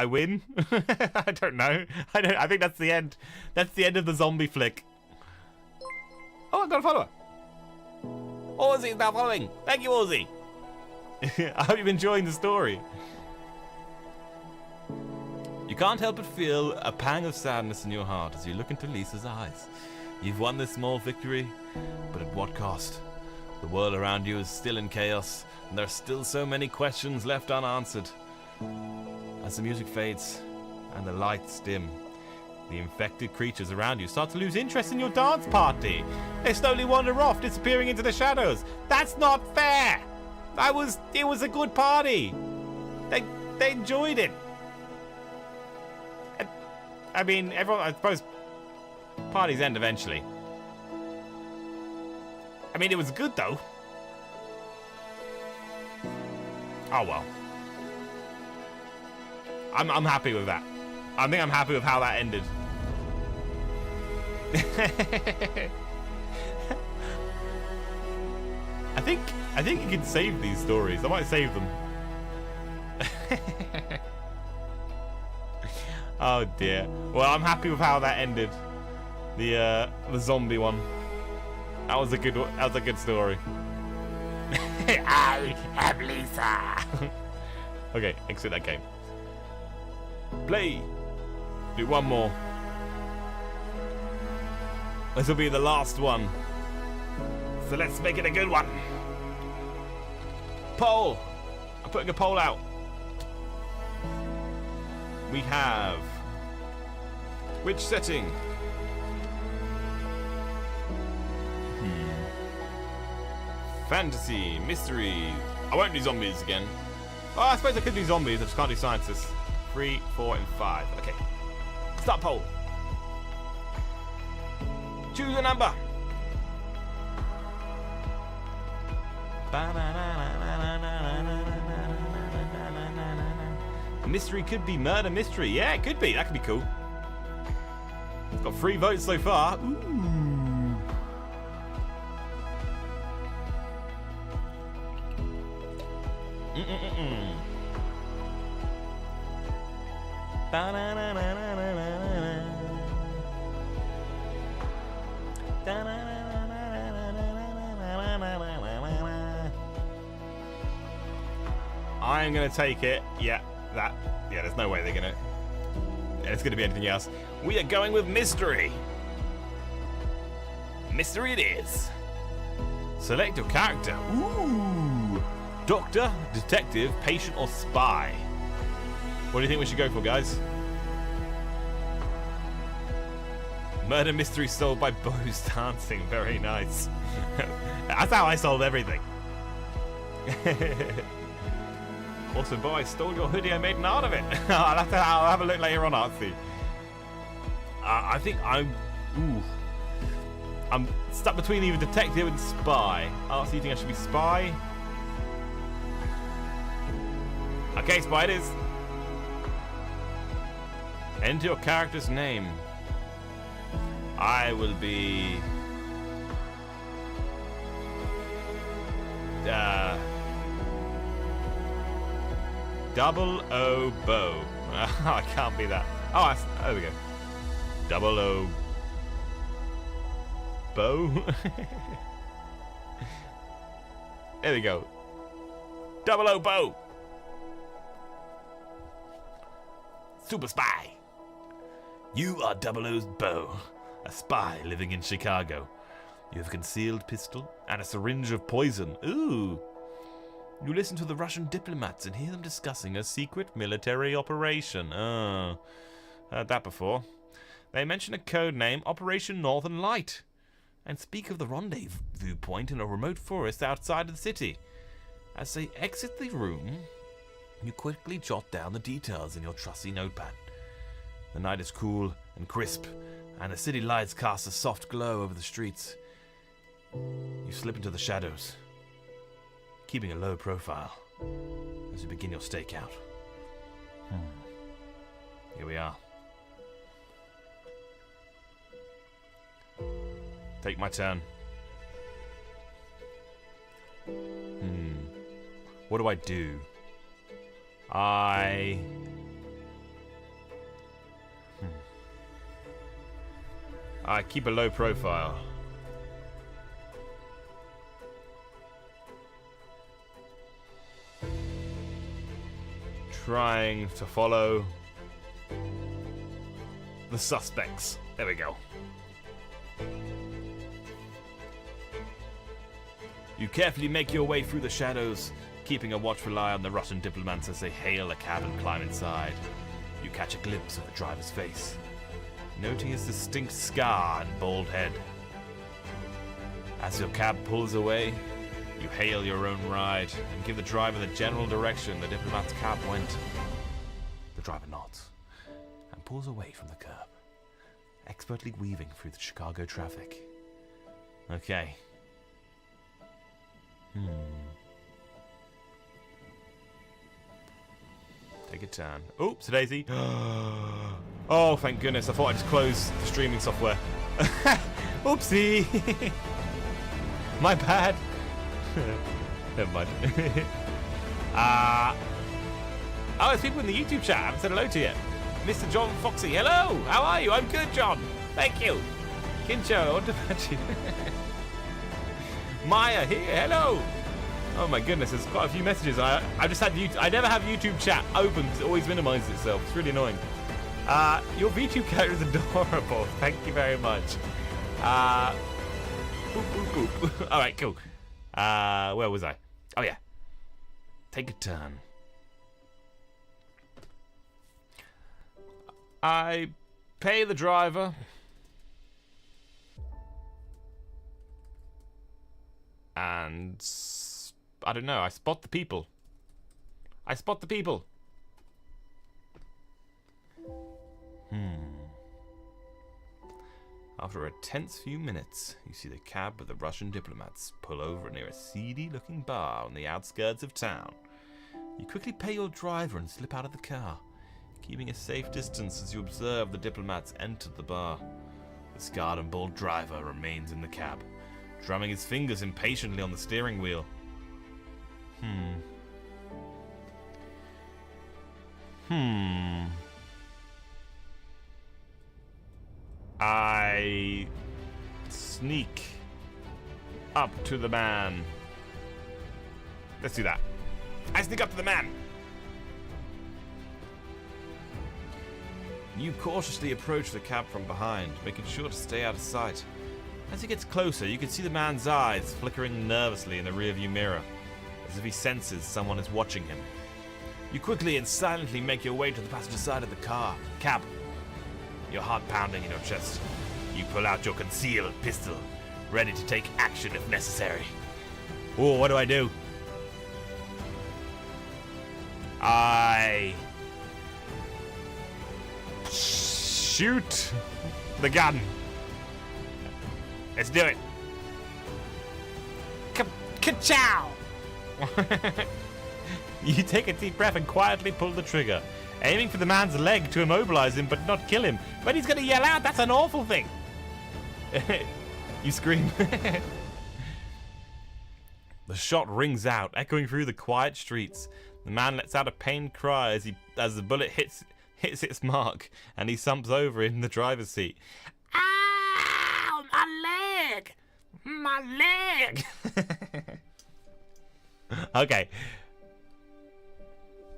I win. I don't know. I think that's the end. That's the end of the zombie flick. Oh, I got a follower. Ozzy's now following. Thank you, Ozzy. I hope you're enjoying the story. You can't help but feel a pang of sadness in your heart as you look into Lisa's eyes. You've won this small victory, but at what cost? The world around you is still in chaos, and there are still so many questions left unanswered. As the music fades and the lights dim, the infected creatures around you start to lose interest in your dance party. They slowly wander off, disappearing into the shadows. That's not fair! It was a good party. They enjoyed it. I mean, everyone, I suppose parties end eventually. I mean, it was good though. Oh well. I'm happy with that. I think I'm happy with how that ended. I think you can save these stories. I might save them. Oh dear. Well, I'm happy with how that ended. The zombie one. That was a good story. I am Lisa. Okay, exit that game. Play. Do one more. This will be the last one. So let's make it a good one. Poll. I'm putting a poll out. We have which setting? Fantasy, mystery. I won't do zombies again. Oh, I suppose I could do zombies. I just can't do scientists. 3, 4, and 5. Okay. Start poll. Choose a number. Mystery could be murder mystery. Yeah, it could be. That could be cool. It's got 3 votes so far. Ooh. I'm gonna take it. Yeah, that. Yeah, there's no way they're gonna. It's gonna be anything else. We are going with mystery. Mystery it is. Select your character. Ooh. Doctor, detective, patient, or spy. What do you think we should go for, guys? Murder mystery solved by bows dancing. Very nice. That's how I solved everything. Also, boy, I stole your hoodie. I made an art of it. I'll have a look later on, Artsy. I think I'm stuck between either detective and spy. Artsy, you think I should be spy? Okay, spy it is. Enter your character's name. I will be... Double O Bow. I can't be that. Oh, there we go. Double O Bow. There we go. Double O Bow. Super spy. You are Double O's Bow, a spy living in Chicago. You have a concealed pistol and a syringe of poison. Ooh. You listen to the Russian diplomats and hear them discussing a secret military operation. Oh, heard that before. They mention a code name, Operation Northern Light, and speak of the rendezvous point in a remote forest outside of the city. As they exit the room, you quickly jot down the details in your trusty notepad. The night is cool and crisp, and the city lights cast a soft glow over the streets. You slip into the shadows, keeping a low profile as you begin your stakeout. Here we are. Take my turn. What do? I I keep a low profile. Trying to follow the suspects. There we go. You carefully make your way through the shadows, keeping a watchful eye on the Russian diplomats as they hail a cab and climb inside. You catch a glimpse of the driver's face, noting his distinct scar and bald head. As your cab pulls away, you hail your own ride and give the driver the general direction the diplomat's cab went. The driver nods and pulls away from the curb, expertly weaving through the Chicago traffic. Okay. Take a turn. Oops, Daisy. Oh, thank goodness. I thought I just closed the streaming software. Oopsie. My bad. Never mind. Oh, there's people in the YouTube chat. I haven't said hello to you. Mr. John Foxy. Hello. How are you? I'm good, John. Thank you. Kincho, what about you? Maya here. Hello. Oh my goodness, there's quite a few messages. I just had I never have YouTube chat open because it always minimizes itself. It's really annoying. Your VTube character is adorable. Thank you very much. Boop, boop, boop. All right, cool. Where was I? Oh yeah. Take a turn. I pay the driver. And I don't know, I spot the people. I spot the people. After a tense few minutes, you see the cab with the Russian diplomats pull over near a seedy-looking bar on the outskirts of town. You quickly pay your driver and slip out of the car, keeping a safe distance as you observe the diplomats enter the bar. The scarred and bald driver remains in the cab, drumming his fingers impatiently on the steering wheel. I sneak up to the man. Let's do that. I sneak up to the man. You cautiously approach the cab from behind, making sure to stay out of sight. As he gets closer, you can see the man's eyes flickering nervously in the rearview mirror, as if he senses someone is watching him. You quickly and silently make your way to the passenger side of the cab, your heart pounding in your chest. You pull out your concealed pistol, ready to take action if necessary. Oh, what do I do? I shoot the gun. Let's do it. Ka-chow! You take a deep breath and quietly pull the trigger, aiming for the man's leg to immobilize him but not kill him. But he's gonna yell out, that's an awful thing. You scream. The shot rings out, echoing through the quiet streets. The man lets out a pained cry as the bullet hits its mark, and he slumps over in the driver's seat. Ow! My leg! My leg! Okay.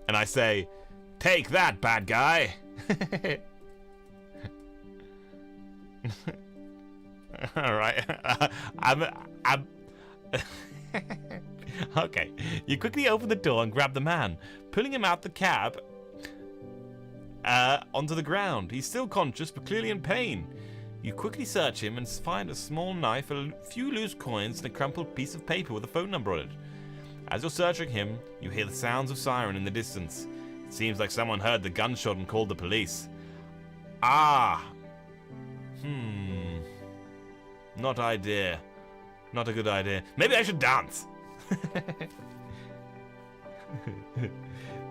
And I say, take that, bad guy. All right. I'm Okay. You quickly open the door and grab the man, pulling him out the cab onto the ground. He's still conscious, but clearly in pain. You quickly search him and find a small knife, a few loose coins, and a crumpled piece of paper with a phone number on it. As you're searching him, you hear the sounds of siren in the distance. It seems like someone heard the gunshot and called the police. Ah! Not idea. Not a good idea. Maybe I should dance.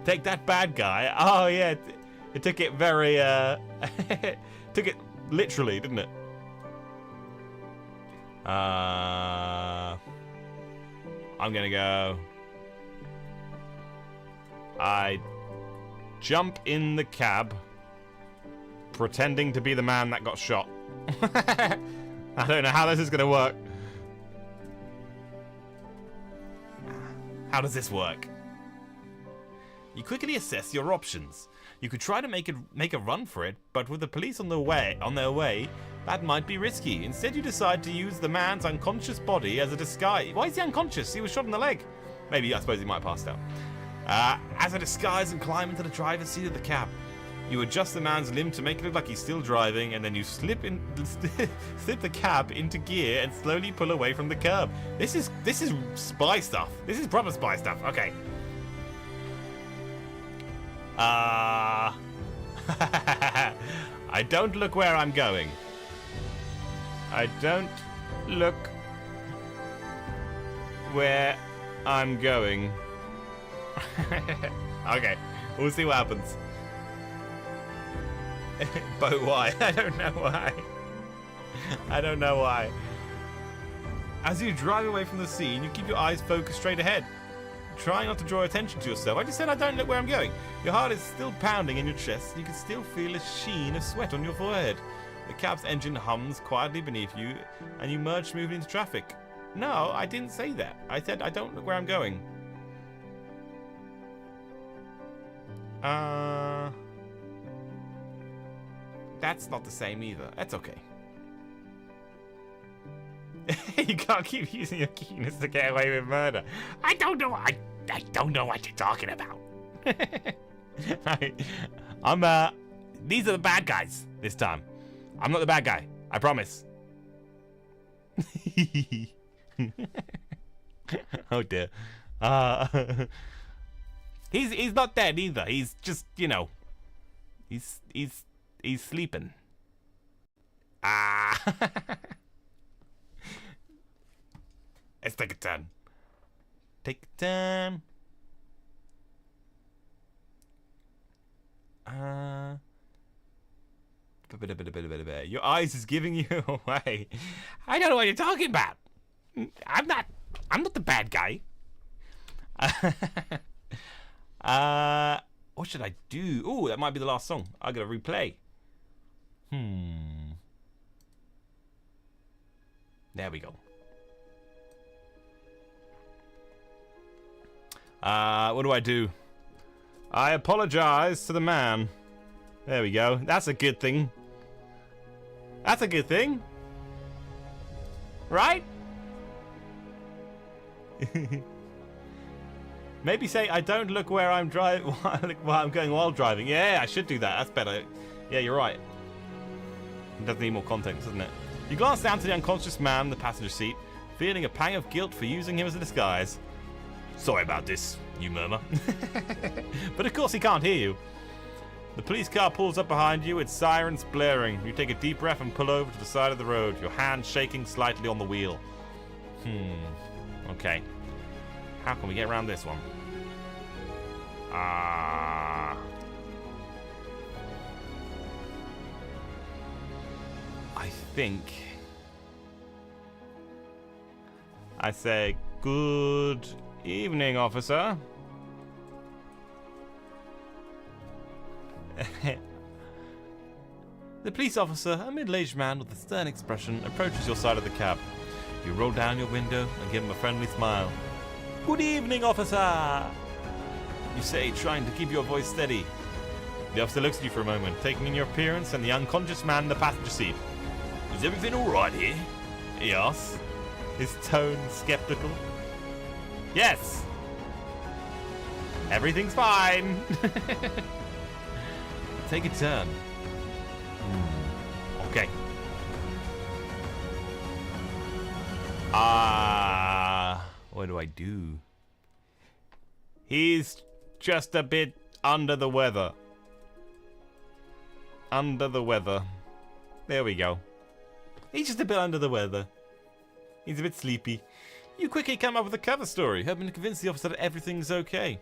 Take that, bad guy. Oh, yeah. It took it very, took it literally, didn't it? I'm gonna go. I jump in the cab, pretending to be the man that got shot. I don't know how this is going to work. How does this work? You quickly assess your options. You could try to make a run for it, but with the police on their way, that might be risky. Instead, you decide to use the man's unconscious body as a disguise. Why is he unconscious? He was shot in the leg. Maybe, I suppose he might have passed out. As a disguise and climb into the driver's seat of the cab. You adjust the man's limb to make it look like he's still driving, and then you slip the cab into gear and slowly pull away from the curb. This is spy stuff. This is proper spy stuff. Okay. I don't look where I'm going. I don't look where I'm going. Okay, we'll see what happens. But why? I don't know why. I don't know why. As you drive away from the scene, you keep your eyes focused straight ahead. Try not to draw attention to yourself. I just said I don't look where I'm going. Your heart is still pounding in your chest. You can still feel a sheen of sweat on your forehead. The cab's engine hums quietly beneath you, and you merge smoothly into traffic. No, I didn't say that. I said I don't look where I'm going. That's not the same either. That's okay. You can't keep using your keenness to get away with murder. I don't know. I don't know what you're talking about. These are the bad guys this time. I'm not the bad guy. I promise. Oh dear. He's not dead either. He's just, you know, he's sleeping. Let's take a turn. Take a turn. Your eyes is giving you away. I don't know what you're talking about. I'm not the bad guy. What should I do? Oh, that might be the last song. I gotta replay. There we go. What do I do? I apologize to the man. There we go. That's a good thing. That's a good thing. Right? Maybe say, I don't look where I'm driving, while I'm going while driving. Yeah, I should do that. That's better. Yeah, you're right. It does need more context, doesn't it? You glance down to the unconscious man in the passenger seat, feeling a pang of guilt for using him as a disguise. Sorry about this, you murmur. But of course he can't hear you. The police car pulls up behind you, its sirens blaring. You take a deep breath and pull over to the side of the road, your hand shaking slightly on the wheel. Okay. How can we get around this one? I think I say, good evening, officer. The police officer, a middle-aged man with a stern expression, approaches your side of the cab. You roll down your window and give him a friendly smile. Good evening, officer! You say, trying to keep your voice steady. The officer looks at you for a moment, taking in your appearance and the unconscious man in the passenger seat. Is everything alright here? He asks, his tone skeptical. Yes! Everything's fine! Take a turn. Okay. What do I do? He's just a bit under the weather. Under the weather. There we go. He's just a bit under the weather. He's a bit sleepy. You quickly come up with a cover story, hoping to convince the officer that everything's okay.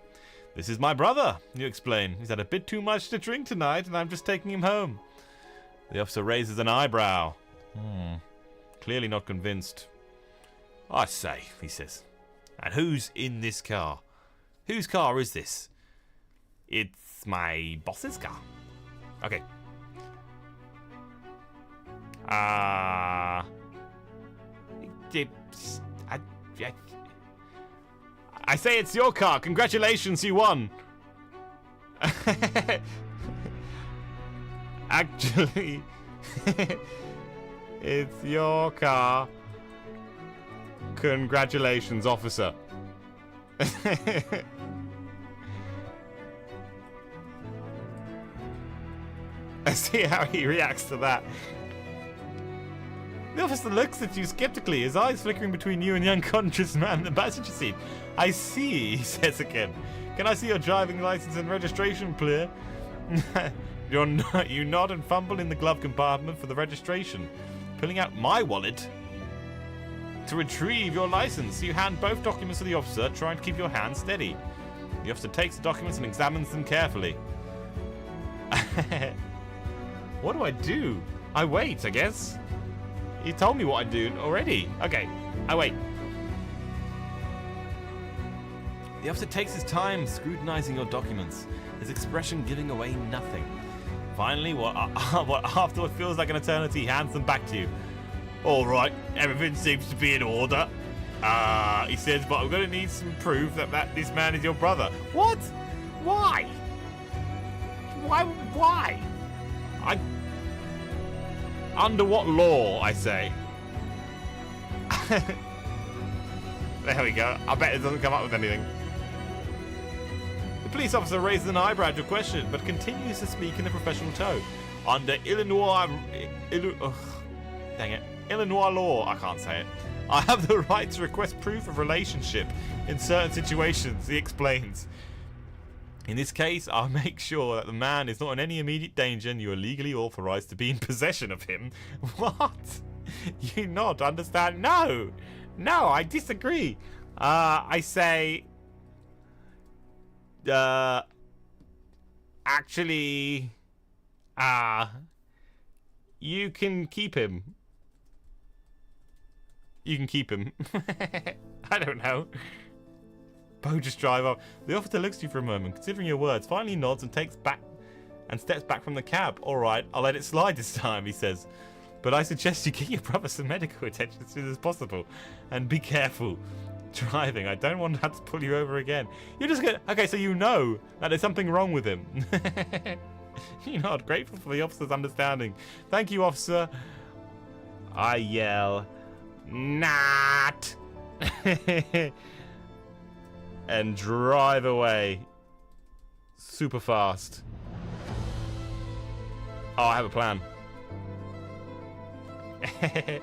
This is my brother, you explain. He's had a bit too much to drink tonight, and I'm just taking him home. The officer raises an eyebrow. Clearly not convinced. I say, he says. And who's in this car? Whose car is this? It's my boss's car. Okay. I say it's your car. Congratulations, you won. Actually, it's your car. Congratulations, officer. I see how he reacts to that. The officer looks at you skeptically, his eyes flickering between you and the unconscious man in the passenger seat. I see, he says again. Can I see your driving license and registration, please? You nod and fumble in the glove compartment for the registration. Pulling out my wallet to retrieve your license. You hand both documents to the officer, trying to keep your hand steady. The officer takes the documents and examines them carefully. What do I do? I wait, I guess. He told me what I'd do already. Okay, I wait. The officer takes his time scrutinizing your documents, his expression giving away nothing. Finally, what after what feels like an eternity, he hands them back to you. All right, everything seems to be in order. He says, but I'm going to need some proof that this man is your brother. What? Why? Why? Under what law, I say? There we go. I bet it doesn't come up with anything. The police officer raises an eyebrow at your question, but continues to speak in a professional tone. Under Illinois law, I can't say it. I have the right to request proof of relationship in certain situations, he explains. In this case, I'll make sure that the man is not in any immediate danger and you are legally authorized to be in possession of him. What? You not understand? No, I disagree. I say, actually, you can keep him. You can keep him. I don't know. Bo just drive off. The officer looks at you for a moment, considering your words, finally nods and steps back from the cab. All right, I'll let it slide this time, he says. But I suggest you get your brother some medical attention as soon as possible. And be careful driving. I don't want to have to pull you over again. You're just gonna... Okay, so you know that there's something wrong with him. You're not grateful for the officer's understanding. Thank you, officer. I yell, not. And drive away super fast. Oh, I have a plan. The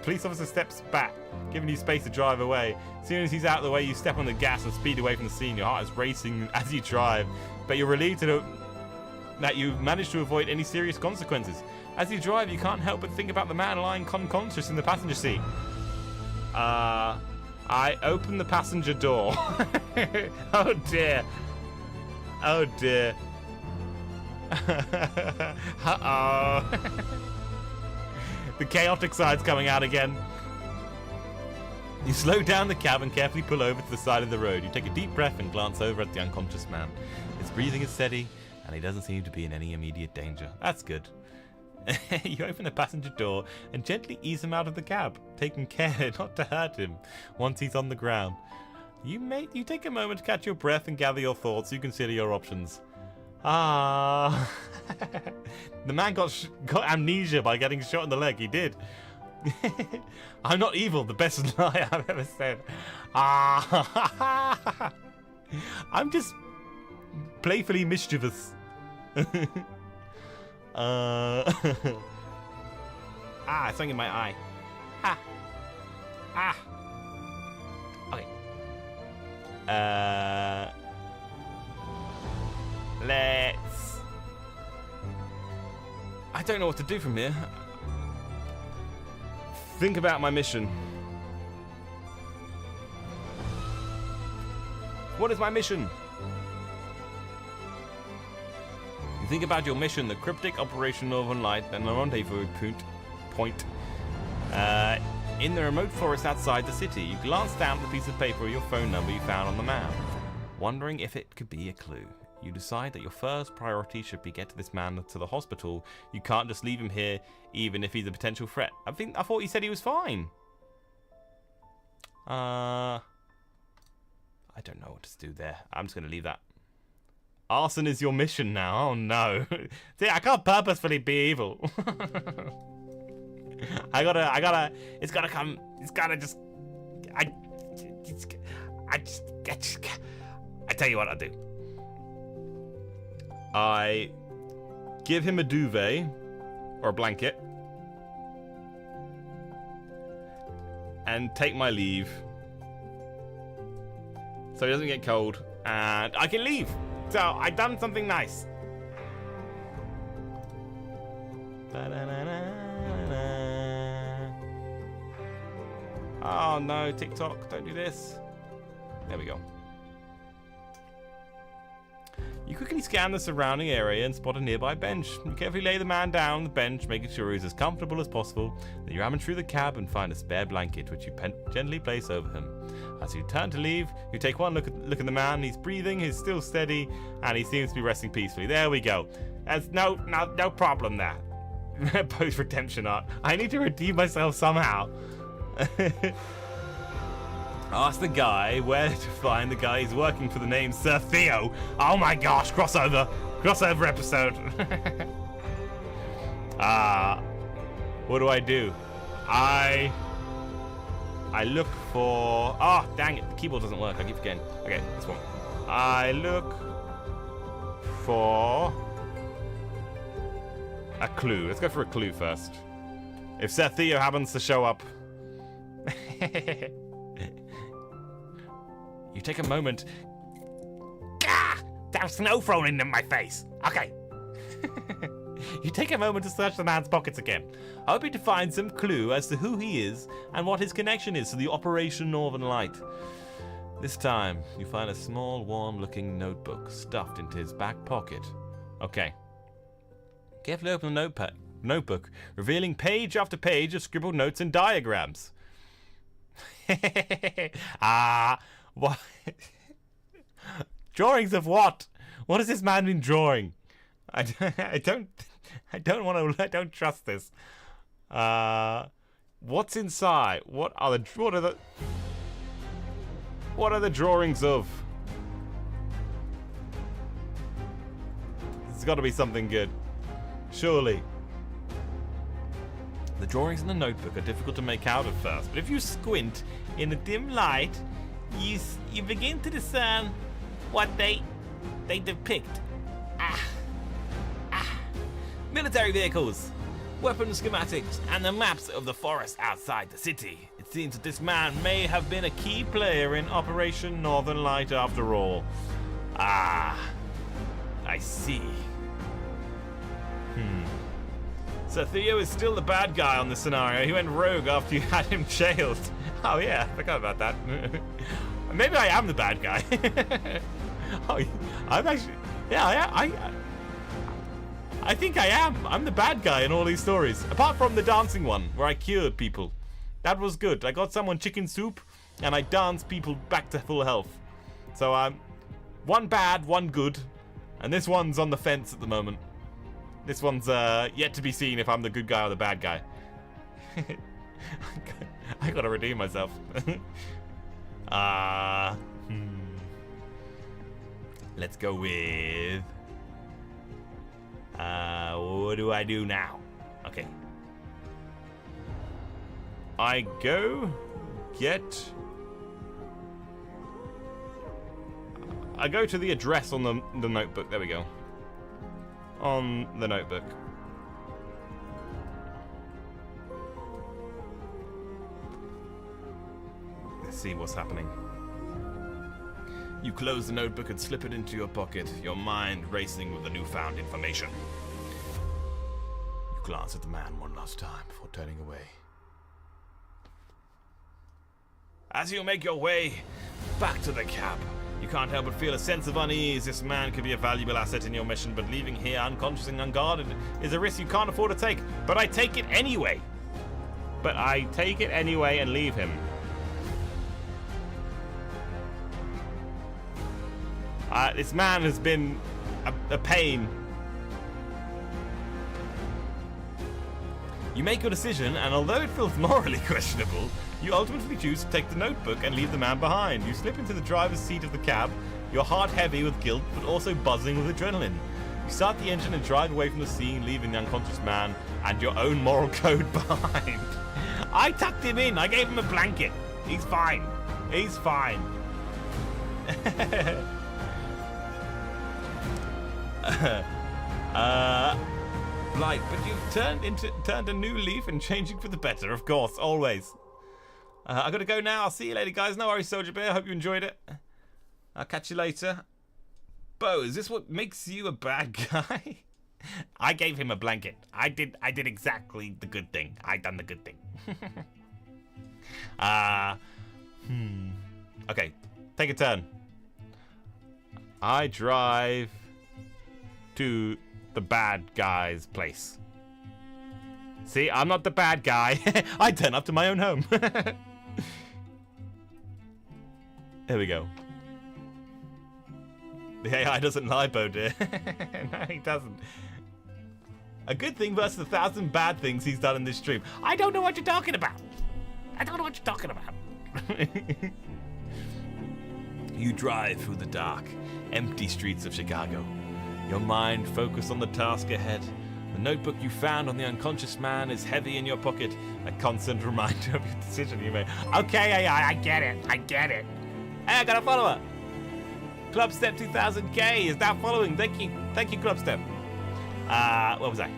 police officer steps back, giving you space to drive away. As soon as he's out of the way, you step on the gas and speed away from the scene. Your heart is racing as you drive, but you're relieved to know that you've managed to avoid any serious consequences. As you drive, you can't help but think about the man lying unconscious in the passenger seat. I open the passenger door. Oh dear. Oh dear. Uh-oh. The chaotic side's coming out again. You slow down the cab and carefully pull over to the side of the road. You take a deep breath and glance over at the unconscious man. His breathing is steady and he doesn't seem to be in any immediate danger. That's good. You open the passenger door and gently ease him out of the cab, taking care not to hurt him once he's on the ground. You take a moment to catch your breath and gather your thoughts. You consider your options. The man got amnesia by getting shot in the leg. He did. I'm not evil, the best lie I've ever said. I'm just playfully mischievous. Something in my eye. Okay. Let's... I don't know what to do from here. Think about my mission. What is my mission? You think about your mission, the cryptic Operation Northern Light, and the rendezvous point. In the remote forest outside the city, you glance down at the piece of paper with your phone number you found on the map, wondering if it could be a clue. You decide that your first priority should be get this man to the hospital. You can't just leave him here, even if he's a potential threat. I thought he said he was fine. I don't know what to do there. I'm just going to leave that. Arson is your mission now. Oh no. See, I can't purposefully be evil. I gotta, it's gotta come, it's gotta just, I tell you what I'll do. I give him a duvet, or a blanket, and take my leave, so he doesn't get cold, and I can leave. So I've done something nice. Oh no, TikTok, don't do this. There we go. You quickly scan the surrounding area and spot a nearby bench. You carefully lay the man down on the bench, making sure he's as comfortable as possible. Then you rummage through the cab and find a spare blanket, which you gently place over him. As you turn to leave, you take one look at the man. He's breathing, he's still steady, and he seems to be resting peacefully. There we go. There's no problem there. Post-redemption art. I need to redeem myself somehow. Ask the guy where to find the guy he's working for the name Sir Theo. Oh my gosh, crossover episode. What do? I look for, oh dang it, the keyboard doesn't work, I keep forgetting. Okay, this one. I look for a clue. Let's go for a clue first. If Sir Theo happens to show up. You take a moment. Gah! There's snow thrown into my face. Okay. You take a moment to search the man's pockets again, hoping to find some clue as to who he is and what his connection is to the Operation Northern Light. This time, you find a small, warm-looking notebook stuffed into his back pocket. Okay. Carefully open the notebook, revealing page after page of scribbled notes and diagrams. What? Drawings of what? What has this man been drawing? I don't trust this. What's inside? What are the drawings of? There's got to be something good, surely. The drawings in the notebook are difficult to make out at first, but if you squint in the dim light, you begin to discern what they depict. Military vehicles, weapon schematics, and the maps of the forest outside the city. It seems that this man may have been a key player in Operation Northern Light after all. I see. So Theo is still the bad guy on this scenario. He went rogue after you had him jailed. Oh yeah, I forgot about that. Maybe I am the bad guy. Oh, I'm actually, yeah, I think I am. I'm the bad guy in all these stories. Apart from the dancing one, where I cured people. That was good. I got someone chicken soup, and I danced people back to full health. So one bad, one good, and this one's on the fence at the moment. This one's yet to be seen if I'm the good guy or the bad guy. I gotta redeem myself. Let's go with... what do I do now? Okay. I go to the address on the notebook. There we go. On the notebook. Let's see what's happening. You close the notebook and slip it into your pocket, your mind racing with the newfound information. You glance at the man one last time before turning away. As you make your way back to the cab, you can't help but feel a sense of unease. This man could be a valuable asset in your mission, but leaving here unconscious and unguarded is a risk you can't afford to take. But I take it anyway. And leave him. This man has been a pain. You make your decision, and although it feels morally questionable, you ultimately choose to take the notebook and leave the man behind. You slip into the driver's seat of the cab, your heart heavy with guilt, but also buzzing with adrenaline. You start the engine and drive away from the scene, leaving the unconscious man and your own moral code behind. I tucked him in. I gave him a blanket. He's fine. He's fine. Blight, but you've turned a new leaf and changing for the better, of course, always. I gotta go now. I'll see you later, guys. No worries, Soldier Bear. Hope you enjoyed it. I'll catch you later. Bo, is this what makes you a bad guy? I gave him a blanket. I did exactly the good thing. I done the good thing. Okay, take a turn. I drive to the bad guy's place. See, I'm not the bad guy. I turn up to my own home. There we go. The AI doesn't lie, Bo dear. No, he doesn't. A good thing versus 1,000 bad things he's done in this stream. I don't know what you're talking about. I don't know what you're talking about. You drive through the dark, empty streets of Chicago. Your mind focused on the task ahead. The notebook you found on the unconscious man is heavy in your pocket, a constant reminder of your decision you made. Okay, AI, I get it. I get it. Hey, I got a follower. Clubstep 2000K is now following. Thank you, Clubstep. What was I?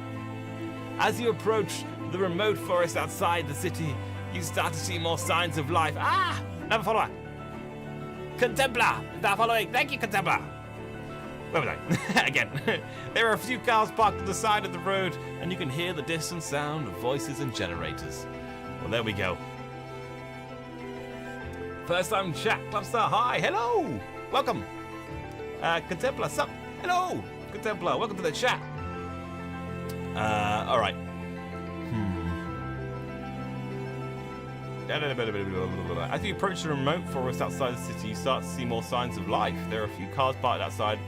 As you approach the remote forest outside the city, you start to see more signs of life. Another follower. Contemplar is now following. Thank you, Contemplar. Where was I? Again. There are a few cars parked on the side of the road, and you can hear the distant sound of voices and generators. Well, there we go. First time chat. Clubstar, hi. Hello. Welcome. Contemplar, sup? Hello. Contemplar, welcome to the chat. Alright. As you approach the remote forest outside the city, you start to see more signs of life. There are a few cars parked outside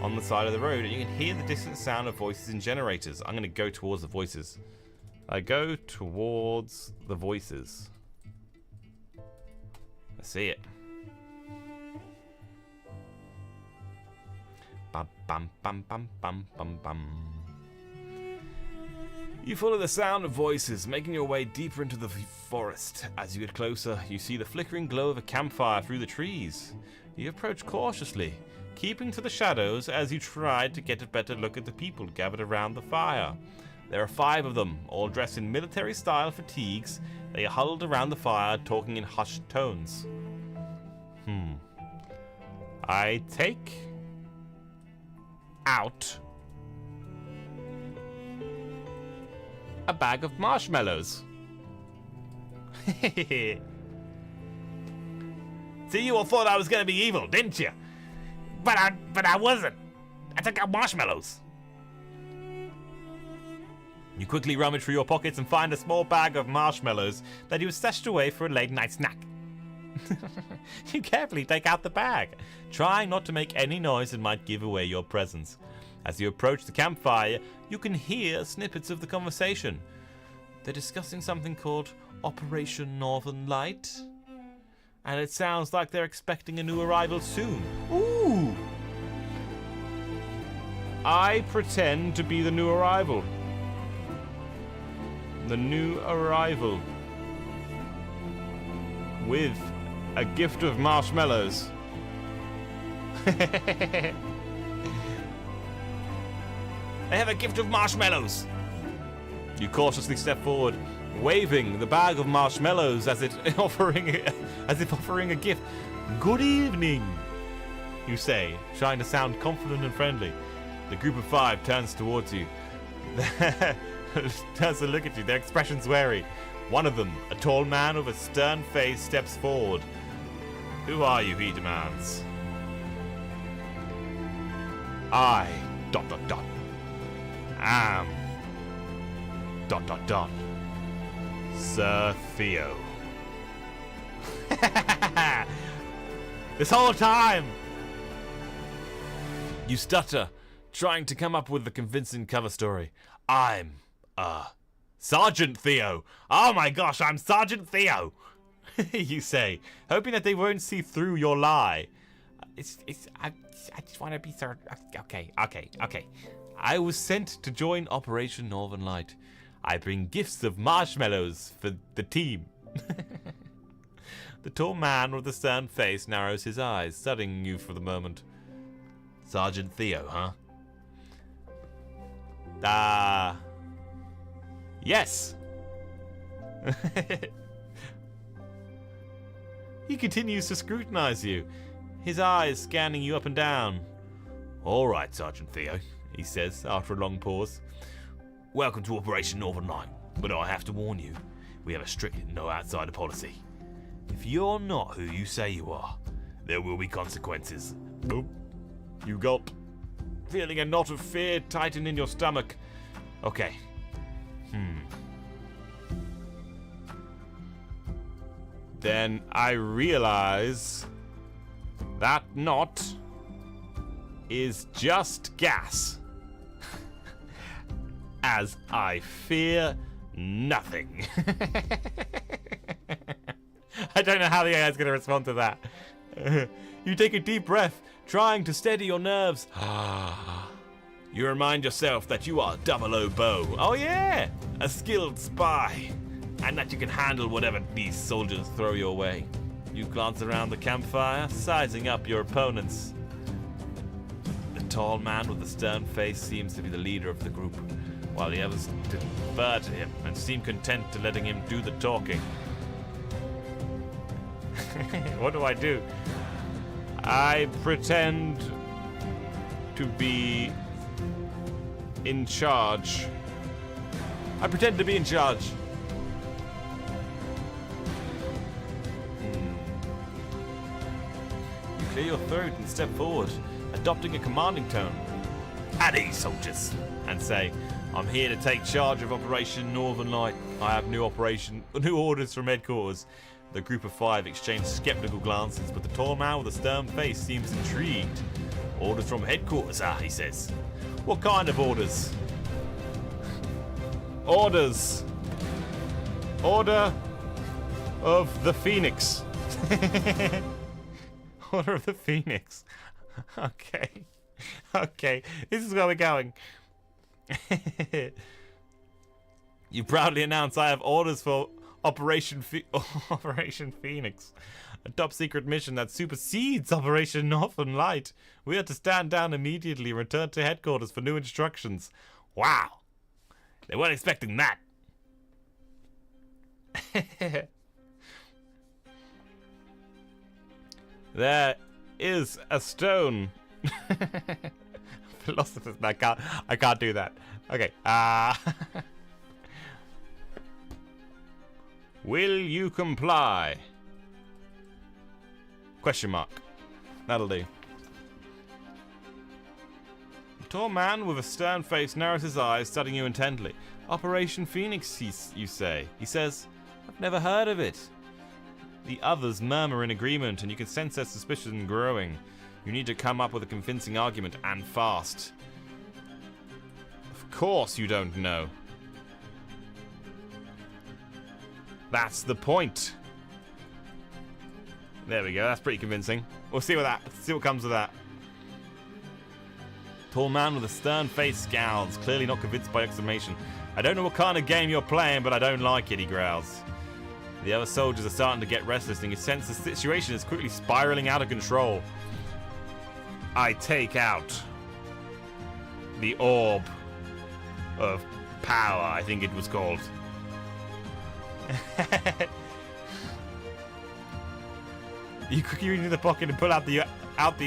on the side of the road, and you can hear the distant sound of voices and generators. I'm going to go towards the voices. I go towards the voices. I see it. Bum, bum, bum, bum, bum, bum, bum. You follow the sound of voices, making your way deeper into the forest. As you get closer, you see the flickering glow of a campfire through the trees. You approach cautiously, keeping to the shadows as you try to get a better look at the people gathered around the fire. There are 5 of them, all dressed in military-style fatigues. They are huddled around the fire, talking in hushed tones. I take out a bag of marshmallows. See, you all thought I was gonna be evil, didn't you? But I wasn't. I took out marshmallows. You quickly rummage through your pockets and find a small bag of marshmallows that you have stashed away for a late night snack. You carefully take out the bag, trying not to make any noise that might give away your presence. As you approach the campfire, you can hear snippets of the conversation. They're discussing something called Operation Northern Light, and it sounds like they're expecting a new arrival soon. Ooh! I pretend to be the new arrival. The new arrival. With a gift of marshmallows. They have a gift of marshmallows. You cautiously step forward, waving the bag of marshmallows as if offering a gift. Good evening, you say, trying to sound confident and friendly. The group of 5 turns towards you. Turns to look at you, their expressions wary. One of them, a tall man with a stern face, steps forward. Who are you, he demands. I, ... am... ... Sir Theo. This whole time! You stutter trying to come up with a convincing cover story. I'm, Sergeant Theo. Oh my gosh, I'm Sergeant Theo. You say, hoping that they won't see through your lie. I just want to be okay. I was sent to join Operation Northern Light. I bring gifts of marshmallows for the team. The tall man with the stern face narrows his eyes, studying you for the moment. Sergeant Theo, huh? Yes. He continues to scrutinize you, his eyes scanning you up and down. All right, Sergeant Theo, he says after a long pause. Welcome to Operation Northern Light, but I have to warn you, we have a strict no outsider policy. If you're not who you say you are, there will be consequences. Nope. You gulp, feeling a knot of fear tighten in your stomach. Okay. Then I realize that knot is just gas. As I fear nothing. I don't know how the AI is going to respond to that. You take a deep breath, trying to steady your nerves. You remind yourself that you are 00 Bo. Oh yeah, a skilled spy. And that you can handle whatever these soldiers throw your way. You glance around the campfire, sizing up your opponents. The tall man with the stern face seems to be the leader of the group, while the others defer to him and seem content to letting him do the talking. What do? I pretend to be in charge. I pretend to be in charge. You clear your throat and step forward, adopting a commanding tone. At ease, soldiers, and say, I'm here to take charge of Operation Northern Light. I have new orders from headquarters. The group of 5 exchange skeptical glances, but the tall man with a stern face seems intrigued. Orders from headquarters, he says. What kind of orders? Orders. Order of the Phoenix. Order of the Phoenix. Okay. This is where we're going. You proudly announce, I have orders for Operation Phoenix. A top secret mission that supersedes Operation Northern Light. We are to stand down immediately and return to headquarters for new instructions. Wow. They weren't expecting that. There is a stone. Philosophers, I can't do that. Okay. Will you comply? Question mark. That'll do. The tall man with a stern face narrows his eyes, studying you intently. Operation Phoenix, you say. He says, I've never heard of it. The others murmur in agreement, and you can sense their suspicion growing. You need to come up with a convincing argument, and fast. Of course you don't know. That's the point. There we go. That's pretty convincing. We'll see what comes of that. Tall man with a stern face scowls, clearly not convinced by exclamation. I don't know what kind of game you're playing, but I don't like it, he growls. The other soldiers are starting to get restless, and you sense the situation is quickly spiraling out of control. I take out the orb of power, I think it was called. You quickly reach into the pocket and pull out the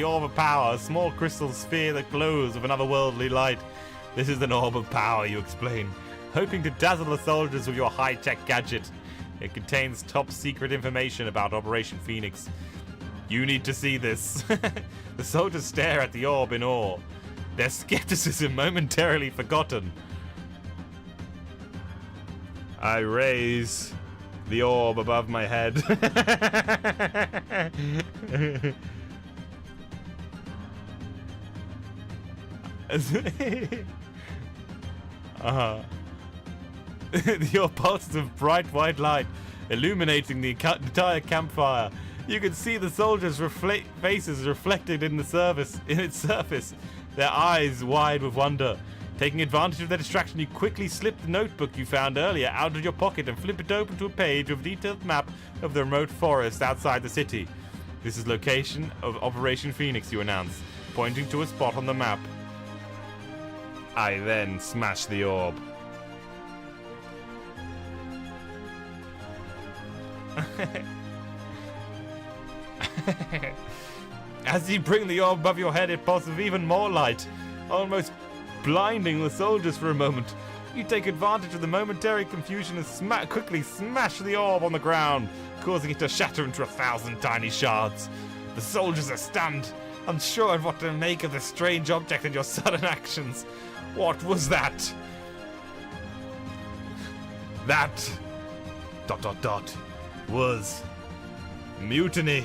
orb of power, a small crystal sphere that glows with an otherworldly light. This is an orb of power, you explain, hoping to dazzle the soldiers with your high-tech gadget. It contains top-secret information about Operation Phoenix. You need to see this. The soldiers stare at the orb in awe, their skepticism momentarily forgotten. I raise the orb above my head. Your pulses of bright white light illuminating the entire campfire. You can see the soldiers' faces reflected in its surface, their eyes wide with wonder. Taking advantage of their distraction, you quickly slip the notebook you found earlier out of your pocket and flip it open to a page of a detailed map of the remote forest outside the city. This is location of Operation Phoenix, you announce, pointing to a spot on the map. I then smash the orb. As you bring the orb above your head, it pulses with even more light, almost blinding the soldiers for a moment. You take advantage of the momentary confusion and quickly smash the orb on the ground, causing it to shatter into 1,000 tiny shards. The soldiers are stunned, unsure of what to make of the strange object and your sudden actions. What was that? That... ... was... mutiny.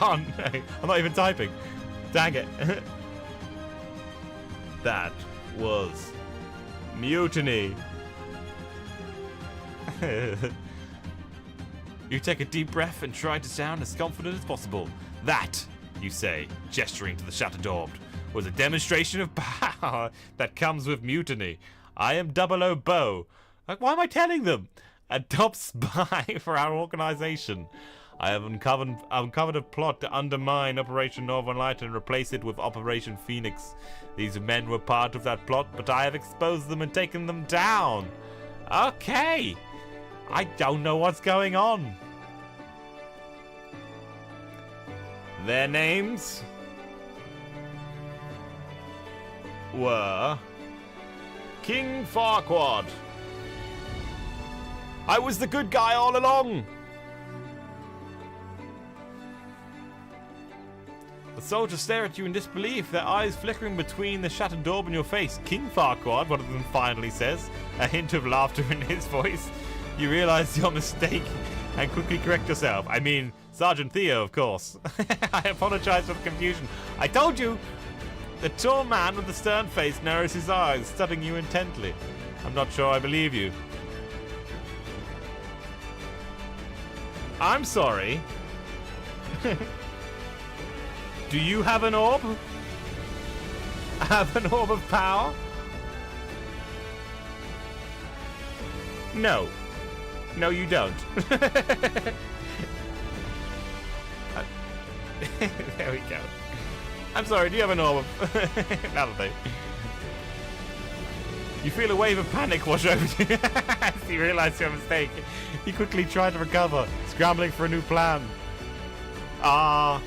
Oh no, I'm not even typing. Dang it. That was mutiny. You take a deep breath and try to sound as confident as possible. That, you say, gesturing to the shattered orb, was a demonstration of power that comes with mutiny. I am 00 Bo. Like, why am I telling them? A top spy for our organization. I have uncovered a plot to undermine Operation Northern Light and replace it with Operation Phoenix. These men were part of that plot, but I have exposed them and taken them down. Okay. I don't know what's going on. Their names were King Farquaad. I was the good guy all along. The soldiers stare at you in disbelief, their eyes flickering between the shattered orb and your face. King Farquaad, one of them finally says, a hint of laughter in his voice. You realize your mistake and quickly correct yourself. I mean, Sergeant Theo, of course. I apologize for the confusion. I told you! The tall man with the stern face narrows his eyes, studying you intently. I'm not sure I believe you. I'm sorry. Do you have an orb? Have an orb of power? No. No, you don't. There we go. I'm sorry, do you have an orb of... That'll do. You feel a wave of panic wash over you as you realize your mistake. You quickly try to recover, scrambling for a new plan. I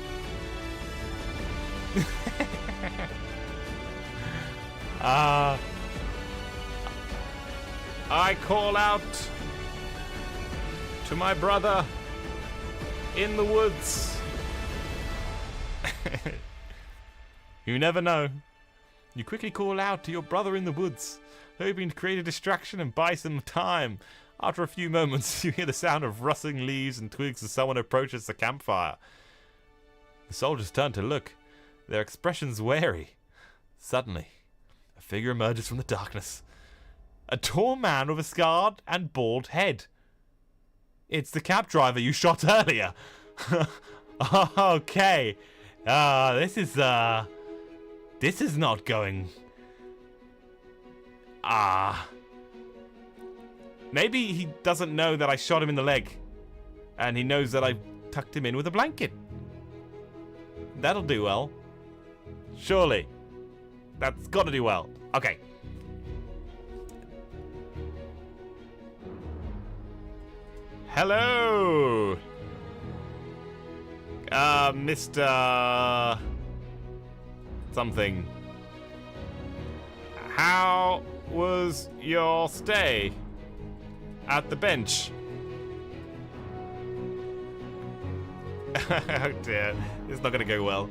call out to my brother in the woods. You never know. You quickly call out to your brother in the woods, hoping to create a distraction and buy some time. After a few moments, you hear the sound of rustling leaves and twigs as someone approaches the campfire. The soldiers turn to look, their expressions wary. Suddenly, a figure emerges from the darkness. A tall man with a scarred and bald head. It's the cab driver you shot earlier. Okay. This is not going... Maybe he doesn't know that I shot him in the leg. And he knows that I tucked him in with a blanket. That'll do well. Surely. That's gotta do well. Okay. Hello! Mr... something. How was your stay at the bench? Oh dear, it's not gonna go well.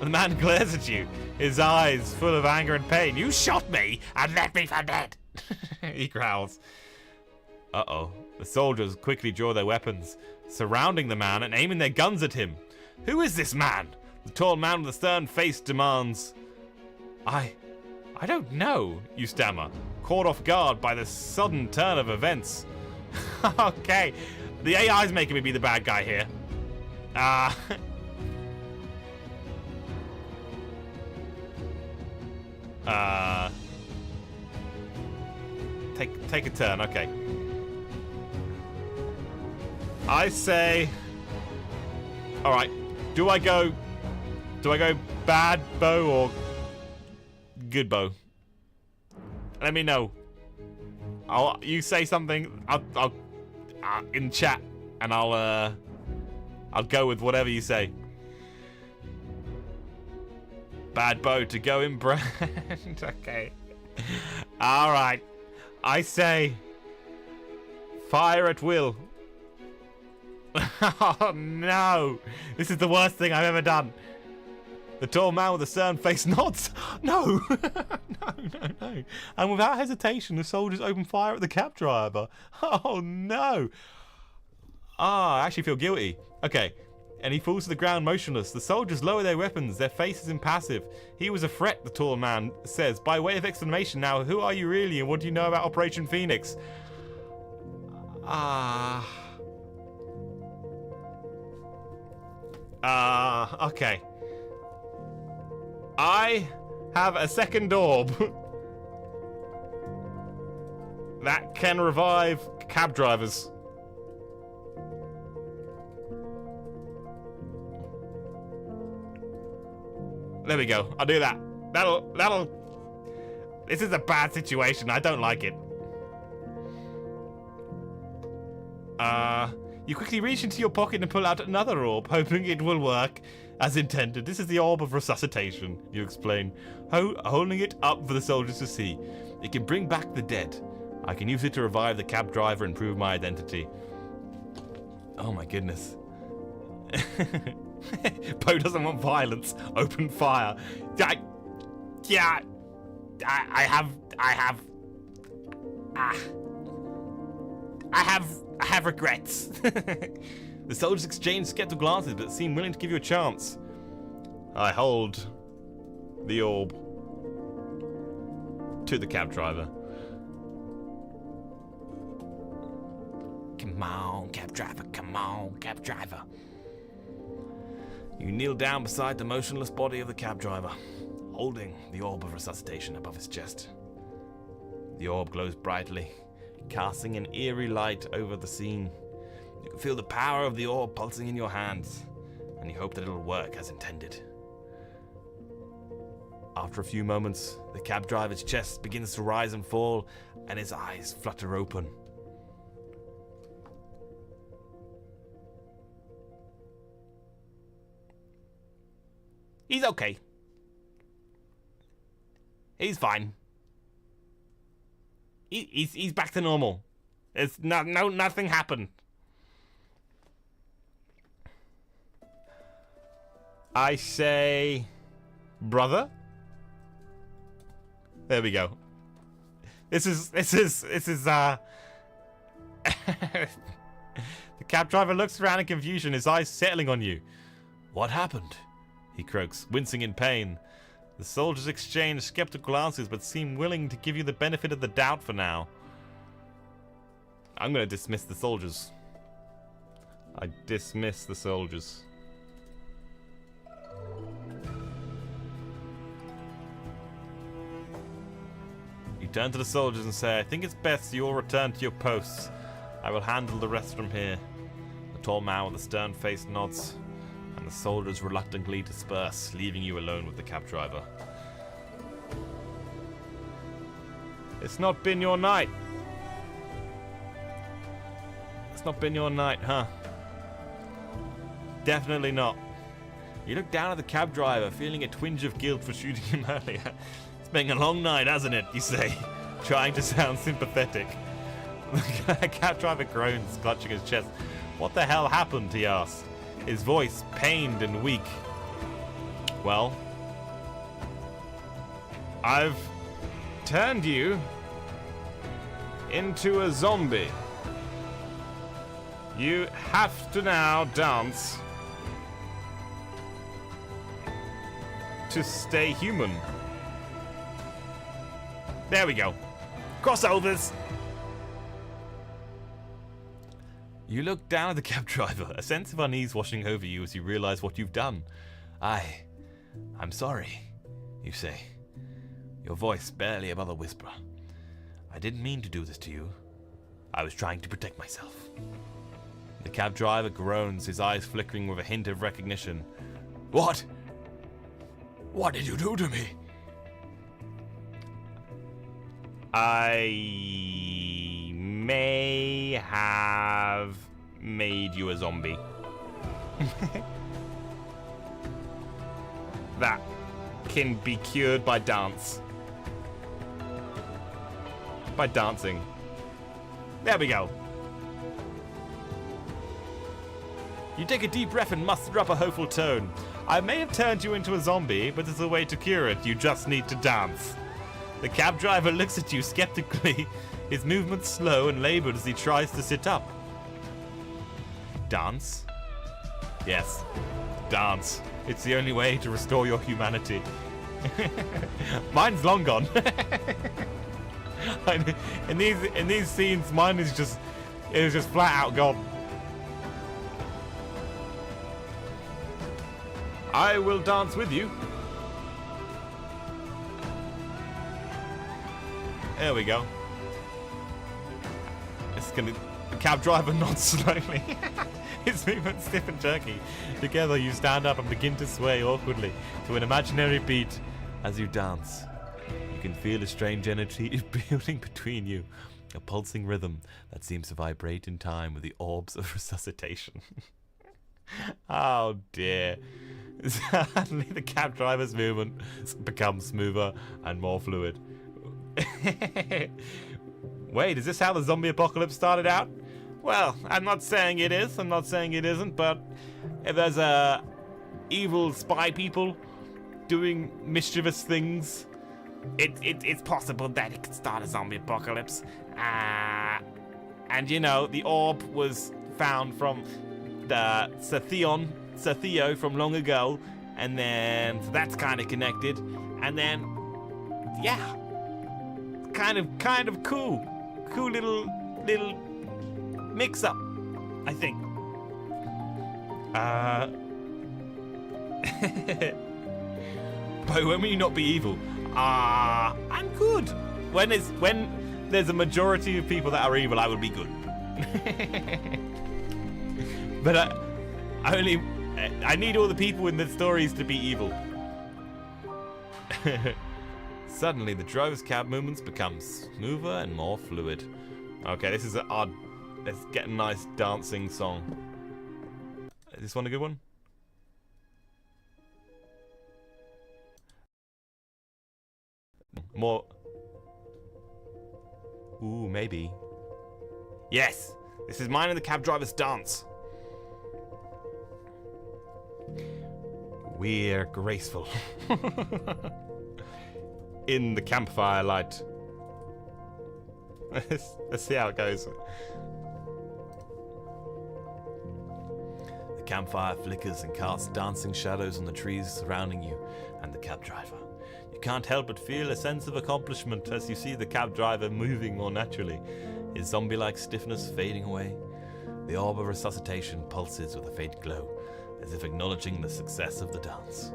The man glares at you, his eyes full of anger and pain. You shot me and left me for dead! He growls. Uh-oh. The soldiers quickly draw their weapons, surrounding the man and aiming their guns at him. Who is this man? The tall man with the stern face demands. I don't know, you stammer, caught off guard by the sudden turn of events. Okay, the AI's making me be the bad guy here. Take a turn, okay. I say, all right. Do I go bad bow or good bow? Let me know. You say something. I'll in chat, and I'll go with whatever you say. Bad bow to go in brand. Okay. All right. I say fire at will. Oh no! This is the worst thing I've ever done. The tall man with the stern face nods. No! No. And without hesitation, the soldiers open fire at the cab driver. Oh no! I actually feel guilty. Okay. And he falls to the ground motionless. The soldiers lower their weapons, their faces impassive. He was a threat, the tall man says. By way of explanation now, who are you really and what do you know about Operation Phoenix? Okay. I have a second orb that can revive cab drivers. There we go. I'll do that. That'll... This is a bad situation. I don't like it. You quickly reach into your pocket and pull out another orb, hoping it will work as intended. This is the orb of resuscitation, you explain, holding it up for the soldiers to see. It can bring back the dead. I can use it to revive the cab driver and prove my identity. Oh my goodness. Poe doesn't want violence. Open fire. I have regrets. The soldiers exchange skeptical glances, but seem willing to give you a chance. I hold the orb to the cab driver. Come on, cab driver. Come on, cab driver. You kneel down beside the motionless body of the cab driver, holding the orb of resuscitation above his chest. The orb glows brightly, casting an eerie light over the scene. You can feel the power of the orb pulsing in your hands, and you hope that it'll work as intended. After a few moments, the cab driver's chest begins to rise and fall, and his eyes flutter open. He's okay. He's fine. He's back to normal. It's nothing happened. I say, brother. There we go. This is The cab driver looks around in confusion, his eyes settling on you. What happened? He croaks, wincing in pain. The soldiers exchange skeptical glances, but seem willing to give you the benefit of the doubt for now. I'm going to dismiss the soldiers. I dismiss the soldiers. You turn to the soldiers and say, I think it's best you all return to your posts. I will handle the rest from here. The tall man with the stern face nods, and the soldiers reluctantly disperse, leaving you alone with the cab driver. It's not been your night. It's not been your night, huh? Definitely not. You look down at the cab driver, feeling a twinge of guilt for shooting him earlier. It's been a long night, hasn't it, you say, trying to sound sympathetic. The cab driver groans, clutching his chest. What the hell happened, he asks, his voice pained and weak. Well, I've turned you into a zombie. You have to now dance to stay human. There we go. Crossovers. You look down at the cab driver, a sense of unease washing over you as you realize what you've done. I'm sorry, you say, your voice barely above a whisper. I didn't mean to do this to you. I was trying to protect myself. The cab driver groans, his eyes flickering with a hint of recognition. What? What did you do to me? I may have made you a zombie. That can be cured by dance. By dancing. There we go. You take a deep breath and muster up a hopeful tone. I may have turned you into a zombie, but there's a way to cure it. You just need to dance. The cab driver looks at you skeptically, his movements slow and labored as he tries to sit up. Dance? Yes, dance. It's the only way to restore your humanity. Mine's long gone. In these scenes, mine is just flat out gone. I will dance with you. There we go. The cab driver nods slowly. His movements stiff and jerky. Together you stand up and begin to sway awkwardly to an imaginary beat as you dance. You can feel a strange energy building between you, a pulsing rhythm that seems to vibrate in time with the orbs of resuscitation. Oh dear. Suddenly the cab driver's movement becomes smoother and more fluid. Wait, is this how the zombie apocalypse started out? Well, I'm not saying it is, I'm not saying it isn't, but if there's evil spy people doing mischievous things, it's possible that it could start a zombie apocalypse. And you know, the orb was found from the Sir Theo from long ago, and then so that's kind of connected, and then yeah, kind of cool little mix up, I think. But when will you not be evil? I'm good. When there's a majority of people that are evil, I will be good. But I need all the people in the stories to be evil. Suddenly, the driver's cab movements become smoother and more fluid. Okay, this is an odd. Let's get a nice dancing song. Is this one a good one? More. Ooh, maybe. Yes! This is mine and the cab driver's dance. We're graceful. In the campfire light. Let's see how it goes. The campfire flickers and casts dancing shadows on the trees surrounding you and the cab driver. You can't help but feel a sense of accomplishment as you see the cab driver moving more naturally, his zombie-like stiffness fading away. The orb of resuscitation pulses with a faint glow, as if acknowledging the success of the dance.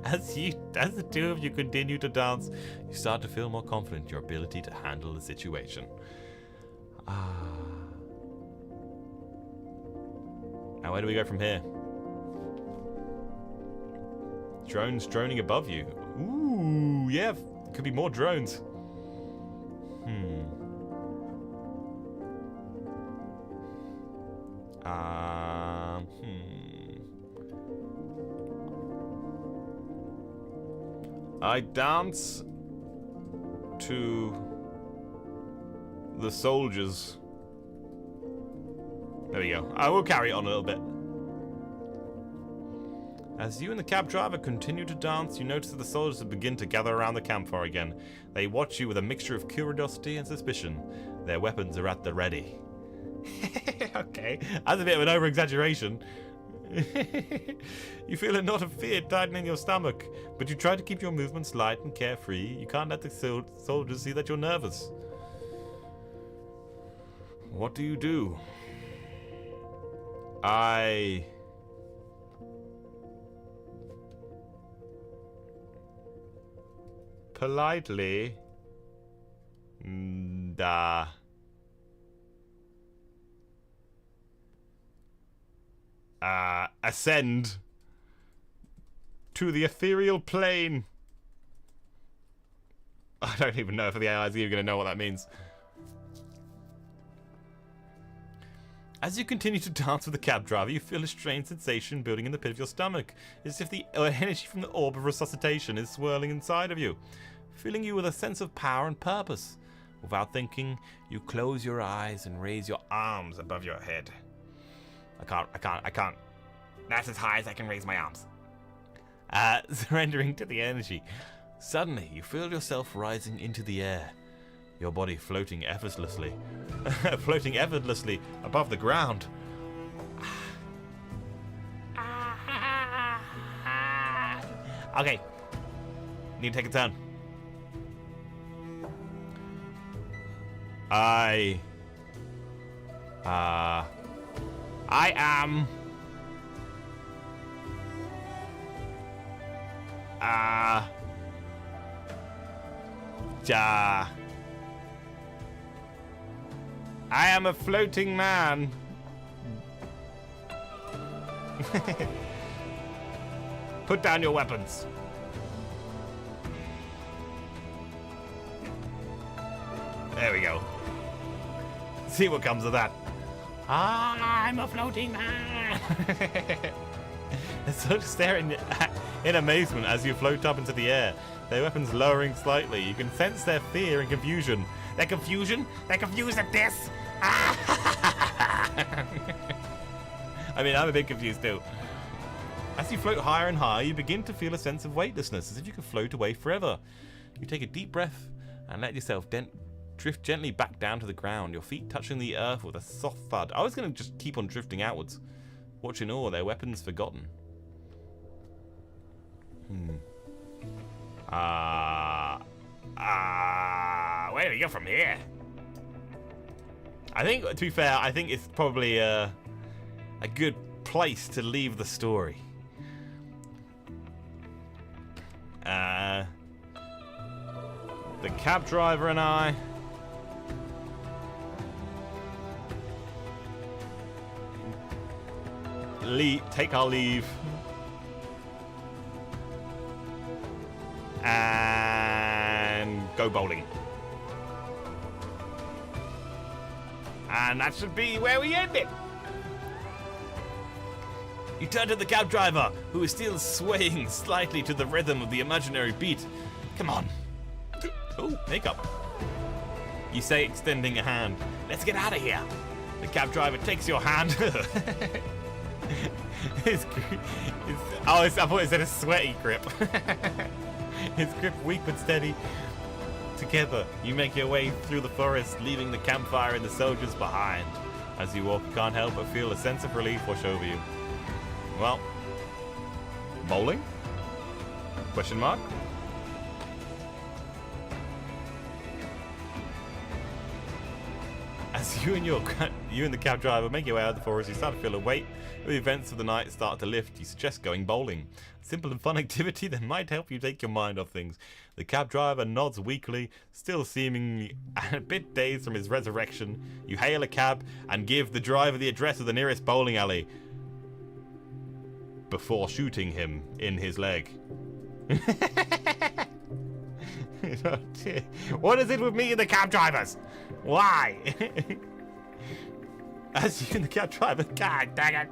As the two of you continue to dance, you start to feel more confident in your ability to handle the situation. Now where do we go from here? Drones droning above you. Ooh, yeah, could be more drones. I dance to the soldiers. There we go. I will carry it on a little bit. As you and the cab driver continue to dance, you notice that the soldiers have begun to gather around the campfire again. They watch you with a mixture of curiosity and suspicion. Their weapons are at the ready. Okay, that's a bit of an over-exaggeration. You feel a knot of fear tightening your stomach, but you try to keep your movements light and carefree. You can't let the soldiers see that you're nervous. What do you do? I politely ascend to the ethereal plane. I don't even know if the AI is even going to know what that means. As you continue to dance with the cab driver, you feel a strange sensation building in the pit of your stomach, as if the energy from the orb of resuscitation is swirling inside of you, filling you with a sense of power and purpose. Without thinking, you close your eyes and raise your arms above your head. I can't. That's as high as I can raise my arms. Surrendering to the energy. Suddenly, you feel yourself rising into the air, your body floating effortlessly, above the ground. Okay, need to take a turn. I am I am a floating man. Put down your weapons. There we go. See what comes of that. I'm a floating man. They're sort of staring in amazement as you float up into the air, their weapons lowering slightly. You can sense their fear and confusion. Their confusion? They're confused at this? I mean, I'm a bit confused too. As you float higher and higher, you begin to feel a sense of weightlessness, as if you could float away forever. You take a deep breath and let yourself drift gently back down to the ground, your feet touching the earth with a soft thud. I was going to just keep on drifting outwards, watching all their weapons forgotten. Where do we go from here? I think, to be fair, I think it's probably a good place to leave the story. The cab driver and I take our leave and go bowling. And that should be where we end it. You turn to the cab driver, who is still swaying slightly to the rhythm of the imaginary beat. Come on. Oh, makeup. You say, extending a hand. Let's get out of here. The cab driver takes your hand. I thought it said a sweaty grip. His grip weak but steady. Together, you make your way through the forest, leaving the campfire and the soldiers behind. As you walk, you can't help but feel a sense of relief wash over you. Well, bowling? Question mark? As you and the cab driver make your way out of the forest, you start to feel a weight of the events of the night start to lift. You suggest going bowling. A simple and fun activity that might help you take your mind off things. The cab driver nods weakly, still seemingly a bit dazed from his resurrection. You hail a cab and give the driver the address of the nearest bowling alley before shooting him in his leg. Oh dear. What is it with me and the cab drivers? Why? As you and the cab driver, god dang it,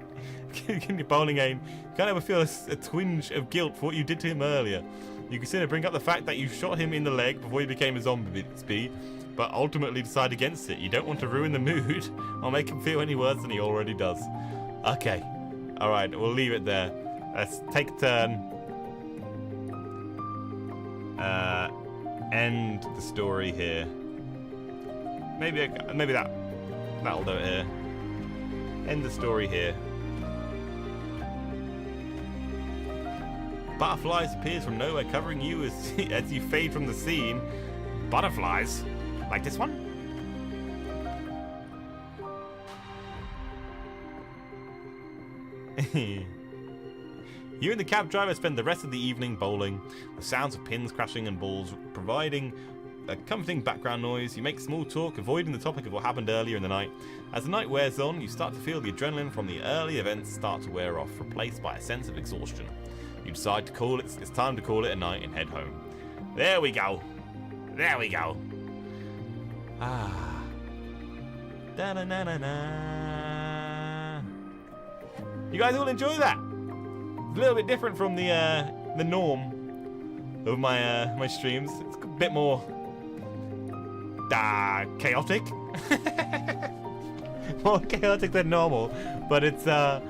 in your bowling aim, you can't ever feel a twinge of guilt for what you did to him earlier. You consider bring up the fact that you shot him in the leg before he became a zombie, but ultimately decide against it. You don't want to ruin the mood or make him feel any worse than he already does. Okay, alright, we'll leave it there. Let's take a turn. End the story here. Maybe that'll do it here. End the story here. butterflies appears from nowhere, covering you as you fade from the scene. Butterflies? Like this one? You and the cab driver spend the rest of the evening bowling, the sounds of pins crashing and balls providing a comforting background noise. You make small talk, avoiding the topic of what happened earlier in the night. As the night wears on, you start to feel the adrenaline from the early events start to wear off, replaced by a sense of exhaustion. You decide to call it, it's time to call it a night and head home. There we go. There we go. Ah. Da-na-na-na-na. You guys all enjoy that? It's a little bit different from the norm of my my streams. It's a bit more chaotic. More chaotic than normal, but it's yeah.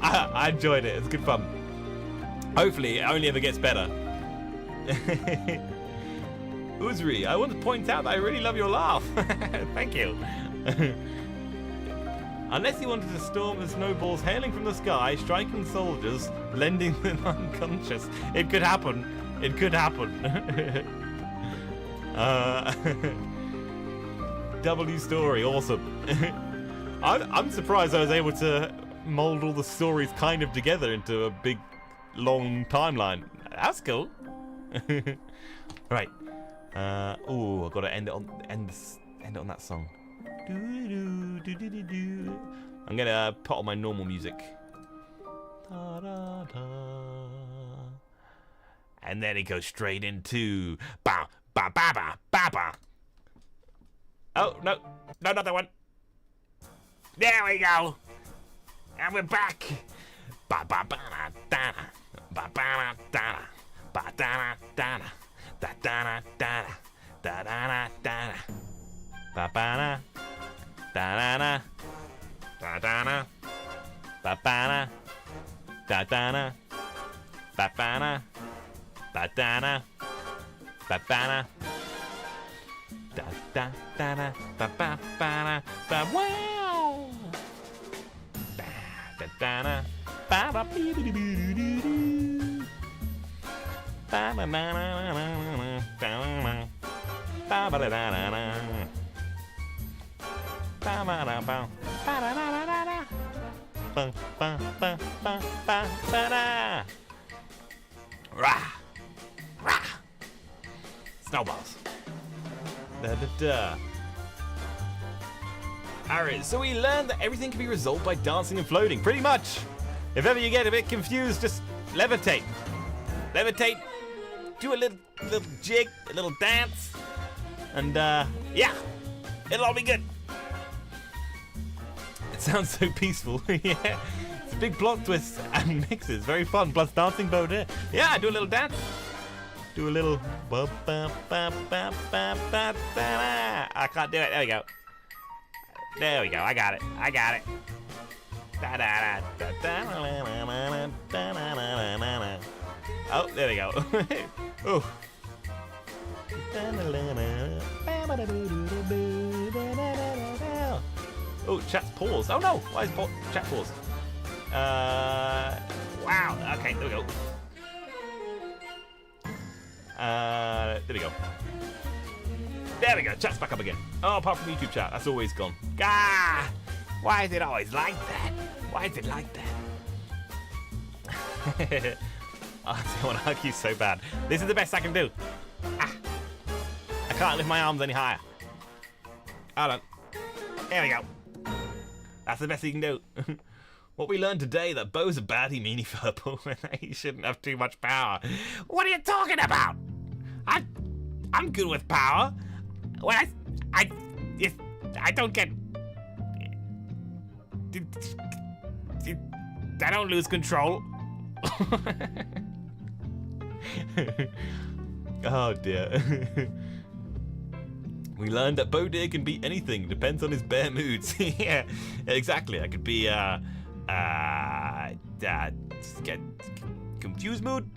I enjoyed it. It's good fun. Hopefully, it only ever gets better. Uzri, I want to point out that I really love your laugh. Thank you. Unless he wanted to storm the snowballs hailing from the sky, striking soldiers, blending them unconscious. It could happen. It could happen. W story, awesome. I'm surprised I was able to mold all the stories kind of together into a big, long timeline. That's cool. Right. Oh, I've got to end it on that song. I'm gonna put on my normal music. And then it goes straight into ba ba ba ba ba ba. Oh no, no, not that one. There we go. And we're back. Ba ba ba da ba ba da ba da da da da da da da da. Ba ba da da da da da da ba ba da da da ba ba ba da da ba ba da da da da ba ba ba ba wow da da da ba ba doo doo doo doo ba ba ba ba ba da da da ba ba da ba ba da da da da ba ba ba ba ba ba da rah rah snowballs. Da, da, da. Alright, so we learned that everything can be resolved by dancing and floating, pretty much. If ever you get a bit confused, just levitate. Levitate, do a little jig, a little dance, and yeah, it'll all be good. It sounds so peaceful. Yeah, it's a big plot twist and mixes, very fun, plus dancing boat here. Yeah, do a little dance. Do a little ba ba ba ba ba ba ba. I can't do it. There we go. There we go. I got it. I got it. Da da da da da da. Oh, there we go. Oh. Oh, chat's paused. Oh no! Why is chat paused? Wow. Okay, there we go. There we go. There we go. Chat's back up again. Oh, apart from YouTube chat, that's always gone. Gah! Why is it always like that? Why is it like that? I don't want to hug you so bad. This is the best I can do. Ah. I can't lift my arms any higher. Hold on. There we go. That's the best you can do. What we learned today, that Bo's a baddie meanie purple and he shouldn't have too much power. What are you talking about? I'm good with power. When I don't get... I don't lose control. Oh dear. We learned that Bo Deer can be anything, depends on his bare moods. Yeah, exactly. I could be get confused mood,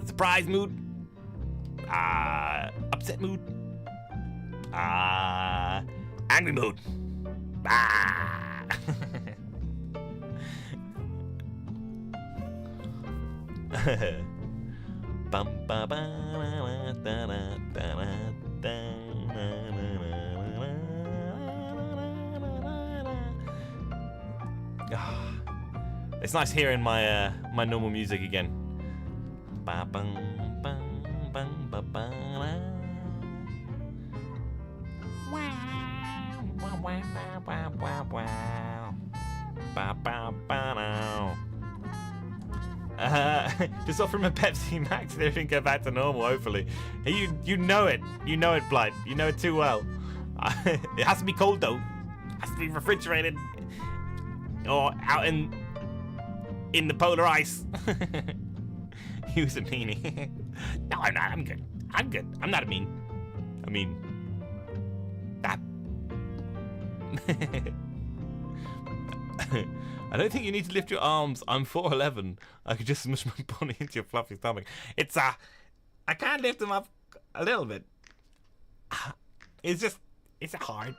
surprise mood, upset mood, angry mood. Bum, ba, ba, la, da, da, da, da, da. It's nice hearing my my normal music again. Ba, bum, bum, bum, ba, ba, la. Wow, wow, wow, wow, wow, wow. Ba, ba, ba, now. Just offer him a Pepsi Max and everything go back to normal, hopefully. You know it. You know it, Blight. You know it too well. It has to be cold, though. It has to be refrigerated. Or out in the polar ice. He was a meanie. No, I'm not. I'm good. I'm good. I'm not a mean. I mean... that. I don't think you need to lift your arms. I'm 4'11". I could just smush my body into your fluffy stomach. It's I can't lift them up a little bit. It's hard.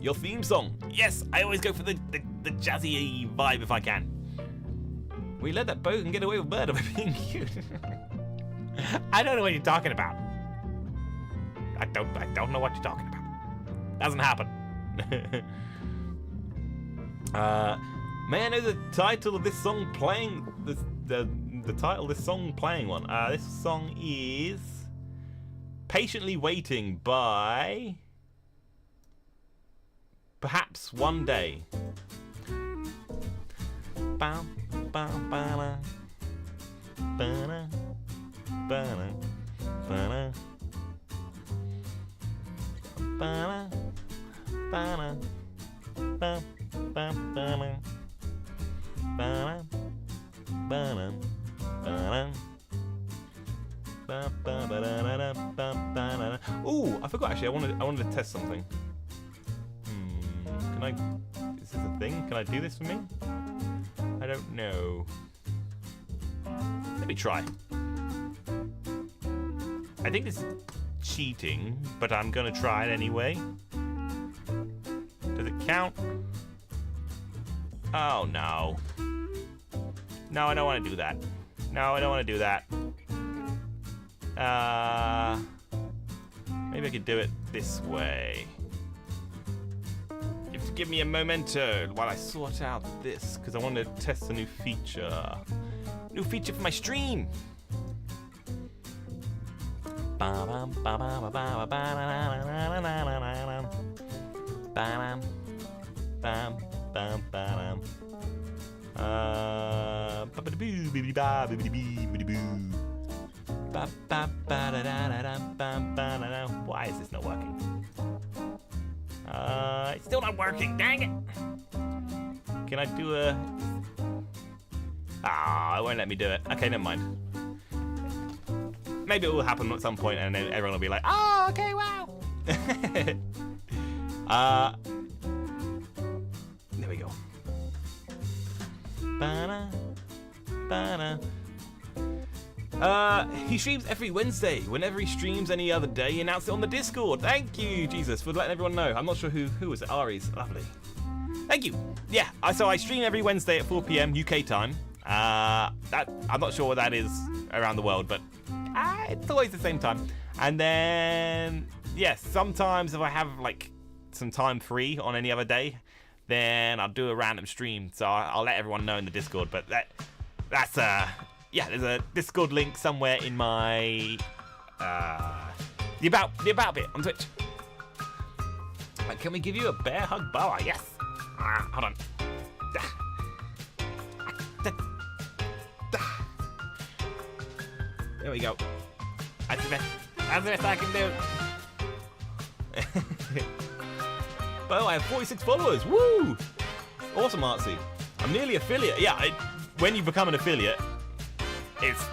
Your theme song. Yes, I always go for the jazzy vibe if I can. We let that boat and get away with murder by being cute. I don't know what you're talking about. I don't know what you're talking about. Doesn't happen. May I know the title of this song playing? The title of this song playing one. This song is "Patiently Waiting" by Perhaps One Day. Bow, bow, ba-da, ba-da, ba-da, ba-da, ba-da. Ba-na, ba, ba, ba-na, ba-na, ba-na, ba-na, ba, ba, ba-da-da-da, ba, ba-da-da. Ooh, I forgot actually. I wanted to test something. Can I? Is this a thing? Can I do this for me? I don't know. Let me try. I think this is cheating, but I'm gonna try it anyway. Does it count? Oh, no. No, I don't want to do that. No, I don't want to do that. Maybe I could do it this way. You have to give me a memento while I sort out this, because I want to test a new feature. New feature for my stream. Bam, bam, bam, bam. Why is this not working? It's still not working, dang it! Can I do a... it won't let me do it. Okay, never mind. Maybe it will happen at some point and then everyone will be like, oh, okay, wow! There we go. He streams every Wednesday. Whenever he streams any other day, he announces it on the Discord. Thank you, Jesus, for letting everyone know. I'm not sure who was it. Ari's. Lovely. Thank you. Yeah, so I stream every Wednesday at 4 PM UK time. I'm not sure what that is around the world, but it's always the same time. And then, yes, sometimes if I have like some time free on any other day, then I'll do a random stream. So I'll let everyone know in the Discord. But that's yeah, there's a Discord link somewhere in my the about bit on Twitch. Can we give you a bear hug, Boa? Yes. Hold on. There we go. That's the best I can do. Bo, I have 46 followers. Woo! Awesome, Artsy. I'm nearly affiliate. Yeah, when you become an affiliate, it's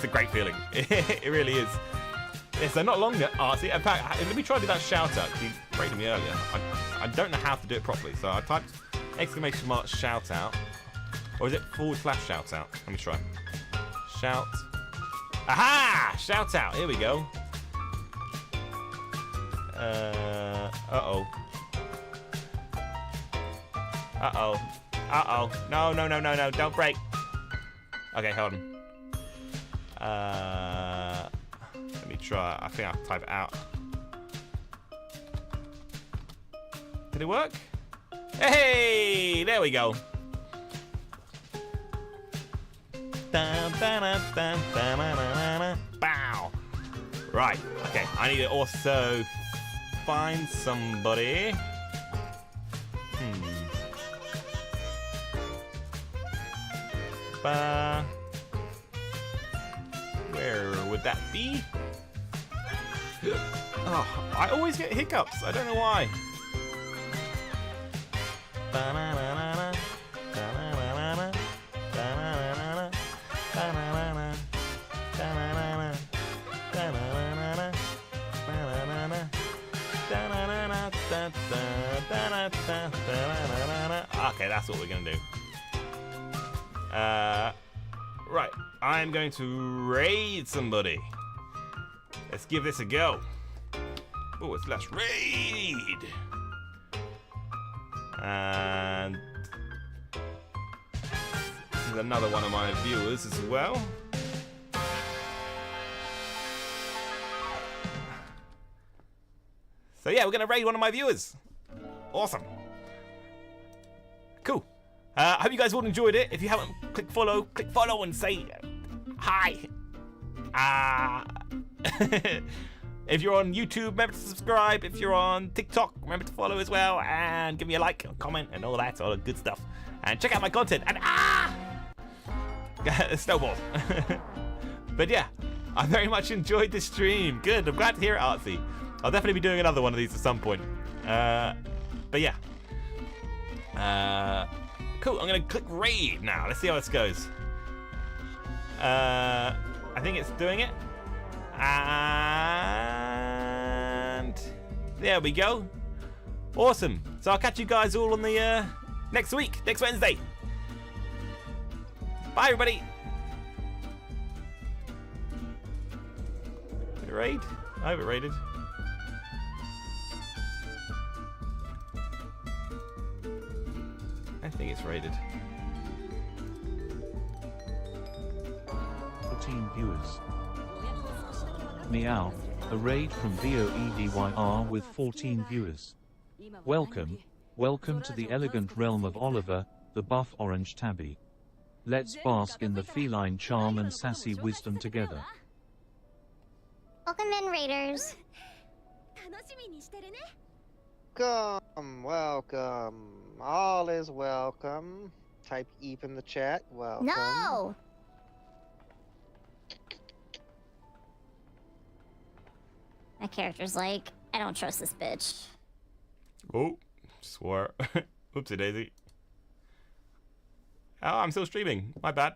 a great feeling. It really is. Yeah, so not long, Artsy. In fact, let me try to do that shout out because you rated me earlier. I don't know how to do it properly, so I typed ! shout out, or is it / shout out? Let me try. Shout. Aha! Shout out. Here we go. Uh-oh. Uh-oh. Uh-oh. No, no, no, no, no. Don't break. Okay, hold on. Let me try. I think I'll type it out. Did it work? Hey! There we go. Bow. Right. Okay. I need to also find somebody. Where would that be? Oh, I always get hiccups. I don't know why. Okay, that's what we're gonna do. Right, I'm going to raid somebody. Let's give this a go. Oh, let's raid. And this is another one of my viewers as well. So yeah, we're gonna raid one of my viewers. Awesome. Cool. I hope you guys all enjoyed it. If you haven't, click follow and say hi. If you're on YouTube, remember to subscribe. If you're on TikTok, remember to follow as well. And give me a like, a comment, and all that sort of good stuff. And check out my content. And snowballs. But yeah, I very much enjoyed this stream. Good, I'm glad to hear it, Artsy. I'll definitely be doing another one of these at some point. But yeah. Cool, I'm gonna click raid now. Let's see how this goes. I think it's doing it. And there we go. Awesome. So I'll catch you guys all on the next week, next Wednesday. Bye everybody. Did it raid? I hope it raided. I think it's rated. 14 viewers. Meow. A raid from VOEDYR with 14 viewers. Welcome. Welcome to the elegant realm of Oliver, the buff orange tabby. Let's bask in the feline charm and sassy wisdom together. Welcome in, Raiders. Welcome. All is welcome. Type EEP in the chat. Welcome. No! My character's like, I don't trust this bitch. Oh, swore. Oopsie daisy. Oh, I'm still streaming. My bad.